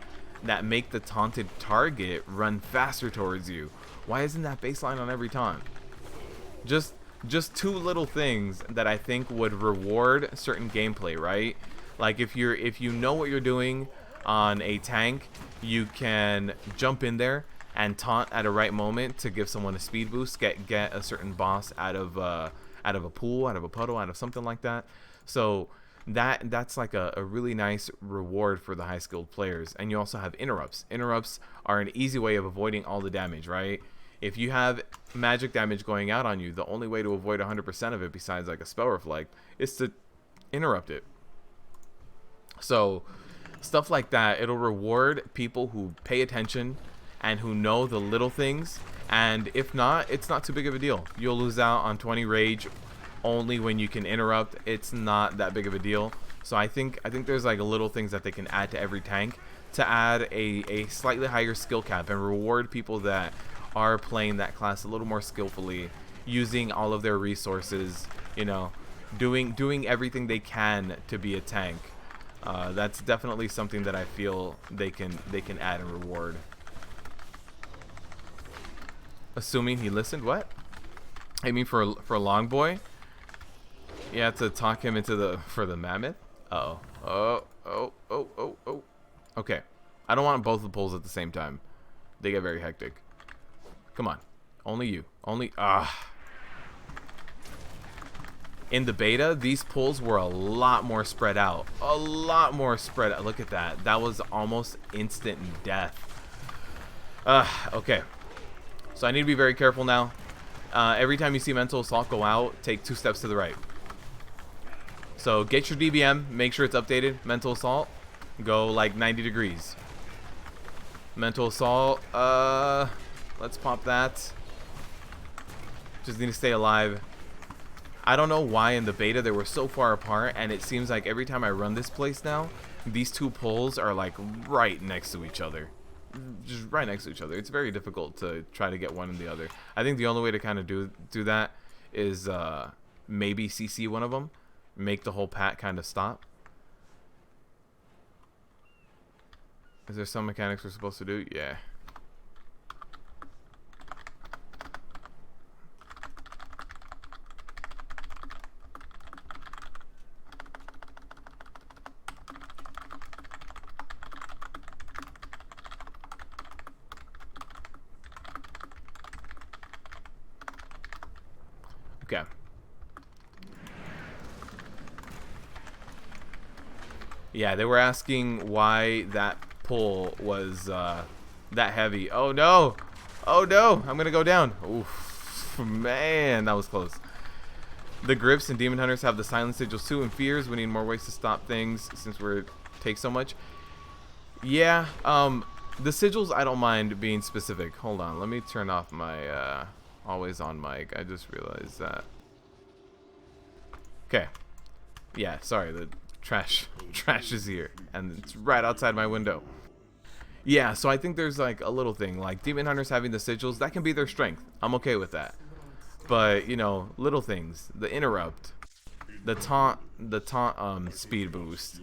that make the taunted target run faster towards you. Why isn't that baseline on every taunt? Just 2 little things that I think would reward certain gameplay, right? Like if you know what you're doing on a tank, you can jump in there and taunt at a right moment to give someone a speed boost, get a certain boss out of out of a pool, out of a puddle, out of something like that. So that's like a really nice reward for the high skilled players. And you also have interrupts. Interrupts are an easy way of avoiding all the damage, right? If you have magic damage going out on you, the only way to avoid 100% of it, besides like a spell reflect, is to interrupt it. So stuff like that, it'll reward people who pay attention and who know the little things. And if not, it's not too big of a deal. You'll lose out on 20 rage only when you can interrupt. It's not that big of a deal. So I think there's like little things that they can add to every tank to add a slightly higher skill cap and reward people that are playing that class a little more skillfully, using all of their resources, you know, doing everything they can to be a tank. That's definitely something that I feel they can add and reward. Assuming he listened. What? I mean, for a long boy, you have to talk him into the mammoth. Uh oh. Oh. Okay. I don't want both the pulls at the same time. They get very hectic. Come on. Only you. In the beta, these pulls were a lot more spread out. A lot more spread out. Look at that. That was almost instant death. Okay. So I need to be very careful now. Every time you see Mental Assault go out, take 2 steps to the right. So get your DBM. Make sure it's updated. Mental Assault. Go like 90 degrees. Mental Assault. Let's pop that. Just need to stay alive. I don't know why in the beta they were so far apart, and it seems like every time I run this place now, these 2 pulls are like right next to each other. Just right next to each other. It's very difficult to try to get one and the other. I think the only way to kind of do that is maybe CC one of them, make the whole pack kind of stop. Is there some mechanics we're supposed to do? Yeah. Okay. Yeah, they were asking why that pull was that heavy. Oh no! Oh no! I'm gonna go down. Oof, man, that was close. The grips and demon hunters have the silent sigils too, and fears. We need more ways to stop things since we're take so much. Yeah, the sigils I don't mind being specific. Hold on, let me turn off my always on mic. I just realized that. Okay. Yeah, sorry, the trash is here and it's right outside my window. Yeah, so I think there's like a little thing like demon hunters having the sigils, that can be their strength. I'm okay with that. But, you know, little things, the interrupt, the taunt speed boost.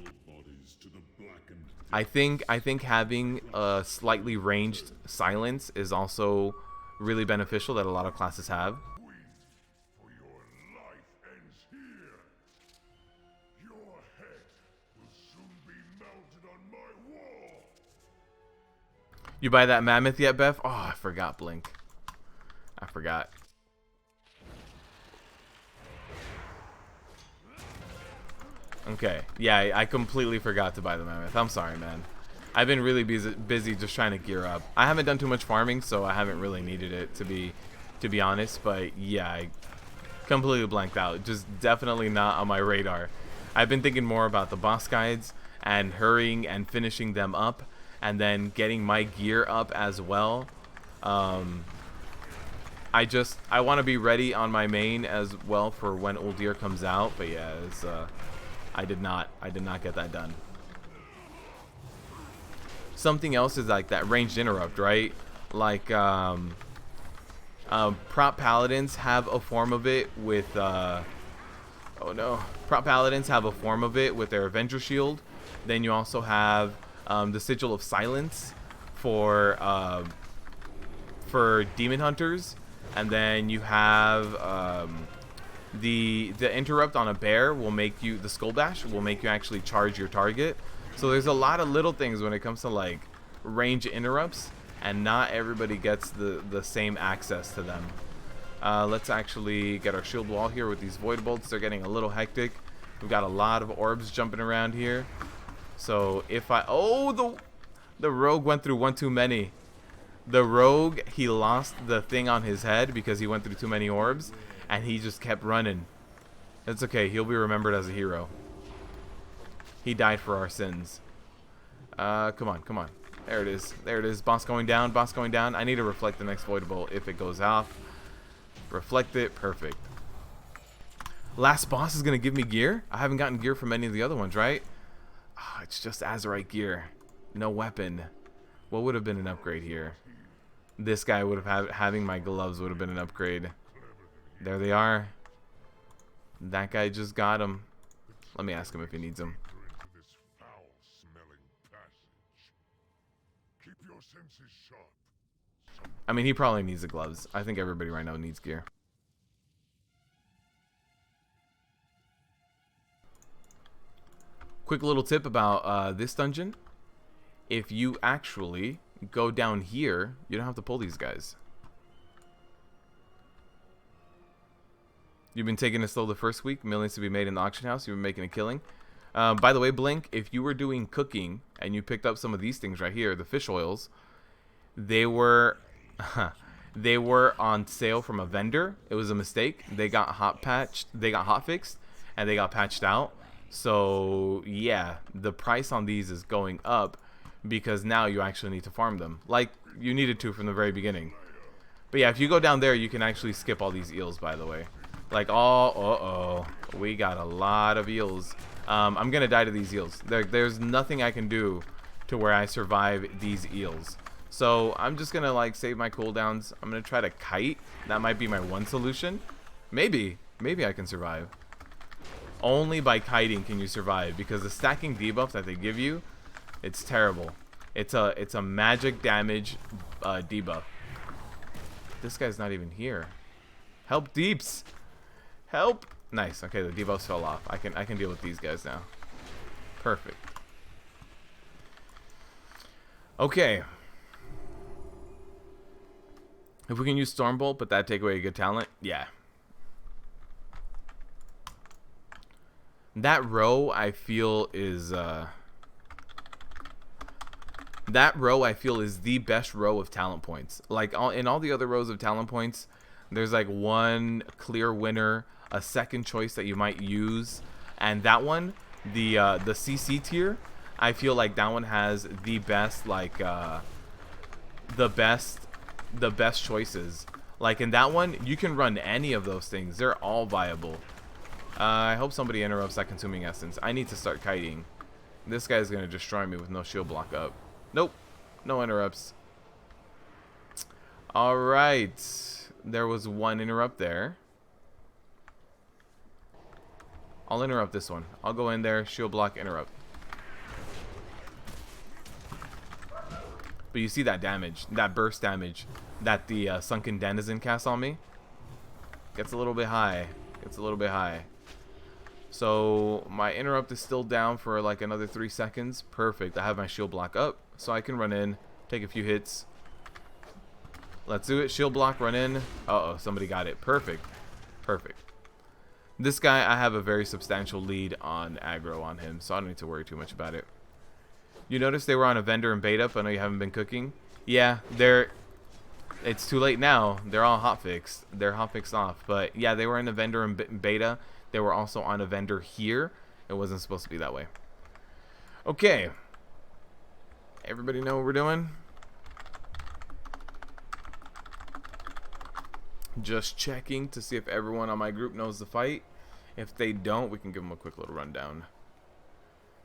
I think having a slightly ranged silence is also really beneficial that a lot of classes have. You buy that mammoth yet, Beth? Oh, I forgot, Blink. I forgot. Okay. Yeah, I completely forgot to buy the mammoth. I'm sorry, man. I've been really busy just trying to gear up. I haven't done too much farming, so I haven't really needed it to be honest. But yeah, I completely blanked out. Just definitely not on my radar. I've been thinking more about the boss guides and hurrying and finishing them up, and then getting my gear up as well. I want to be ready on my main as well for when Uldir comes out. But yeah, it's, I did not get that done. Something else is like that ranged interrupt, right? Like Prot Paladins have a form of it with oh no, Prot Paladins have a form of it with their Avenger Shield. Then you also have the Sigil of Silence for Demon Hunters, and then you have the interrupt on a bear will make you, the Skull Bash will make you actually charge your target. So there's a lot of little things when it comes to like range interrupts, and not everybody gets the same access to them. Let's actually get our shield wall here with these void bolts. They're getting a little hectic. We've got a lot of orbs jumping around here. So if I... Oh, the rogue went through one too many. The rogue, he lost the thing on his head because he went through too many orbs. And he just kept running. It's okay. He'll be remembered as a hero. He died for our sins. Come on, come on. There it is. There it is. Boss going down. Boss going down. I need to reflect the next void bolt if it goes off. Reflect it. Perfect. Last boss is going to give me gear? I haven't gotten gear from any of the other ones, right? Oh, it's just Azerite gear. No weapon. What would have been an upgrade here? This guy would have having my gloves would have been an upgrade. There they are. That guy just got him. Let me ask him if he needs them. I mean, he probably needs the gloves. I think everybody right now needs gear. Quick little tip about this dungeon. If you actually go down here, you don't have to pull these guys. You've been taking it slow the first week. Millions to be made in the auction house. You've been making a killing. By the way, Blink, if you were doing cooking and you picked up some of these things right here, the fish oils, they were they were on sale from a vendor. It was a mistake. They got hot fixed, and they got patched out. So yeah, the price on these is going up because now you actually need to farm them like you needed to from the very beginning. But yeah, if you go down there, you can actually skip all these eels, by the way. Like, oh, we got a lot of eels. I'm gonna die to these eels. There's nothing I can do to where I survive these eels. So I'm just gonna like save my cooldowns. I'm gonna try to kite. That might be my one solution. Maybe I can survive. Only by kiting can you survive, because the stacking debuff that they give you, it's terrible. It's a magic damage debuff. This guy's not even here. Help, deeps. Help. Nice. Okay, the debuffs fell off. I can deal with these guys now. Perfect. Okay. If we can use Stormbolt, but that take away a good talent, yeah. That row I feel is the best row of talent points. Like in all the other rows of talent points, there's like one clear winner, a second choice that you might use, and that one, the CC tier, I feel like that one has the best the best choices. Like in that one, you can run any of those things. They're all viable. I hope somebody interrupts that consuming essence. I need to start kiting. This guy's gonna destroy me with no shield block up. Nope, no interrupts. All right, there was one interrupt there. I'll interrupt this one. I'll go in there, shield block, interrupt. But you see that damage, that burst damage that the Sunken Denizen casts on me? Gets a little bit high. Gets a little bit high. So my interrupt is still down for like another 3 seconds. Perfect. I have my shield block up, so I can run in, take a few hits. Let's do it. Shield block, run in. Uh-oh, somebody got it. Perfect. Perfect. This guy, I have a very substantial lead on aggro on him, so I don't need to worry too much about it. You notice they were on a vendor in beta, but I know you haven't been cooking. Yeah, it's too late now. They're all hotfixed. They're hotfixed off. But yeah, they were in a vendor in beta. They were also on a vendor here. It wasn't supposed to be that way. Okay. Everybody know what we're doing? Just checking to see if everyone on my group knows the fight. If they don't, we can give them a quick little rundown.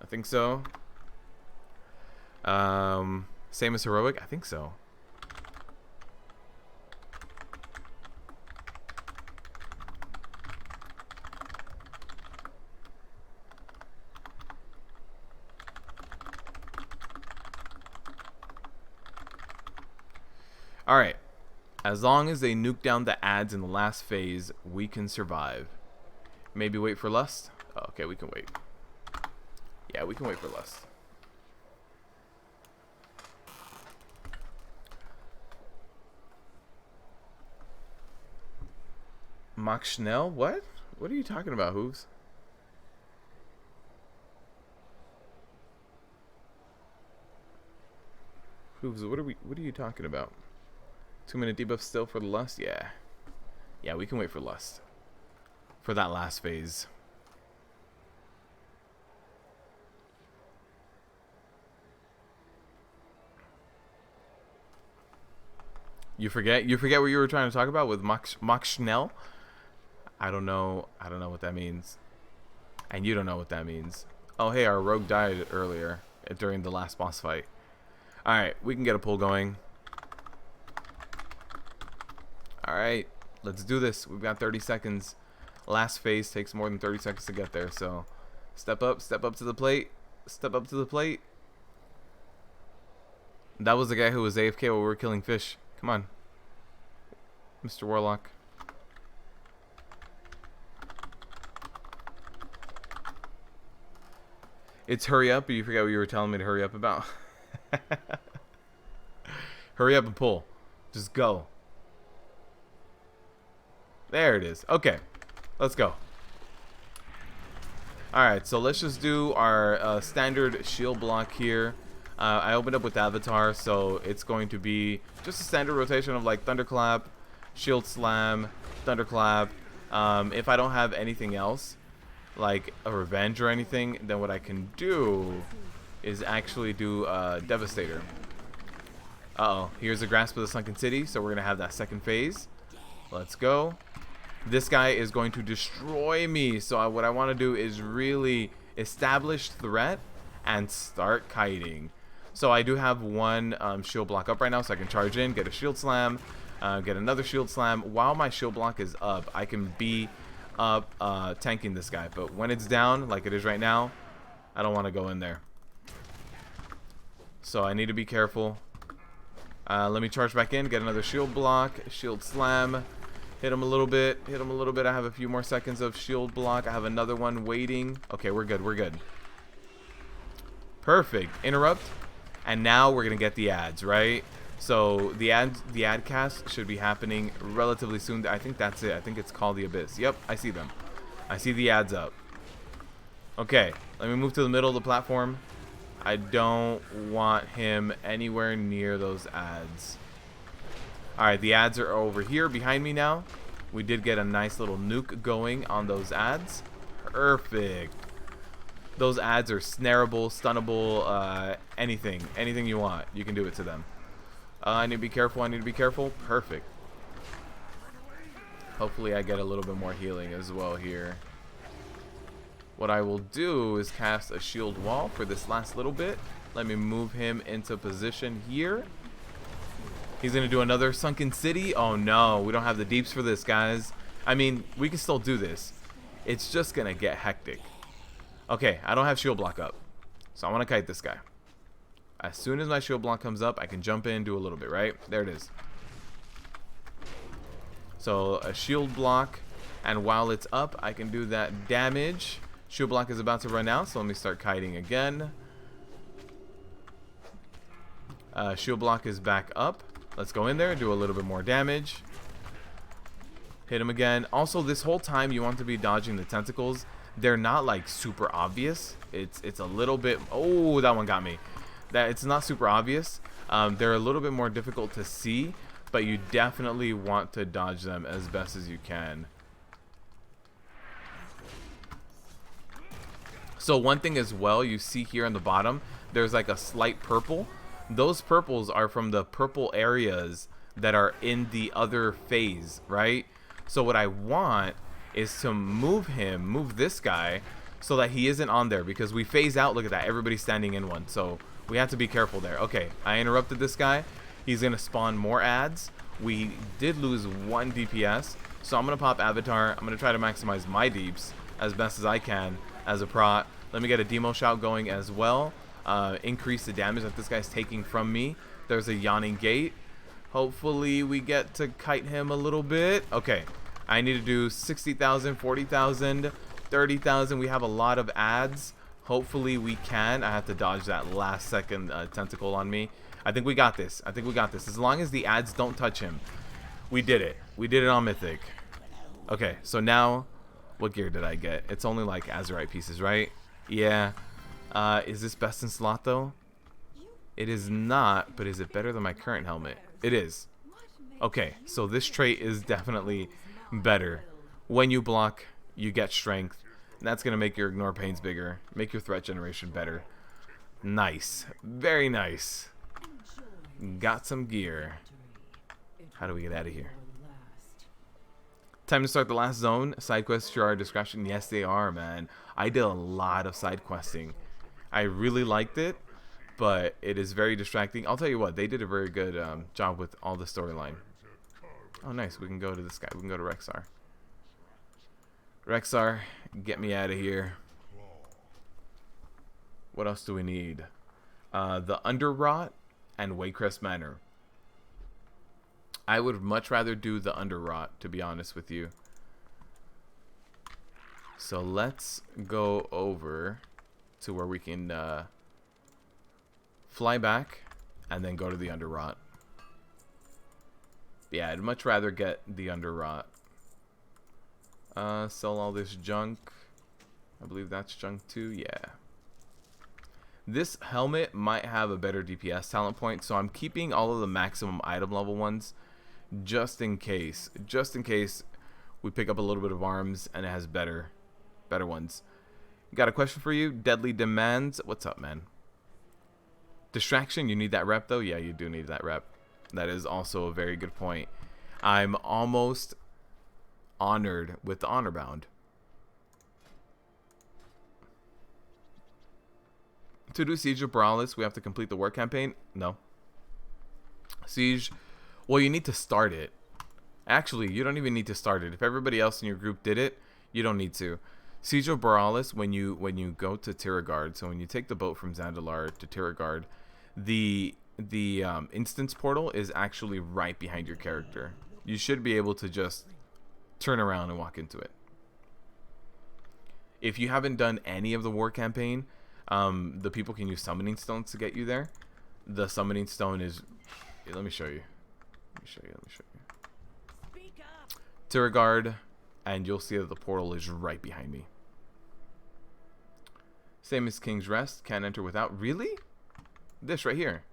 I think so. Same as Heroic? I think so. Alright. As long as they nuke down the ads in the last phase, we can survive. Maybe wait for Lust? Oh, okay, we can wait. Yeah, we can wait for Lust. Mock Schnell? What? What are you talking about, Hooves? Hooves, what are you talking about? 2-minute debuff still for the Lust? Yeah. Yeah, we can wait for Lust. For that last phase. You forget what you were trying to talk about with Mock Schnell? I don't know what that means. And you don't know what that means. Oh, hey, our rogue died earlier during the last boss fight. Alright, we can get a pull going. Alright, let's do this. We've got 30 seconds. Last phase takes more than 30 seconds to get there, so step up to the plate. Step up to the plate. That was the guy who was AFK while we were killing fish. Come on, Mr. Warlock. It's hurry up, but you forgot what you were telling me to hurry up about. Hurry up and pull. Just go. There it is. Okay, let's go. Alright, so let's just do our standard shield block here. I opened up with Avatar, so it's going to be just a standard rotation of like Thunderclap, Shield Slam, Thunderclap. If I don't have anything else, like a Revenge or anything, then what I can do is actually do Devastator. Uh-oh, here's a Grasp of the Sunken City, so we're going to have that second phase. Let's go. This guy is going to destroy me, so what I want to do is really establish threat and start kiting. So I do have one shield block up right now, so I can charge in, get a shield slam, get another shield slam. While my shield block is up, I can be up tanking this guy. But when it's down, like it is right now, I don't want to go in there. So I need to be careful. Let me charge back in, get another shield block, shield slam. Hit him a little bit. Hit him a little bit. I have a few more seconds of shield block. I have another one waiting. Okay, we're good. We're good. Perfect. Interrupt. And now we're going to get the ads, right? So the ad cast should be happening relatively soon. I think that's it. I think it's called the Abyss. Yep, I see them. I see the ads up. Okay, let me move to the middle of the platform. I don't want him anywhere near those ads. Alright, the ads are over here behind me now. We did get a nice little nuke going on those ads. Perfect. Those ads are snareable, stunnable, anything. Anything you want, you can do it to them. I need to be careful. I need to be careful. Perfect. Hopefully I get a little bit more healing as well here. What I will do is cast a shield wall for this last little bit. Let me move him into position here. He's going to do another Sunken City. Oh no, we don't have the deeps for this, guys. I mean, we can still do this. It's just going to get hectic. Okay, I don't have shield block up, so I want to kite this guy. As soon as my shield block comes up, I can jump in and do a little bit, right? There it is. So a shield block, and while it's up, I can do that damage. Shield block is about to run out, so let me start kiting again. Shield block is back up. Let's go in there and do a little bit more damage. Hit him again. Also, this whole time you want to be dodging the tentacles. They're not like super obvious. It's a little bit. Oh, that one got me. That it's not super obvious. They're a little bit more difficult to see, but you definitely want to dodge them as best as you can. So one thing as well, you see here on the bottom, there's like a slight purple. Those purples are from the purple areas that are in the other phase, right? So what I want is to move this guy so that he isn't on there, because we phase out. Look at that, everybody's standing in one, so we have to be careful there. Okay, I interrupted this guy. He's gonna spawn more ads. We did lose 1 DPS, so I'm gonna pop Avatar. I'm gonna try to maximize my deeps as best as I can as a prot. Let me get a demo shout going as well. Increase the damage that this guy's taking from me. There's a yawning gate. Hopefully we get to kite him a little bit. Okay, I need to do 60,000, 40,000, 30,000. We have a lot of ads. Hopefully we can. I have to dodge that last second tentacle on me. I think we got this. I think we got this. As long as the ads don't touch him. We did it. We did it on Mythic. Okay, so now, what gear did I get? It's only like Azerite pieces, right? Yeah. Is this best in slot though? It is not, but is it better than my current helmet? It is. Okay, so this trait is definitely better. When you block, you get strength. That's going to make your ignore pains bigger, make your threat generation better. Nice. Very nice. Got some gear. How do we get out of here? Time to start the last zone. Side quests to our discretion. Yes, they are, man. I did a lot of side questing. I really liked it, but it is very distracting. I'll tell you what, they did a very good job with all the storyline. Oh, nice. We can go to this guy. We can go to Rexar. Rexar, get me out of here. What else do we need? The Underrot and Waycrest Manor. I would much rather do the Underrot, to be honest with you. So let's go over to where we can fly back and then go to the Underrot. Yeah, I'd much rather get the Underrot. Sell all this junk. I believe that's junk too. Yeah. This helmet might have a better DPS talent point, so I'm keeping all of the maximum item level ones just in case. Just in case we pick up a little bit of arms and it has better ones. Got a question for you. Deadly Demands. What's up, man? Distraction. You need that rep, though? Yeah, you do need that rep. That is also a very good point. I'm almost honored with the Honor Bound. To do Siege of Brawlis, we have to complete the war campaign? No. Siege, well, you need to start it. Actually, you don't even need to start it. If everybody else in your group did it, you don't need to. Siege of Brawlis, when you go to Tiragard, so when you take the boat from Zandalar to Tiragard, the instance portal is actually right behind your character. You should be able to just turn around and walk into it. If you haven't done any of the war campaign, the people can use summoning stones to get you there. The summoning stone is... Let me show you. Let me show you. Tiragard, and you'll see that the portal is right behind me. Same as King's Rest. Can't enter without... Really? This right here.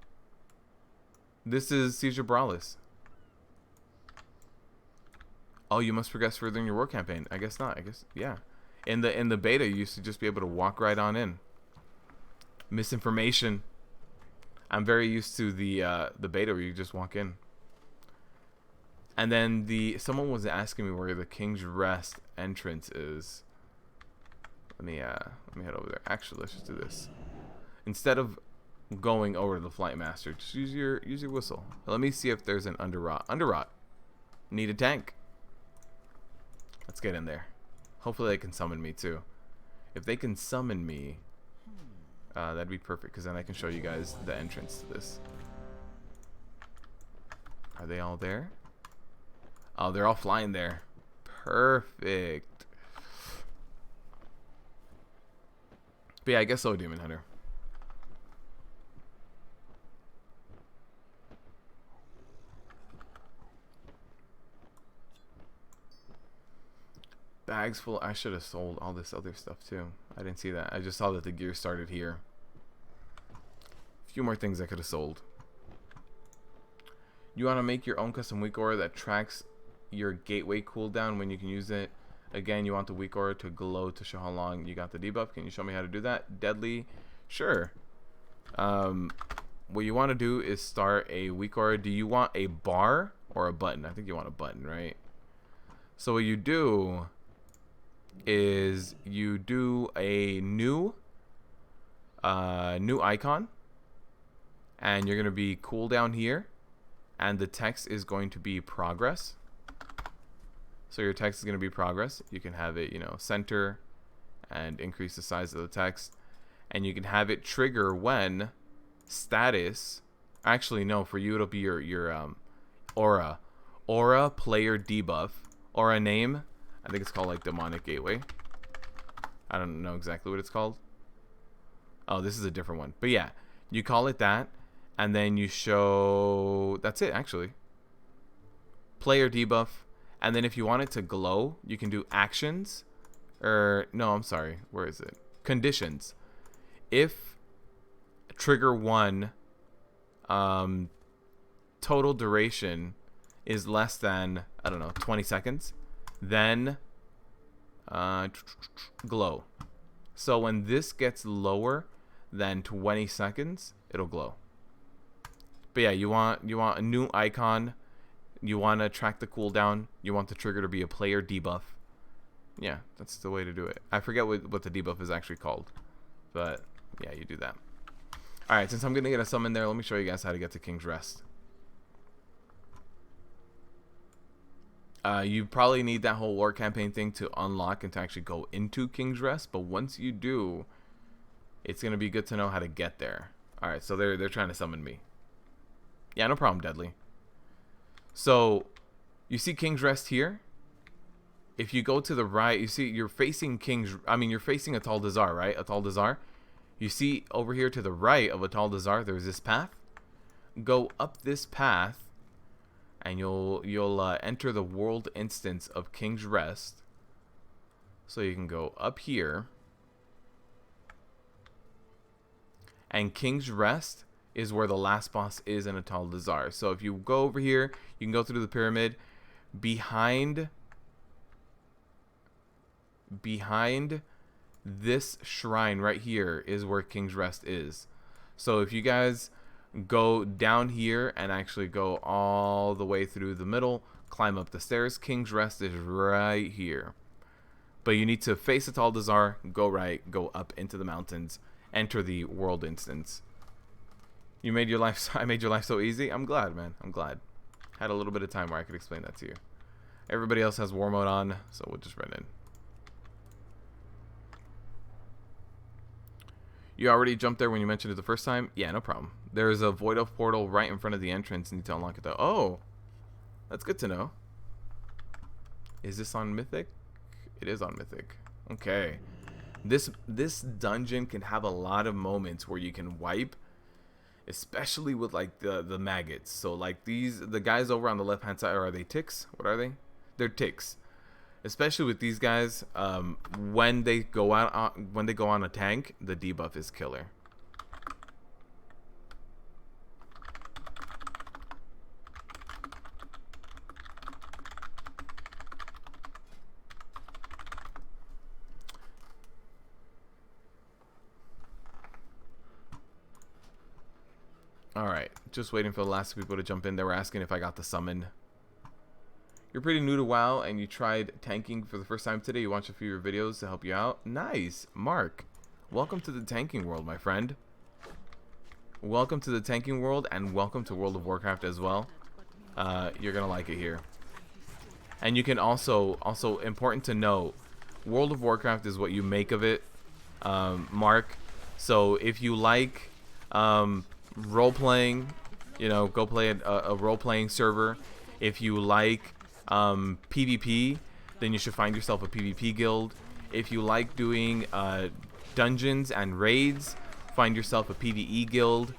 This is Siege of Brawlis. Oh, you must progress further in your war campaign. I guess not. I guess... Yeah. In the beta, you used to just be able to walk right on in. Misinformation. I'm very used to the beta where you just walk in. And then someone was asking me where the King's Rest entrance is. Let me head over there. Actually, let's just do this. Instead of going over to the Flight Master, just use your whistle. Let me see if there's an Underrot. Underrot. Need a tank. Let's get in there. Hopefully they can summon me too. If they can summon me, that'd be perfect, because then I can show you guys the entrance to this. Are they all there? Oh, they're all flying there. Perfect. But yeah, I guess so, Demon Hunter. Bags full. I should have sold all this other stuff too. I didn't see that. I just saw that the gear started here. A few more things I could have sold. You want to make your own custom weak aura that tracks your gateway cooldown when you can use it. Again, you want the weak aura to glow to show how long you got the debuff. Can you show me how to do that? Deadly. Sure. What you want to do is start a weak aura. Do you want a bar or a button? I think you want a button, right? So what you do is you do a new icon, and you're going to be cooldown here, and the text is going to be progress. So your text is going to be progress. You can have it, center and increase the size of the text, and you can have it trigger when status. Actually, no, for you it'll be your aura player debuff, aura name. I think it's called like Demonic Gateway. I don't know exactly what it's called. Oh, this is a different one. But yeah, you call it that, and then you show... That's it, actually. Player debuff, And then if you want it to glow, you can do actions. Or, no, I'm sorry. Where is it? Conditions. If trigger 1 total duration is less than, I don't know, 20 seconds, then glow. So when this gets lower than 20 seconds, it'll glow. But yeah, you want a new icon. You want to track the cooldown. You want the trigger to be a player debuff. Yeah, that's the way to do it. I forget what the debuff is actually called. But yeah, you do that. Alright, since I'm going to get a summon there, let me show you guys how to get to King's Rest. You probably need that whole war campaign thing to unlock and to actually go into King's Rest. But once you do, it's going to be good to know how to get there. Alright, so they're trying to summon me. Yeah, no problem, Deadly. So, you see King's Rest here? If you go to the right, you see you're facing you're facing Atal Dazar, right? Atal Dazar. You see over here to the right of Atal Dazar, there's this path. Go up this path, and you'll enter the world instance of King's Rest. So you can go up here, and King's Rest is where the last boss is in Atal Dazar. So if you go over here, you can go through the pyramid. Behind this shrine right here is where King's Rest is. So if you guys go down here and actually go all the way through the middle, climb up the stairs, King's Rest is right here. But you need to face Atal Dazar, go right, go up into the mountains, enter the world instance. You made your life. I made your life so easy. I'm glad, man. I'm glad. Had a little bit of time where I could explain that to you. Everybody else has war mode on, so we'll just run in. You already jumped there when you mentioned it the first time? Yeah, no problem. There's a Void Elf portal right in front of the entrance. You need to unlock it though. Oh, that's good to know. Is this on Mythic? It is on Mythic. Okay. This dungeon can have a lot of moments where you can wipe, especially with like the maggots. So like the guys over on the left hand side, or are they ticks? What are they? They're ticks. Especially with these guys, when they go on a tank, the debuff is killer. Alright, just waiting for the last people to jump in. They were asking if I got the summon. You're pretty new to WoW and you tried tanking for the first time today. You watched a few of your videos to help you out. Nice. Mark, welcome to the tanking world, my friend. Welcome to the tanking world, and welcome to World of Warcraft as well. You're going to like it here. And you can also important to note, World of Warcraft is what you make of it, Mark. So if you like role-playing, you know, go play a role-playing server. If you like PvP, then you should find yourself a PvP guild. If you like doing dungeons and raids, find yourself a PvE guild.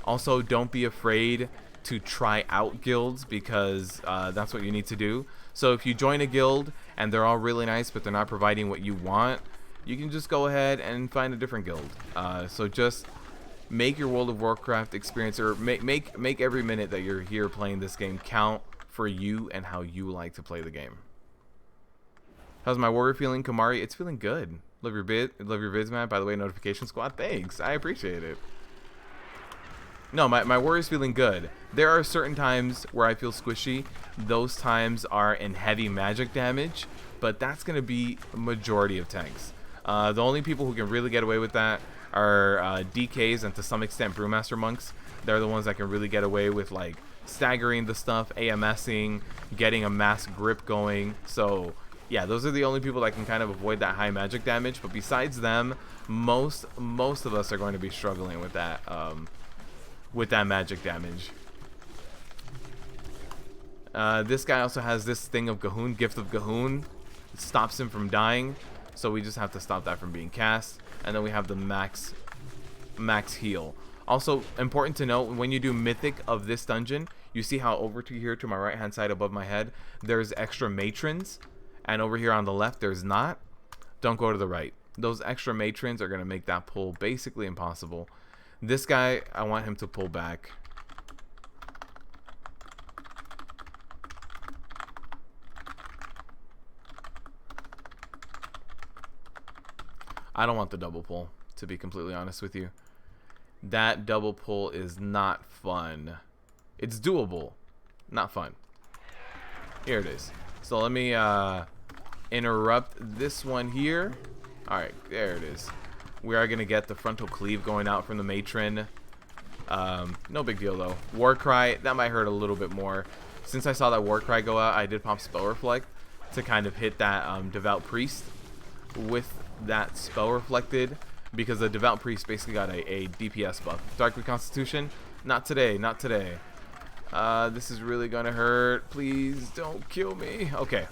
Also, don't be afraid to try out guilds, because that's what you need to do. So if you join a guild and they're all really nice but they're not providing what you want, you can just go ahead and find a different guild. So just make your World of Warcraft experience, or make every minute that you're here playing this game count for you and how you like to play the game. How's my warrior feeling, Kamari? It's feeling good. Love your vids, man. By the way, notification squad, thanks. I appreciate it. No, my warrior's feeling good. There are certain times where I feel squishy. Those times are in heavy magic damage, but that's going to be a majority of tanks. The only people who can really get away with that are DKs and to some extent Brewmaster monks. They're the ones that can really get away with like staggering the stuff, AMSing, getting a mass grip going. So yeah, those are the only people that can kind of avoid that high magic damage. But besides them, most of us are going to be struggling with that magic damage. This guy also has this thing of Gahoon, Gift of Gahoon. It stops him from dying, so we just have to stop that from being cast. And then we have the max heal. Also, important to note, when you do Mythic of this dungeon, you see how over to here to my right hand side above my head, there's extra matrons, and over here on the left, there's not. Don't go to the right. Those extra matrons are going to make that pull basically impossible. This guy, I want him to pull back. I don't want the double pull, to be completely honest with you. That double pull is not fun. It's doable, not fun. Here it is. So let me interrupt this one here. All right, there it is. We are going to get the frontal cleave going out from the matron. No big deal, though. Warcry, that might hurt a little bit more. Since I saw that Warcry go out, I did pop Spell Reflect to kind of hit that Devout Priest with that Spell Reflected, because the Devout Priest basically got a DPS buff. Dark Reconstitution, not today, not today. This is really going to hurt. Please don't kill me. Okay.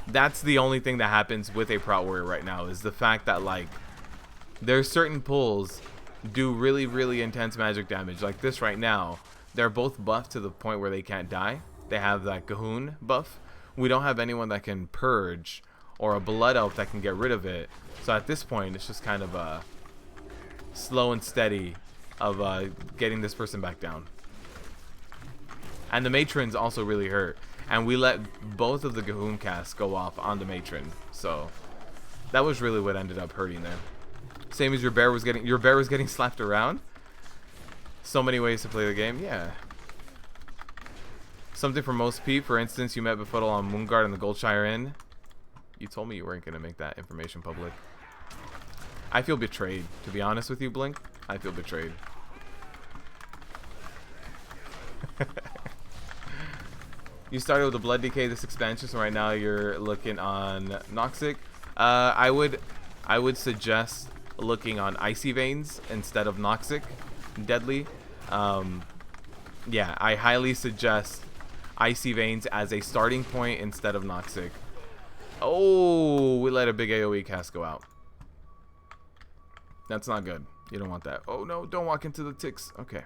That's the only thing that happens with a Prot Warrior right now, is the fact that, like, there's certain pulls do really, really intense magic damage. Like this right now, they're both buffed to the point where they can't die. They have that Gahoon buff. We don't have anyone that can purge, or a Blood Elf that can get rid of it. So at this point, it's just kind of slow and steady of getting this person back down. And the matrons also really hurt. And we let both of the Gahoon casts go off on the matron. So that was really what ended up hurting there. Same as your bear was getting slapped around. So many ways to play the game. Yeah. Something for most peep. For instance, you met Befuddle on Moonguard in the Goldshire Inn. You told me you weren't going to make that information public. I feel betrayed, to be honest with you, Blink. I feel betrayed. You started with the Blood Decay this expansion, so right now you're looking on Noxic. I would suggest looking on Icy Veins instead of Noxic Deadly. Yeah, I highly suggest Icy Veins as a starting point instead of Noxic. Oh, we let a big AoE cast go out. That's not good. You don't want that. Oh no, don't walk into the ticks. Okay.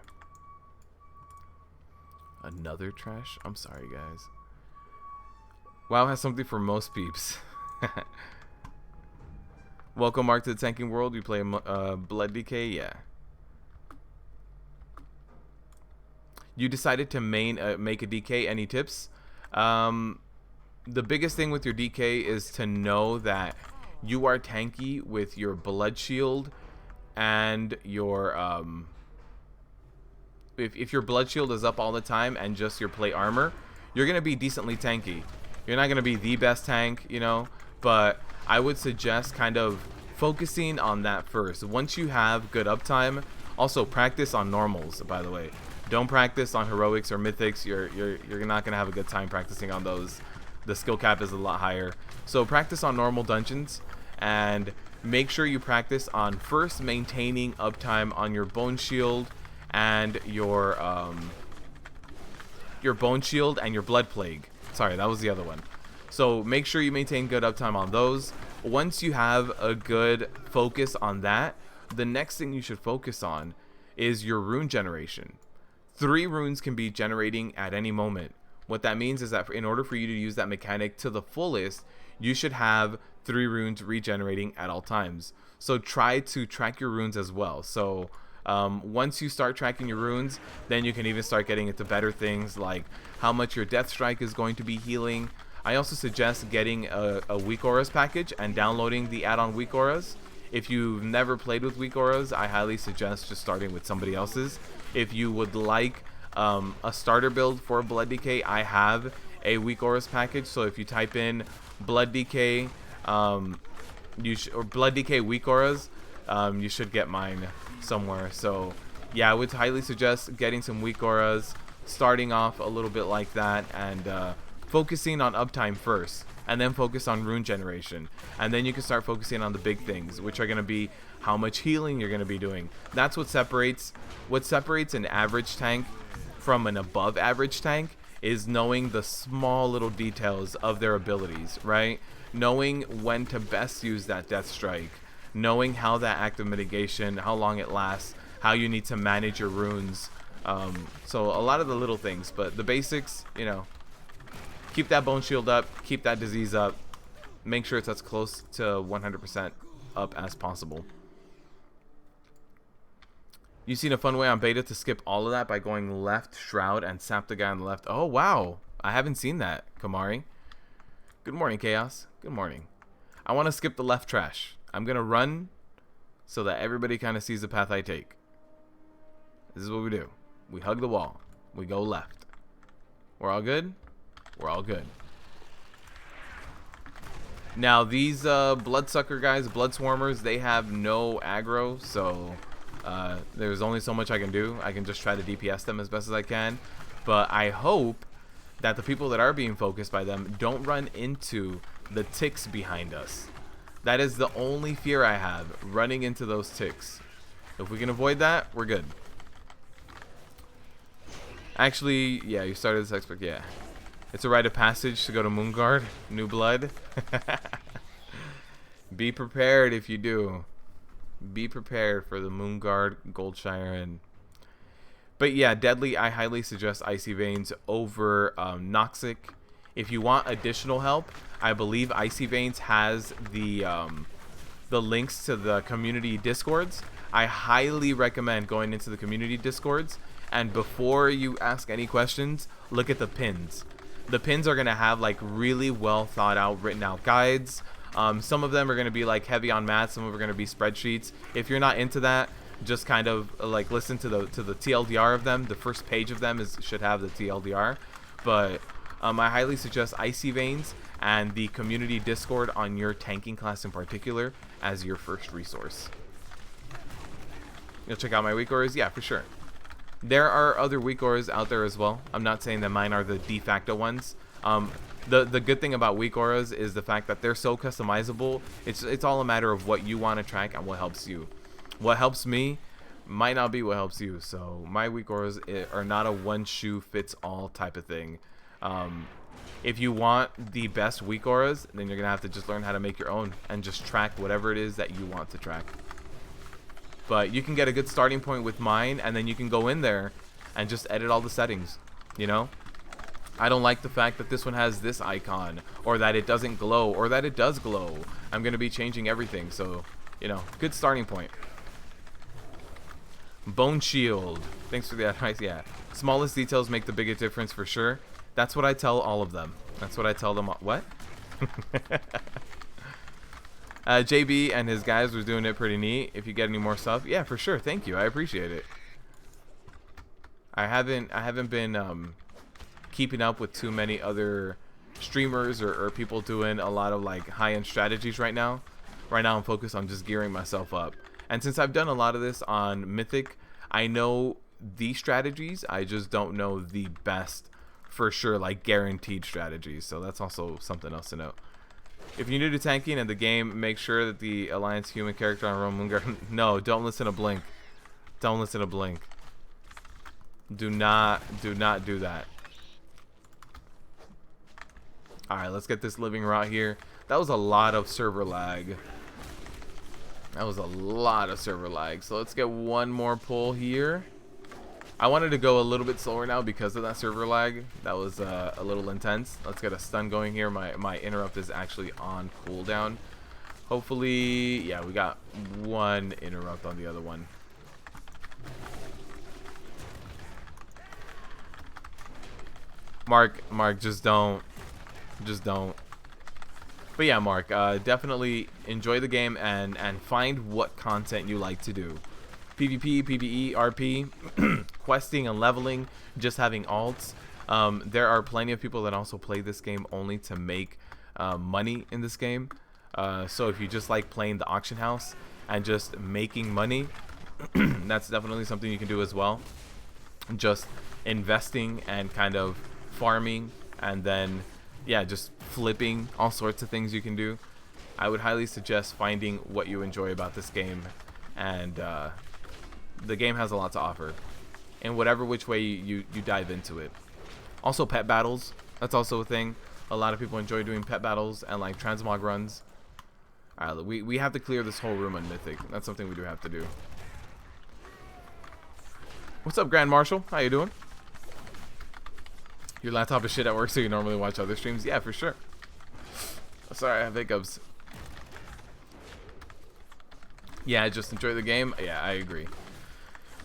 Another trash? I'm sorry, guys. WoW has something for most peeps. Welcome, Mark, to the tanking world. You play Blood Decay? Yeah. You decided to make a DK. Any tips? The biggest thing with your DK is to know that you are tanky with your Blood Shield and your if your Blood Shield is up all the time and just your plate armor, you're gonna be decently tanky. You're not gonna be the best tank, you know, but I would suggest kind of focusing on that first. Once you have good uptime, also practice on normals, by the way. Don't practice on heroics or mythics. You're not gonna have a good time practicing on those. The skill cap is a lot higher. So practice on normal dungeons, and make sure you practice on first maintaining uptime on your Bone Shield and your Bone Shield and your Blood Plague. Sorry, that was the other one. So make sure you maintain good uptime on those. Once you have a good focus on that, the next thing you should focus on is your rune generation. 3 runes can be generating at any moment. What that means is that in order for you to use that mechanic to the fullest, you should have 3 runes regenerating at all times. So try to track your runes as well. So once you start tracking your runes, then you can even start getting into better things like how much your Death Strike is going to be healing. I also suggest getting a Weak Auras package and downloading the add-on Weak Auras. If you've never played with Weak Auras, I highly suggest just starting with somebody else's. If you would like a starter build for Blood Decay, I have a Weak Auras package. So if you type in Blood Decay, or Blood Decay Weak Auras, you should get mine somewhere. So yeah, I would highly suggest getting some Weak Auras, starting off a little bit like that, and focusing on uptime first, and then focus on rune generation, and then you can start focusing on the big things, which are going to be how much healing you're going to be doing. That's what separates an average tank from an above average tank, is knowing the small little details of their abilities, right? Knowing when to best use that Death Strike, knowing how that active mitigation, how long it lasts, how you need to manage your runes. So a lot of the little things, but the basics, you know, keep that bone shield up, keep that disease up, make sure it's as close to 100% up as possible. You seen a fun way on beta to skip all of that by going left shroud and sap the guy on the left. Oh wow, I haven't seen that, Kamari. Good morning, Chaos. Good morning. I want to skip the left trash. I'm gonna run so that everybody kind of sees the path I take. This is what we do. We hug the wall. We go left. We're all good? We're all good. Now these bloodsucker guys, blood swarmers, they have no aggro, so there's only so much I can do. I can just try to DPS them as best as I can, but I hope that the people that are being focused by them don't run into the ticks behind us. That is the only fear I have, running into those ticks. If we can avoid that, we're good. Actually, yeah, you started this expert, yeah. It's a rite of passage to go to Moonguard, New Blood. Be prepared if you do. Be prepared for the Moonguard, Goldshire, and... But yeah, Deadly, I highly suggest Icy Veins over Noxic. If you want additional help, I believe Icy Veins has the links to the community discords. I highly recommend going into the community discords, and before you ask any questions, look at the pins. The pins are going to have like really well thought out, written out guides. Some of them are going to be like heavy on math, some of them are going to be spreadsheets. If you're not into that, just kind of like listen to the TLDR of them. The first page of them should have the TLDR. But I highly suggest Icy Veins and the community discord on your tanking class in particular as your first resource. You'll check out my weak auras? Yeah, for sure. There are other weak auras out there as well. I'm not saying that mine are the de facto ones. The good thing about weak auras is the fact that they're so customizable. It's all a matter of what you want to track and what helps you. What helps me might not be what helps you. So my weak auras are not a one shoe fits all type of thing. If you want the best weak auras, then you're gonna have to just learn how to make your own and just track whatever it is that you want to track. But you can get a good starting point with mine, and then you can go in there and just edit all the settings, you know? I don't like the fact that this one has this icon, or that it doesn't glow, or that it does glow. I'm going to be changing everything, so, you know, good starting point. Bone Shield. Thanks for the advice, yeah. Smallest details make the biggest difference for sure. That's what I tell all of them. That's what I tell them. What? JB and his guys was doing it pretty neat. If you get any more stuff, yeah, for sure. Thank you. I appreciate it. I haven't been keeping up with too many other streamers or people doing a lot of like high-end strategies right now. Right now I'm focused on just gearing myself up. And since I've done a lot of this on Mythic, I know the strategies. I just don't know the best for sure, like guaranteed strategies. So that's also something else to note. If you're new to tanking in the game, make sure that the Alliance human character on Rome Moonguard... No, don't listen to Blink. Don't listen to Blink. Do not do that. Alright, let's get this living rot here. That was a lot of server lag. That was a lot of server lag. So let's get one more pull here. I wanted to go a little bit slower now because of that server lag. That was a little intense. Let's get a stun going here. My interrupt is actually on cooldown. Hopefully, yeah, we got one interrupt on the other one. Mark, just don't. Just don't. But yeah, Mark, definitely enjoy the game and find what content you like to do. PvP, PvE, RP, questing and leveling, just having alts. There are plenty of people that also play this game only to make money in this game. So if you just like playing the auction house and just making money, that's definitely something you can do as well. Just investing and kind of farming, and then yeah, just flipping, all sorts of things you can do. I would highly suggest finding what you enjoy about this game, and the game has a lot to offer in whatever which way you dive into it. Also pet battles, that's also a thing. A lot of people enjoy doing pet battles and like transmog runs. Alright, we have to clear this whole room on Mythic. That's something we do have to do. What's up, Grand Marshal? How you doing? Your laptop is shit at work, so you normally watch other streams? Yeah, for sure. Sorry, I have hiccups. Yeah, just enjoy the game. Yeah, I agree.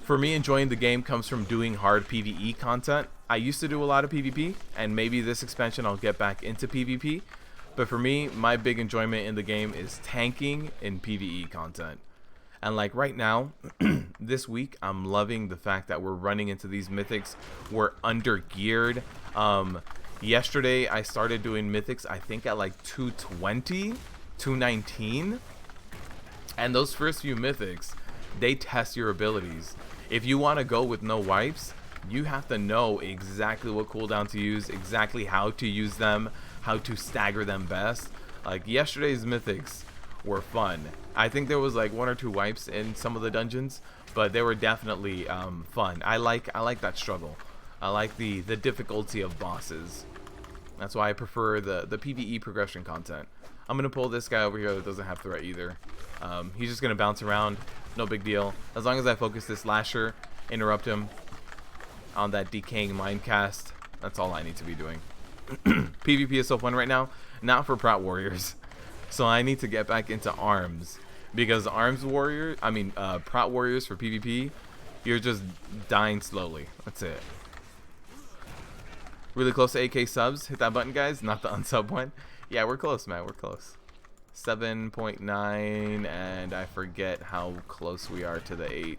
For me, enjoying the game comes from doing hard PvE content. I used to do a lot of PvP, and maybe this expansion I'll get back into PvP. But for me, my big enjoyment in the game is tanking in PvE content. And like right now, this week, I'm loving the fact that we're running into these mythics. We're under geared. Yesterday, I started doing mythics, I think at like 220, 219. And those first few mythics, they test your abilities. If you want to go with no wipes, you have to know exactly what cooldown to use, exactly how to use them, how to stagger them best. Like yesterday's mythics were fun. I think there was like 1 or 2 wipes in some of the dungeons, but they were definitely fun. I like that struggle. I like the difficulty of bosses. That's why I prefer the PvE progression content. I'm gonna pull this guy over here that doesn't have threat either. He's just gonna bounce around, no big deal. As long as I focus this lasher, interrupt him on that decaying mind cast, that's all I need to be doing. PvP is so fun right now, not for Prot warriors. So I need to get back into arms, because Prot warriors for PvP, you're just dying slowly. That's it. Really close to 8K subs. Hit that button, guys. Not the unsub one. Yeah, we're close, man. We're close. 7.9, and I forget how close we are to the 8.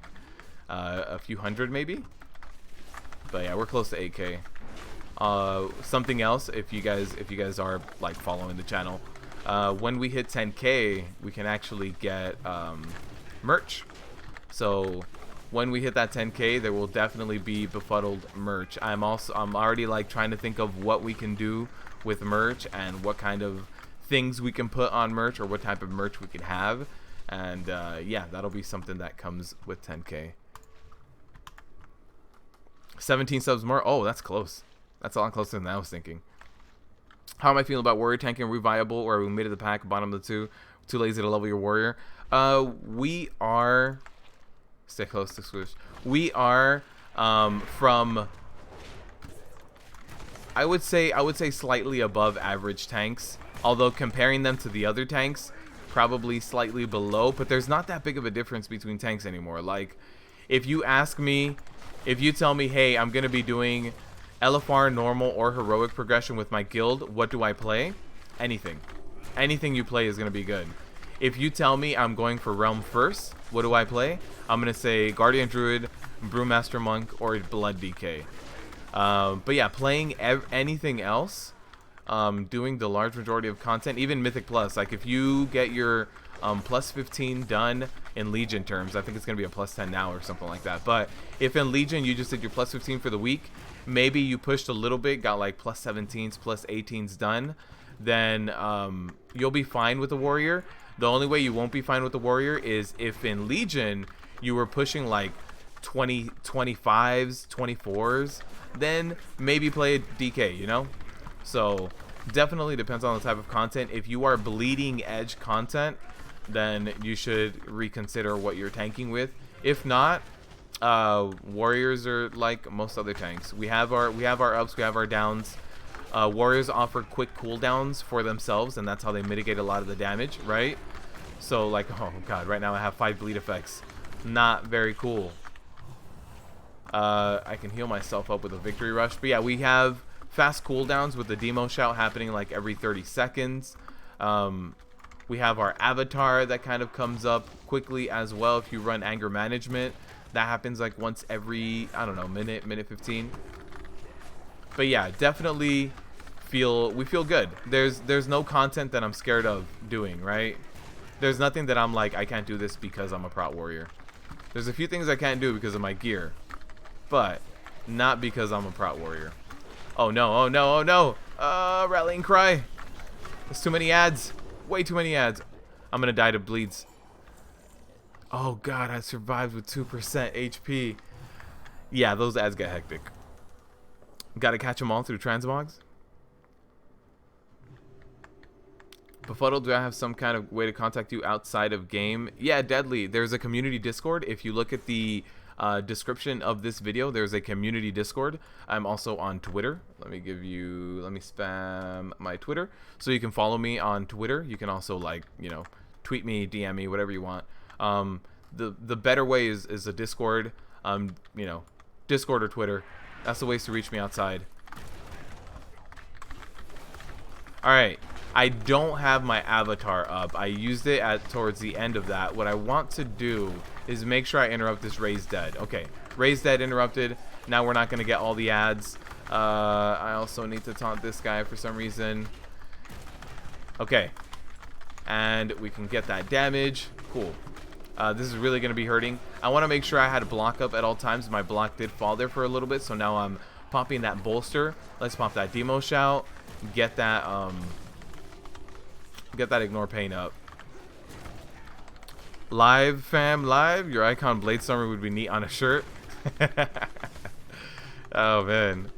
A few hundred, maybe. But yeah, we're close to 8K. Something else, if you guys are like following the channel, when we hit 10K, we can actually get merch. So when we hit that 10K, there will definitely be befuddled merch. I'm already like trying to think of what we can do with merch and what kind of things we can put on merch, or what type of merch we could have. And yeah, that'll be something that comes with 10K. 17 subs more. Oh, that's close. That's a lot closer than I was thinking. How am I feeling about warrior tanking? Are we viable, or are we mid of the pack, bottom of the two? Too lazy to level your warrior? We are... Stay close to Squish. We are from... I would say slightly above average tanks. Although comparing them to the other tanks, probably slightly below. But there's not that big of a difference between tanks anymore. Like, if you ask me... If you tell me, hey, I'm going to be doing LFR, normal, or heroic progression with my guild, what do I play? Anything. Anything you play is going to be good. If you tell me I'm going for Realm first, what do I play? I'm going to say Guardian Druid, Brewmaster Monk, or Blood DK. But yeah, playing anything else, doing the large majority of content, even Mythic Plus. Like if you get your plus 15 done in Legion terms, I think it's going to be a plus 10 now or something like that. But if in Legion you just did your plus 15 for the week, maybe you pushed a little bit, got like plus 17s, plus 18s done, then you'll be fine with the warrior. The only way you won't be fine with the warrior is if in Legion you were pushing like 25s, 24s, then maybe play a DK, you know? So definitely depends on the type of content. If you are bleeding edge content, then you should reconsider what you're tanking with. If not, warriors are like most other tanks. We have our ups, we have our downs. Warriors offer quick cooldowns for themselves, and that's how they mitigate a lot of the damage, right? So like, oh god, right now I have 5 bleed effects. Not very cool. I can heal myself up with a victory rush. But yeah, we have fast cooldowns with the demo shout happening like every 30 seconds. We have our avatar that kind of comes up quickly as well if you run anger management. That happens like once every, I don't know, minute 15. But yeah, definitely we feel good. There's no content that I'm scared of doing, right? There's nothing that I'm like, I can't do this because I'm a Prot warrior. There's a few things I can't do because of my gear, but not because I'm a Prot warrior. Oh no, oh no, oh no! Rallying cry! There's too many ads. Way too many ads. I'm gonna die to bleeds. Oh god, I survived with 2% HP. Yeah, those ads get hectic. Gotta catch them all through transmogs. Befuddled, do I have some kind of way to contact you outside of game? Yeah, Deadly. There's a community Discord. If you look at the description of this video, there's a community Discord. I'm also on Twitter. Let me spam my Twitter so you can follow me on Twitter. You can also, like, you know, tweet me, DM me, whatever you want. The better way is a Discord. You know, Discord or Twitter. That's the ways to reach me outside. Alright, I don't have my avatar up. I used it towards the end of that. What I want to do is make sure I interrupt this Raised Dead. Okay, Raised Dead interrupted. Now we're not going to get all the ads. I also need to taunt this guy for some reason. Okay, and we can get that damage. Cool. This is really going to be hurting. I want to make sure I had a block up at all times. My block did fall there for a little bit, so now I'm popping that bolster. Let's pop that demo shout. Get that ignore pain up. Live, fam, live. Your icon Bladestormer would be neat on a shirt. Oh man.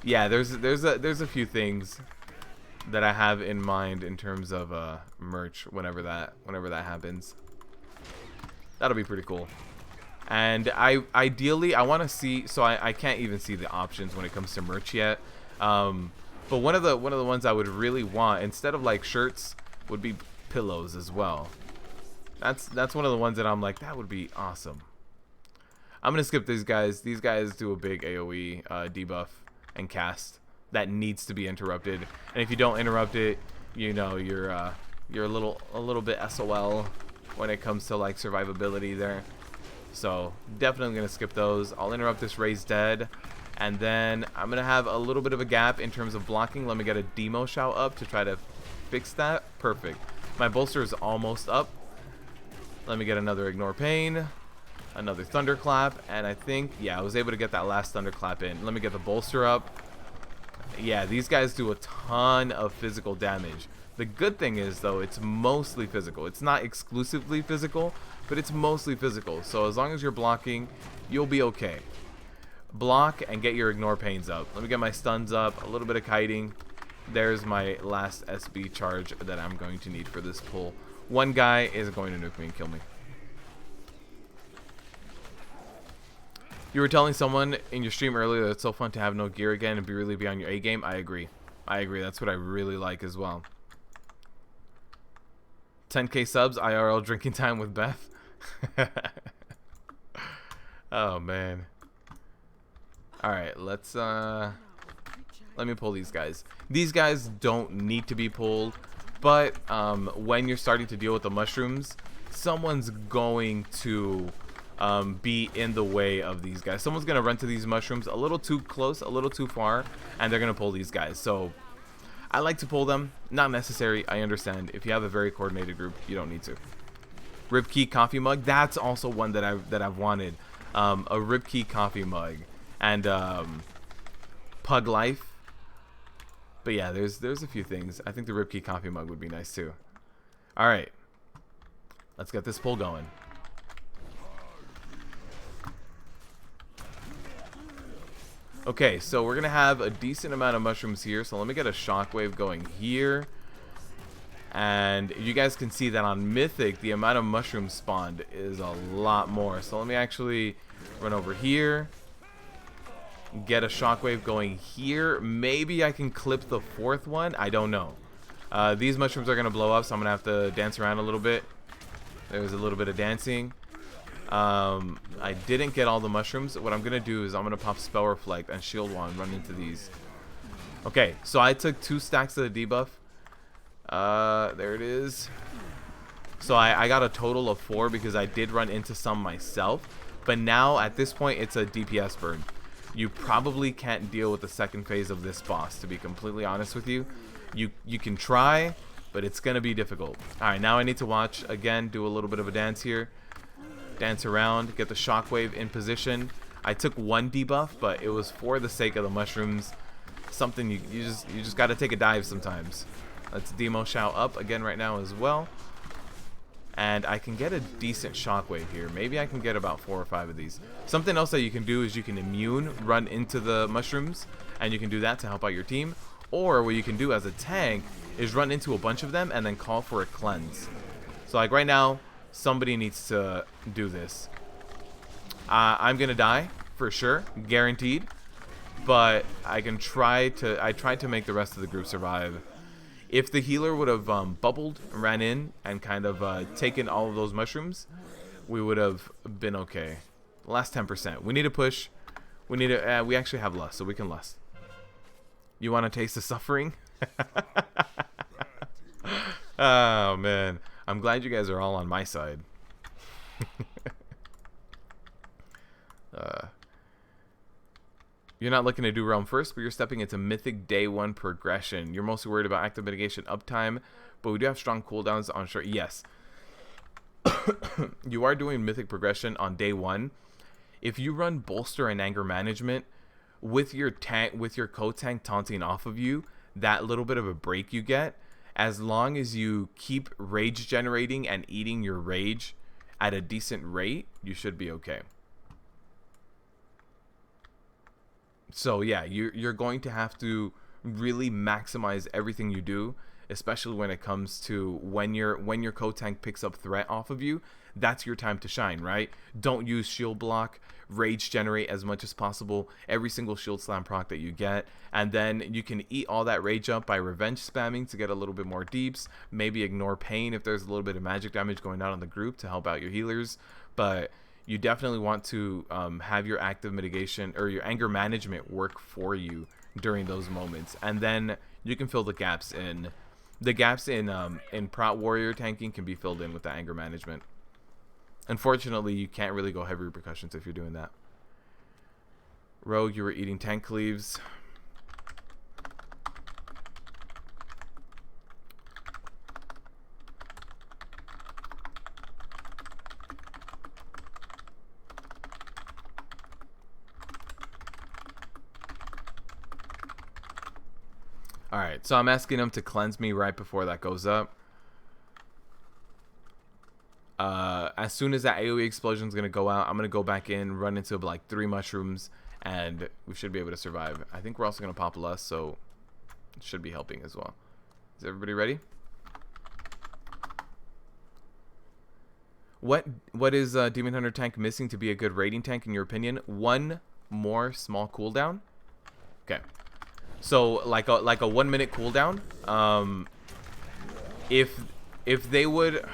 Yeah, there's a few things that I have in mind in terms of merch whenever that happens. That'll be pretty cool. And ideally I want to see, so I can't even see the options when it comes to merch yet. But one of the ones I would really want instead of like shirts would be pillows as well. That's one of the ones that I'm like, that would be awesome. I'm gonna skip these guys. These guys do a big AoE debuff and cast that needs to be interrupted. And if you don't interrupt it, you know you're a little bit SOL when it comes to like survivability there. So definitely gonna skip those. I'll interrupt this Raised Dead, and then I'm gonna have a little bit of a gap in terms of blocking. Let me get a demo shout up to try to fix that. Perfect. My bolster is almost up. Let me get another ignore pain, another thunderclap, and I think, yeah, I was able to get that last thunderclap in. Let me get the bolster up. Yeah, these guys do a ton of physical damage. The good thing is, though, it's mostly physical. It's not exclusively physical, but it's mostly physical. So as long as you're blocking, you'll be okay. Block and get your ignore pains up. Let me get my stuns up, a little bit of kiting. There's my last SB charge that I'm going to need for this pull. One guy is going to nuke me and kill me. You were telling someone in your stream earlier that it's so fun to have no gear again and really be on your A game. I agree. I agree. That's what I really like as well. 10K subs, IRL drinking time with Beth. Oh man. Alright, let me pull these guys. These guys don't need to be pulled, but when you're starting to deal with the mushrooms, someone's going to be in the way of these guys. Someone's gonna run to these mushrooms a little too close, a little too far, and they're gonna pull these guys. So I like to pull them. Not necessary, I understand. If you have a very coordinated group, you don't need to. Ribkey coffee mug, that's also one that I've wanted. A Ribkey coffee mug. And Pug Life. But yeah, there's a few things. I think the Ribkey coffee mug would be nice too. Alright. Let's get this pull going. Okay, so we're gonna have a decent amount of mushrooms here, so let me get a shockwave going here. And you guys can see that on Mythic, the amount of mushrooms spawned is a lot more. So let me actually run over here, get a shockwave going here. Maybe I can clip the fourth one. I don't know. These mushrooms are gonna blow up, so I'm gonna have to dance around a little bit. There's a little bit of dancing. I didn't get all the mushrooms. What I'm gonna do is I'm gonna pop Spell Reflect and Shield Wand, run into these. Okay, so I took 2 stacks of the debuff. There it is. So I got a total of 4 because I did run into some myself. But now at this point it's a DPS burn. You probably can't deal with the second phase of this boss, to be completely honest with you. You can try, but it's gonna be difficult. Alright, now I need to watch again, do a little bit of a dance here. Dance around, get the shockwave in position. I took 1 debuff, but it was for the sake of the mushrooms. Something you just gotta take a dive sometimes. Let's demo shout up again right now as well. And I can get a decent shockwave here. Maybe I can get about 4 or 5 of these. Something else that you can do is you can immune, run into the mushrooms, and you can do that to help out your team. Or what you can do as a tank is run into a bunch of them and then call for a cleanse. So like right now, Somebody needs to do this. I'm gonna die for sure, guaranteed. But I can try to. I tried to make the rest of the group survive. If the healer would have bubbled, ran in, and kind of taken all of those mushrooms, we would have been okay. Last 10%. We need to push. We need to. We actually have lust, so we can lust. You want to taste the suffering? Oh man, I'm glad you guys are all on my side. You're not looking to do realm first, but you're stepping into mythic day 1 progression. You're mostly worried about active mitigation uptime, but we do have strong cooldowns on short. Yes. You are doing mythic progression on day 1. If you run bolster and anger management with your tank, with your co-tank taunting off of you, that little bit of a break you get, as long as you keep rage generating and eating your rage at a decent rate, you should be okay. So yeah, you're going to have to really maximize everything you do, especially when it comes to when your co-tank picks up threat off of you. That's your time to shine, right? Don't use shield block, rage generate as much as possible, every single shield slam proc that you get, and then you can eat all that rage up by revenge spamming to get a little bit more deeps, maybe ignore pain if there's a little bit of magic damage going on in the group to help out your healers, but you definitely want to have your active mitigation or your anger management work for you during those moments, and then you can fill the gaps in. The gaps in Prot warrior tanking can be filled in with the anger management. Unfortunately, you can't really go heavy repercussions if you're doing that. Rogue, you were eating tank cleaves. Alright, so I'm asking him to cleanse me right before that goes up. As soon as that AoE explosion is going to go out, I'm going to go back in, run into like 3 mushrooms, and we should be able to survive. I think we're also going to pop lust, so it should be helping as well. Is everybody ready? What is Demon Hunter tank missing to be a good raiding tank in your opinion? 1 more small cooldown. Okay. So like a 1 minute cooldown. If they would,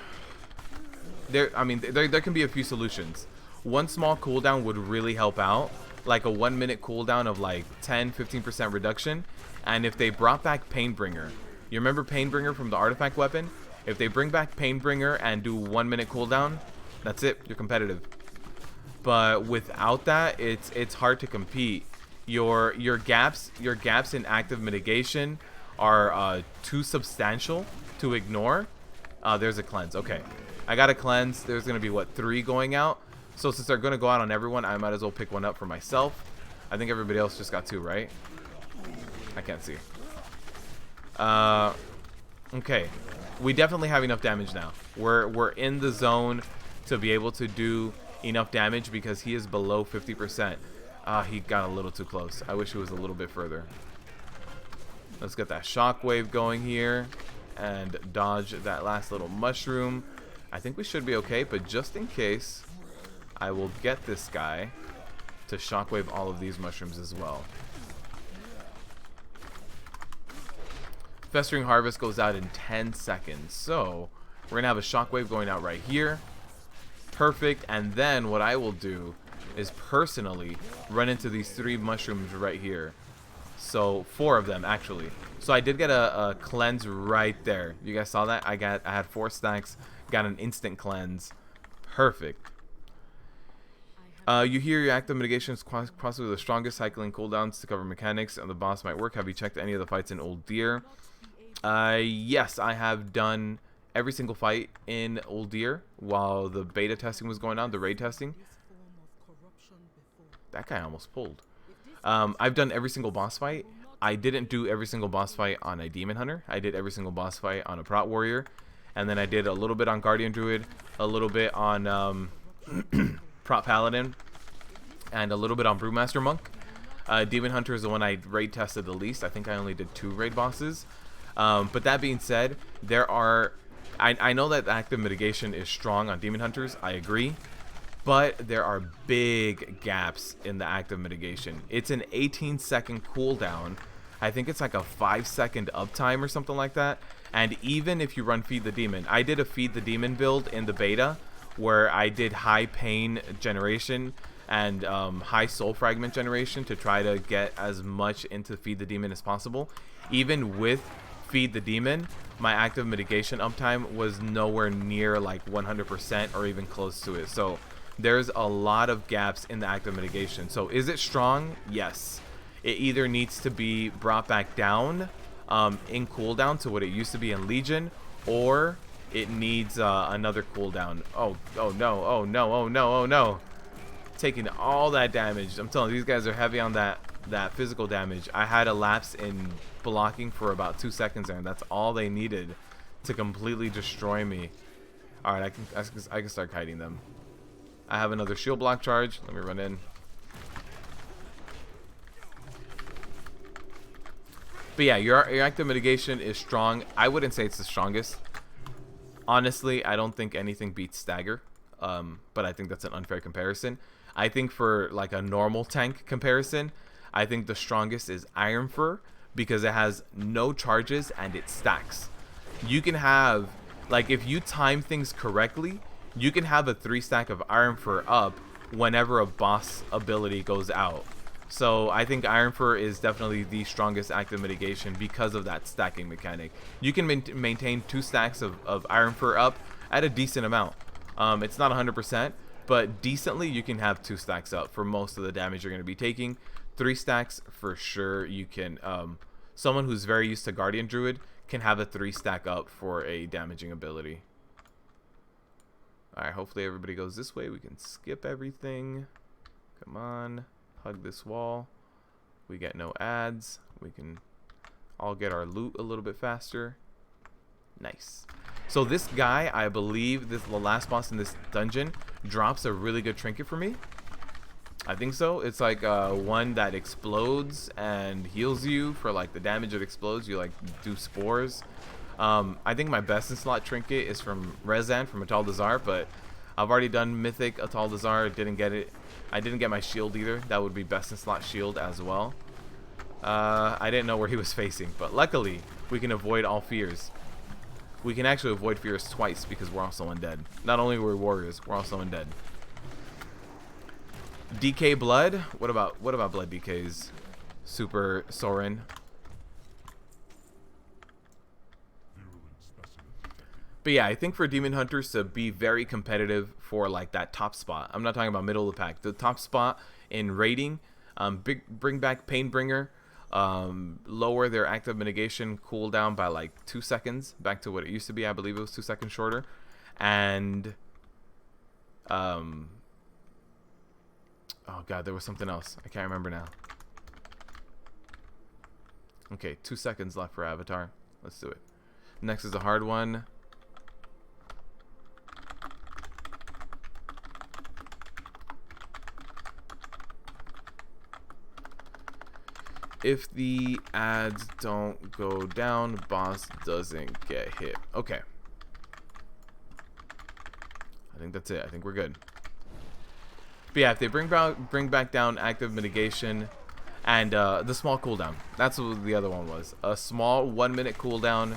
there can be a few solutions. 1 small cooldown would really help out, like a 1 minute cooldown of like 10-15% reduction. And if they brought back Painbringer, you remember Painbringer from the artifact weapon? If they bring back Painbringer and do 1 minute cooldown, that's it, you're competitive. But without that, it's hard to compete. Your gaps in active mitigation are too substantial to ignore. There's a cleanse. Okay, I got a cleanse. There's gonna be what, 3 going out. So since they're gonna go out on everyone, I might as well pick 1 up for myself. I think everybody else just got 2, right? I can't see. Okay, we definitely have enough damage now. We're in the zone to be able to do enough damage because he is below 50%. He got a little too close. I wish he was a little bit further. Let's get that shockwave going here and dodge that last little mushroom. I think we should be okay, but just in case, I will get this guy to shockwave all of these mushrooms as well. Festering Harvest goes out in 10 seconds. So we're going to have a shockwave going out right here. Perfect. And then what I will do is personally run into these 3 mushrooms right here. So 4 of them actually. So I did get a cleanse right there. You guys saw that? I had 4 stacks, got an instant cleanse. Perfect. You hear your active mitigation is possibly the strongest, cycling cooldowns to cover mechanics and the boss might work. Have you checked any of the fights in Old Deer? Yes, I have done every single fight in Old Deer while the beta testing was going on, the raid testing. That guy almost pulled. I've done every single boss fight. I didn't do every single boss fight on a Demon Hunter. I did every single boss fight on a Prot Warrior. And then I did a little bit on Guardian Druid, a little bit on Prot Paladin, and a little bit on Brewmaster Monk. Demon Hunter is the one I raid tested the least. I think I only did 2 raid bosses. But that being said, there are I know that active mitigation is strong on demon hunters. I agree. But there are big gaps in the active mitigation. It's an 18-second cooldown. I think it's like a 5-second uptime or something like that. And even if you run Feed the Demon, I did a Feed the Demon build in the beta where I did high pain generation and high soul fragment generation to try to get as much into Feed the Demon as possible. Even with Feed the Demon, my active mitigation uptime was nowhere near like 100% or even close to it. So there's a lot of gaps in the active mitigation. So is it strong? Yes. It either needs to be brought back down in cooldown to what it used to be in Legion, or it needs another cooldown. Oh no, oh no, oh no, oh no. Taking all that damage. I'm telling you, these guys are heavy on that physical damage. I had a lapse in blocking for about 2 seconds there, and that's all they needed to completely destroy me. Alright, I can start kiting them. I have another shield block charge. Let me run in. But yeah, your active mitigation is strong. I wouldn't say it's the strongest. Honestly, I don't think anything beats Stagger. But I think that's an unfair comparison. I think for like a normal tank comparison, I think the strongest is Iron Fur because it has no charges and it stacks. You can have, like, if you time things correctly, you can have a 3-stack of Iron Fur up whenever a boss ability goes out. So I think Iron Fur is definitely the strongest active mitigation because of that stacking mechanic. You can maintain 2 stacks of Iron Fur up at a decent amount. It's not 100%, but decently you can have 2 stacks up for most of the damage you're going to be taking. 3 stacks for sure you can. Someone who's very used to Guardian Druid can have a 3-stack up for a damaging ability. Alright, hopefully everybody goes this way. We can skip everything. Come on. Hug this wall. We get no ads. We can all get our loot a little bit faster. Nice. So this guy, I believe the last boss in this dungeon, drops a really good trinket for me. I think so. It's like one that explodes and heals you for like the damage it explodes. You like do spores. I think my best in slot trinket is from Rezan from Atal Dazar, but I've already done Mythic Atal Dazar. Didn't get it. I didn't get my shield either. That would be best in slot shield as well. I didn't know where he was facing, but luckily we can avoid all fears. We can actually avoid fears twice because we're also undead. Not only are we warriors, we're also undead. DK blood. What about blood DKs? Super Sorin. But yeah, I think for Demon Hunters to be very competitive for like that top spot, I'm not talking about middle of the pack, the top spot in raiding, bring back Painbringer, lower their active mitigation cooldown by like 2 seconds back to what it used to be. I believe it was 2 seconds shorter, and oh god, there was something else. I can't remember now. Okay, 2 seconds left for Avatar. Let's do it. Next is a hard one. If the ads don't go down, boss doesn't get hit. Okay. I think that's it. I think we're good. But yeah, if they bring back down active mitigation and the small cooldown. That's what the other one was. A small 1-minute cooldown.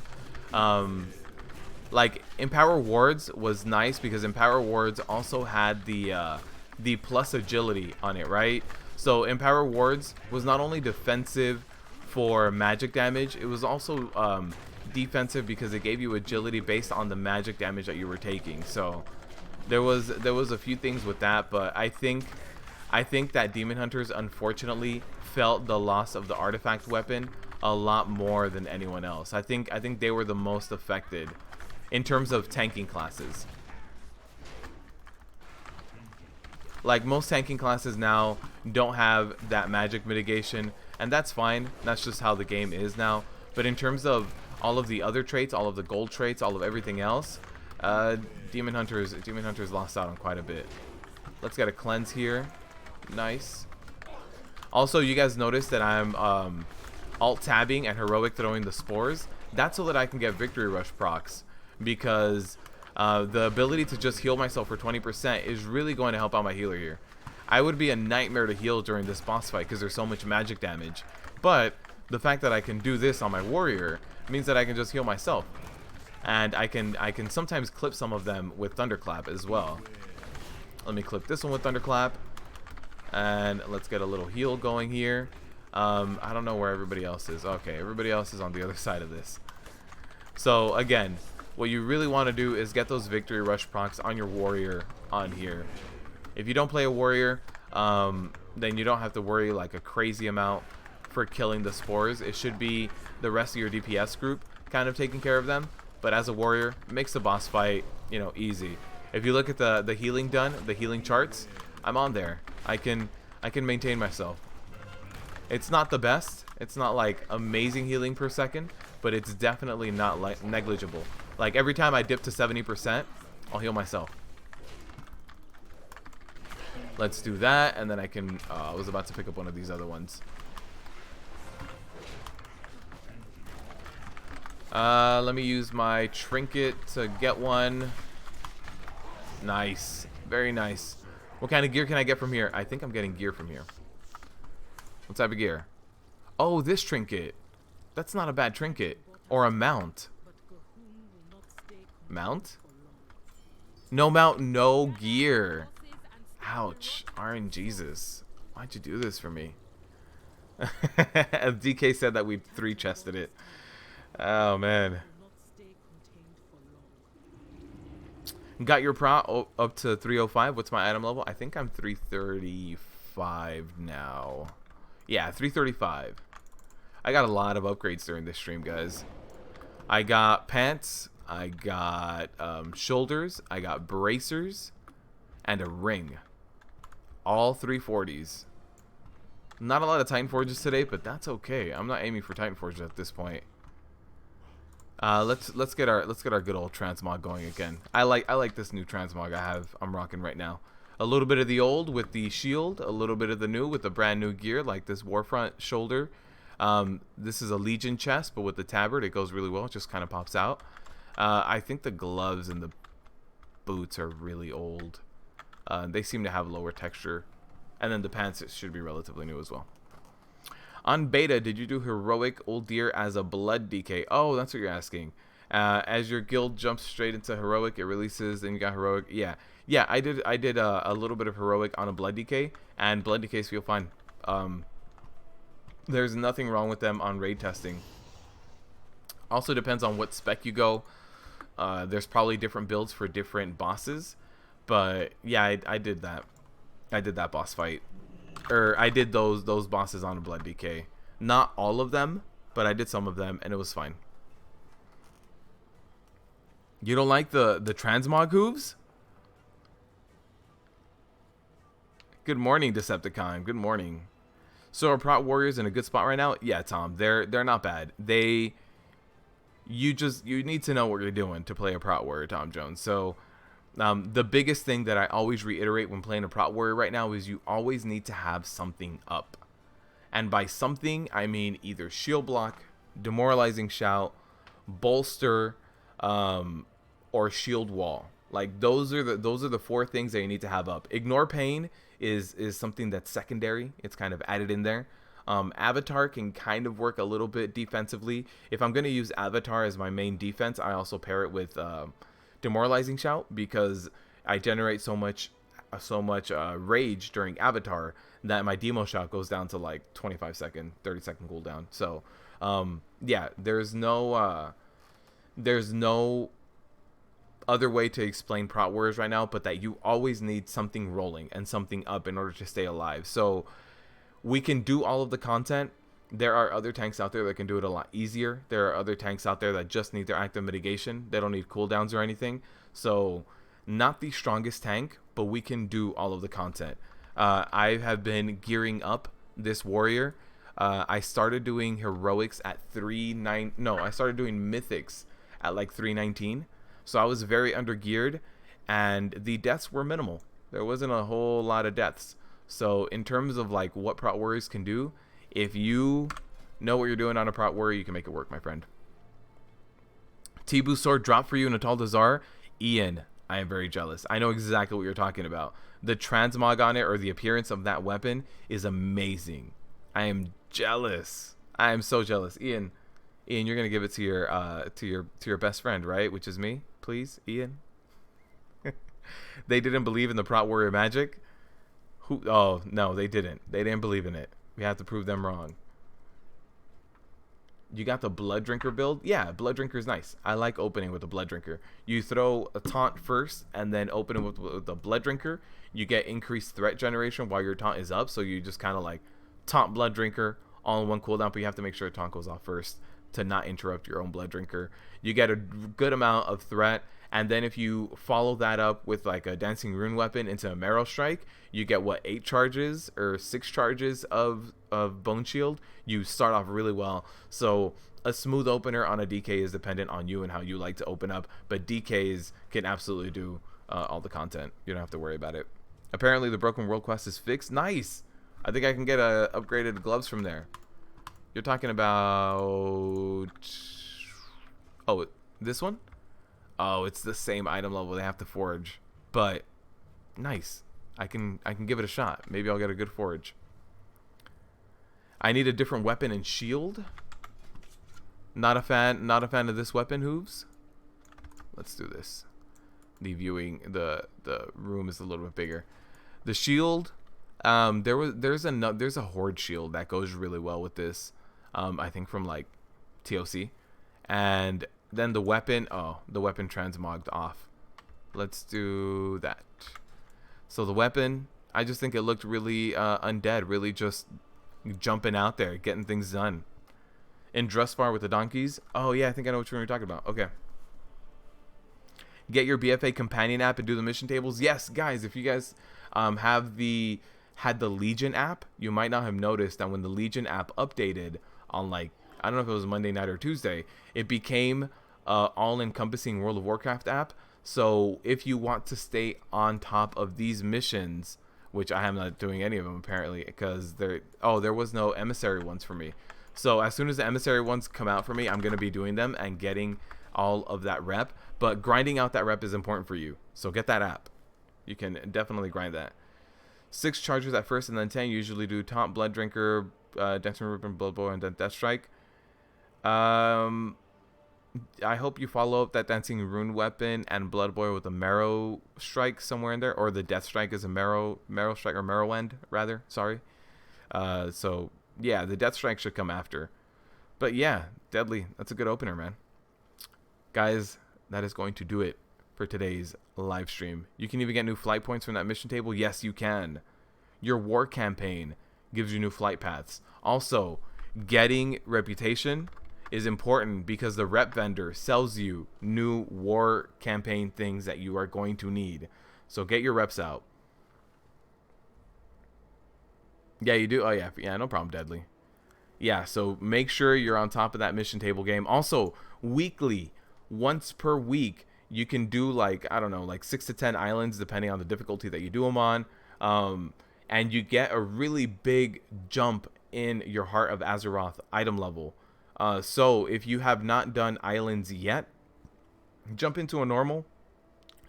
Like Empower Wards was nice because Empower Wards also had the plus agility on it, right? So Empower Wards was not only defensive for magic damage, it was also defensive because it gave you agility based on the magic damage that you were taking. So there was a few things with that, but I think that Demon Hunters unfortunately felt the loss of the artifact weapon a lot more than anyone else. I think they were the most affected in terms of tanking classes. Like most tanking classes now don't have that magic mitigation, and that's fine. That's just how the game is now. But in terms of all of the other traits, all of the gold traits, all of everything else, Demon Hunters lost out on quite a bit. Let's get a cleanse here. Nice. Also, you guys notice that I'm alt tabbing and heroic throwing the spores. That's so that I can get victory rush procs. because the ability to just heal myself for 20% is really going to help out my healer here. I would be a nightmare to heal during this boss fight because there's so much magic damage. But the fact that I can do this on my warrior means that I can just heal myself. And I can sometimes clip some of them with Thunderclap as well. Let me clip this one with Thunderclap. And let's get a little heal going here. I don't know where everybody else is. Okay, everybody else is on the other side of this. So again, what you really want to do is get those victory rush procs on your warrior on here. If you don't play a warrior, then you don't have to worry like a crazy amount for killing the spores. It should be the rest of your DPS group kind of taking care of them. But as a warrior, it makes the boss fight, you know, easy. If you look at the healing done, the healing charts, I'm on there. I can maintain myself. It's not the best. It's not like amazing healing per second, but it's definitely not like negligible. Like every time I dip to 70%, I'll heal myself. Let's do that, and then I can. I was about to pick up one of these other ones. Let me use my trinket to get one. Nice. Very nice. What kind of gear can I get from here? I think I'm getting gear from here. What type of gear? Oh, this trinket. That's not a bad trinket. Or a mount. Mount? No mount, no gear. Ouch. RNGesus. Why'd you do this for me? DK said that we 3-chested it. Oh, man. Got your Prot up to 305. What's my item level? I think I'm 335 now. Yeah, 335. I got a lot of upgrades during this stream, guys. I got pants. I got shoulders. I got bracers. And a ring. All 340s. Not a lot of Titan Forges today, but that's okay. I'm not aiming for Titan Forges at this point. Let's get our good old transmog going again. I like this new transmog I'm rocking right now. A little bit of the old with the shield, a little bit of the new with the brand new gear, like this Warfront shoulder. This is a Legion chest, but with the tabard, it goes really well. It just kind of pops out. I think the gloves and the boots are really old. They seem to have lower texture. And then the pants should be relatively new as well. On beta, did you do heroic old deer as a blood DK? Oh, that's what you're asking. As your guild jumps straight into heroic, it releases, then you got heroic. Yeah, I did a little bit of heroic on a blood DK, and blood DKs feel fine. There's nothing wrong with them on raid testing. Also depends on what spec you go. There's probably different builds for different bosses, but yeah, I did that. I did that boss fight. Or I did those bosses on a blood DK. Not all of them, but I did some of them, and it was fine. You don't like the transmog hooves? Good morning, Decepticon. Good morning. So are Prot Warriors in a good spot right now? Yeah, Tom. They're not bad. You need to know what you're doing to play a Prot Warrior, Tom Jones. So the biggest thing that I always reiterate when playing a Prot Warrior right now is you always need to have something up. And by something, I mean either shield block, demoralizing shout, bolster, or shield wall. Like those are the 4 things that you need to have up. Ignore pain is something that's secondary. It's kind of added in there. Avatar can kind of work a little bit defensively. If I'm going to use Avatar as my main defense, I also pair it with demoralizing shout, because I generate so much rage during Avatar that my demo shout goes down to like 25-second, 30-second cooldown. So yeah, there's no other way to explain Prot Warriors right now, but that you always need something rolling and something up in order to stay alive. So we can do all of the content. There are other tanks out there that can do it a lot easier. There are other tanks out there that just need their active mitigation. They don't need cooldowns or anything. So not the strongest tank, but we can do all of the content. I have been gearing up this warrior. I started doing heroics at I started doing mythics at like 319. So I was very undergeared, and the deaths were minimal. There wasn't a whole lot of deaths. So in terms of like what Prot Warriors can do, if you know what you're doing on a Prot Warrior, you can make it work, my friend. T-Boo sword dropped for you in Atal Dazar. Ian, I am very jealous. I know exactly what you're talking about. The transmog on it, or the appearance of that weapon, is amazing. I am jealous. I am so jealous. Ian, you're gonna give it to your best friend, right? Which is me, please, Ian. They didn't believe in the Prot Warrior magic. Who? Oh no, they didn't. They didn't believe in it. We have to prove them wrong. You got the Blood Drinker build? Yeah, Blood Drinker is nice. I like opening with the Blood Drinker. You throw a taunt first and then open it with the Blood Drinker. You get increased threat generation while your taunt is up. So you just kind of like taunt Blood Drinker all in one cooldown, but you have to make sure taunt goes off first to not interrupt your own Blood Drinker. You get a good amount of threat. And then if you follow that up with like a Dancing Rune weapon into a Marrow Strike, you get what, 8 charges or 6 charges of Bone Shield. You start off really well. So a smooth opener on a DK is dependent on you and how you like to open up, but DKs can absolutely do all the content. You don't have to worry about it. Apparently the Broken World quest is fixed. Nice. I think I can get upgraded gloves from there. You're talking about, oh, this one? Oh, it's the same item level they have to forge, but nice. I can give it a shot. Maybe I'll get a good forge. I need a different weapon and shield. Not a fan of this weapon, Hooves. Let's do this. The room is a little bit bigger. The shield, there's a Horde shield that goes really well with this. I think from like TOC, and then the weapon. Oh, the weapon transmogged off. Let's do that. So the weapon, I just think it looked really undead, really just jumping out there, getting things done. In Drustvar with the donkeys. Oh yeah, I think I know what you're talking about. Okay. Get your BfA companion app and do the mission tables. Yes, guys, if you guys had the Legion app, you might not have noticed that when the Legion app updated on, like, I don't know if it was Monday night or Tuesday, it became all-encompassing World of Warcraft app. So if you want to stay on top of these missions, which I am not doing any of them apparently, because there was no emissary ones for me. So as soon as the emissary ones come out for me, I'm going to be doing them and getting all of that rep. But grinding out that rep is important for you. So get that app. You can definitely grind that. 6 charges at first and then 10. You usually do Taunt, Blood Drinker, Dancing Rune, Blood Boy, and then Death Strike. I hope you follow up that Dancing Rune weapon and Blood Boy with a Marrow Strike somewhere in there. Or the Death Strike is a Marrow Strike, or Marrow End, rather. Sorry. So, yeah, the Death Strike should come after. But yeah, Deadly. That's a good opener, man. Guys, that is going to do it for today's live stream. You can even get new flight points from that mission table. Yes, you can. Your war campaign gives you new flight paths. Also, getting reputation is important because the rep vendor sells you new war campaign things that you are going to need. So get your reps out. Yeah, you do. Oh yeah, no problem, Deadly. Yeah, so make sure you're on top of that mission table game. Also, weekly, once per week, you can do like, I don't know, like 6 to 10 islands depending on the difficulty that you do them on. And you get a really big jump in your Heart of Azeroth item level. So if you have not done islands yet, jump into a normal.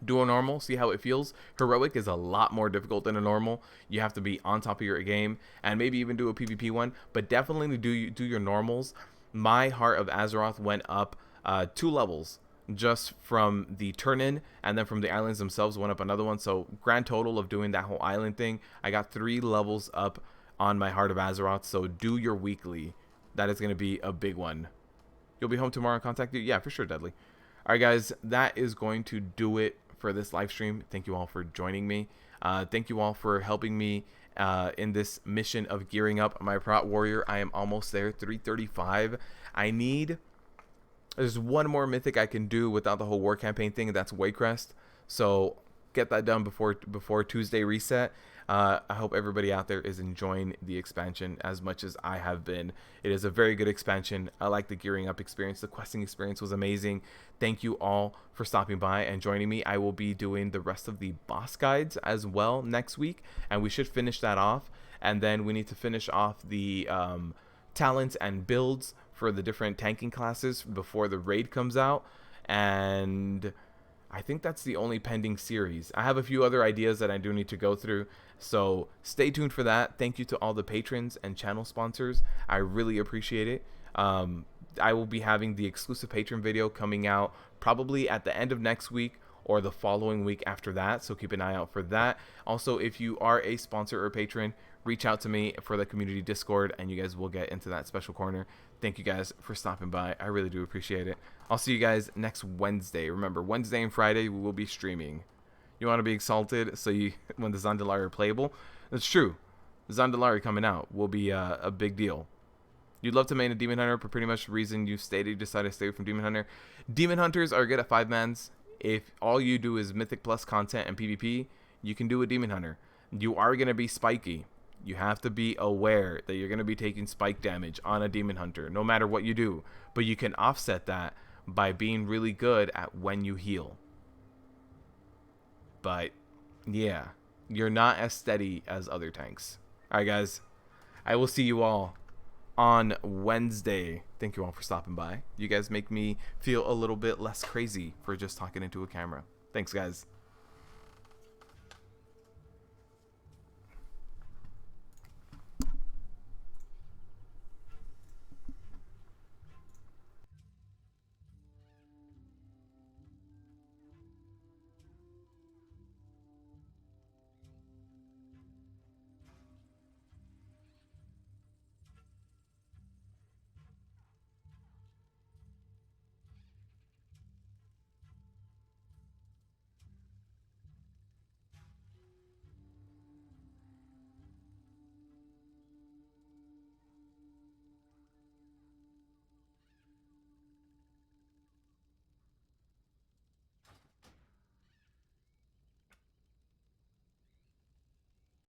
Do a normal, see how it feels. Heroic is a lot more difficult than a normal. You have to be on top of your game and maybe even do a PvP one, but definitely do your normals. My Heart of Azeroth went up 2 levels just from the turn-in, and then from the islands themselves went up another one. So grand total of doing that whole island thing, I got 3 levels up on my Heart of Azeroth. So do your weekly. That is going to be a big one. You'll be home tomorrow and contact you? Yeah, for sure, Deadly. All right, guys, that is going to do it for this live stream. Thank you all for joining me. Thank you all for helping me in this mission of gearing up my Prot Warrior. I am almost there, 335. There's one more mythic I can do without the whole war campaign thing, and that's Waycrest. So get that done before Tuesday reset. I hope everybody out there is enjoying the expansion as much as I have been. It is a very good expansion. I like the gearing up experience. The questing experience was amazing. Thank you all for stopping by and joining me. I will be doing the rest of the boss guides as well next week, and we should finish that off. And then we need to finish off the talents and builds for the different tanking classes before the raid comes out. and I think that's the only pending series. I have a few other ideas that I do need to go through, so stay tuned for that. Thank you to all the patrons and channel sponsors. I really appreciate it. I will be having the exclusive patron video coming out probably at the end of next week or the following week after that, so keep an eye out for that. Also, if you are a sponsor or patron, reach out to me for the community Discord, and you guys will get into that special corner. Thank you guys for stopping by. I really do appreciate it. I'll see you guys next Wednesday. Remember, Wednesday and Friday we will be streaming. You want to be exalted so you when the Zandalari are playable? That's true. The Zandalari coming out will be a big deal. You'd love to main a Demon Hunter, but pretty much the reason you stated you decided to stay away from Demon Hunter. Demon Hunters are good at 5-mans. If all you do is Mythic plus content and PvP, you can do a Demon Hunter. You are going to be spiky. You have to be aware that you're going to be taking spike damage on a Demon Hunter, no matter what you do. But you can offset that by being really good at when you heal. But, yeah, you're not as steady as other tanks. Alright, guys. I will see you all on Wednesday. Thank you all for stopping by. You guys make me feel a little bit less crazy for just talking into a camera. Thanks, guys.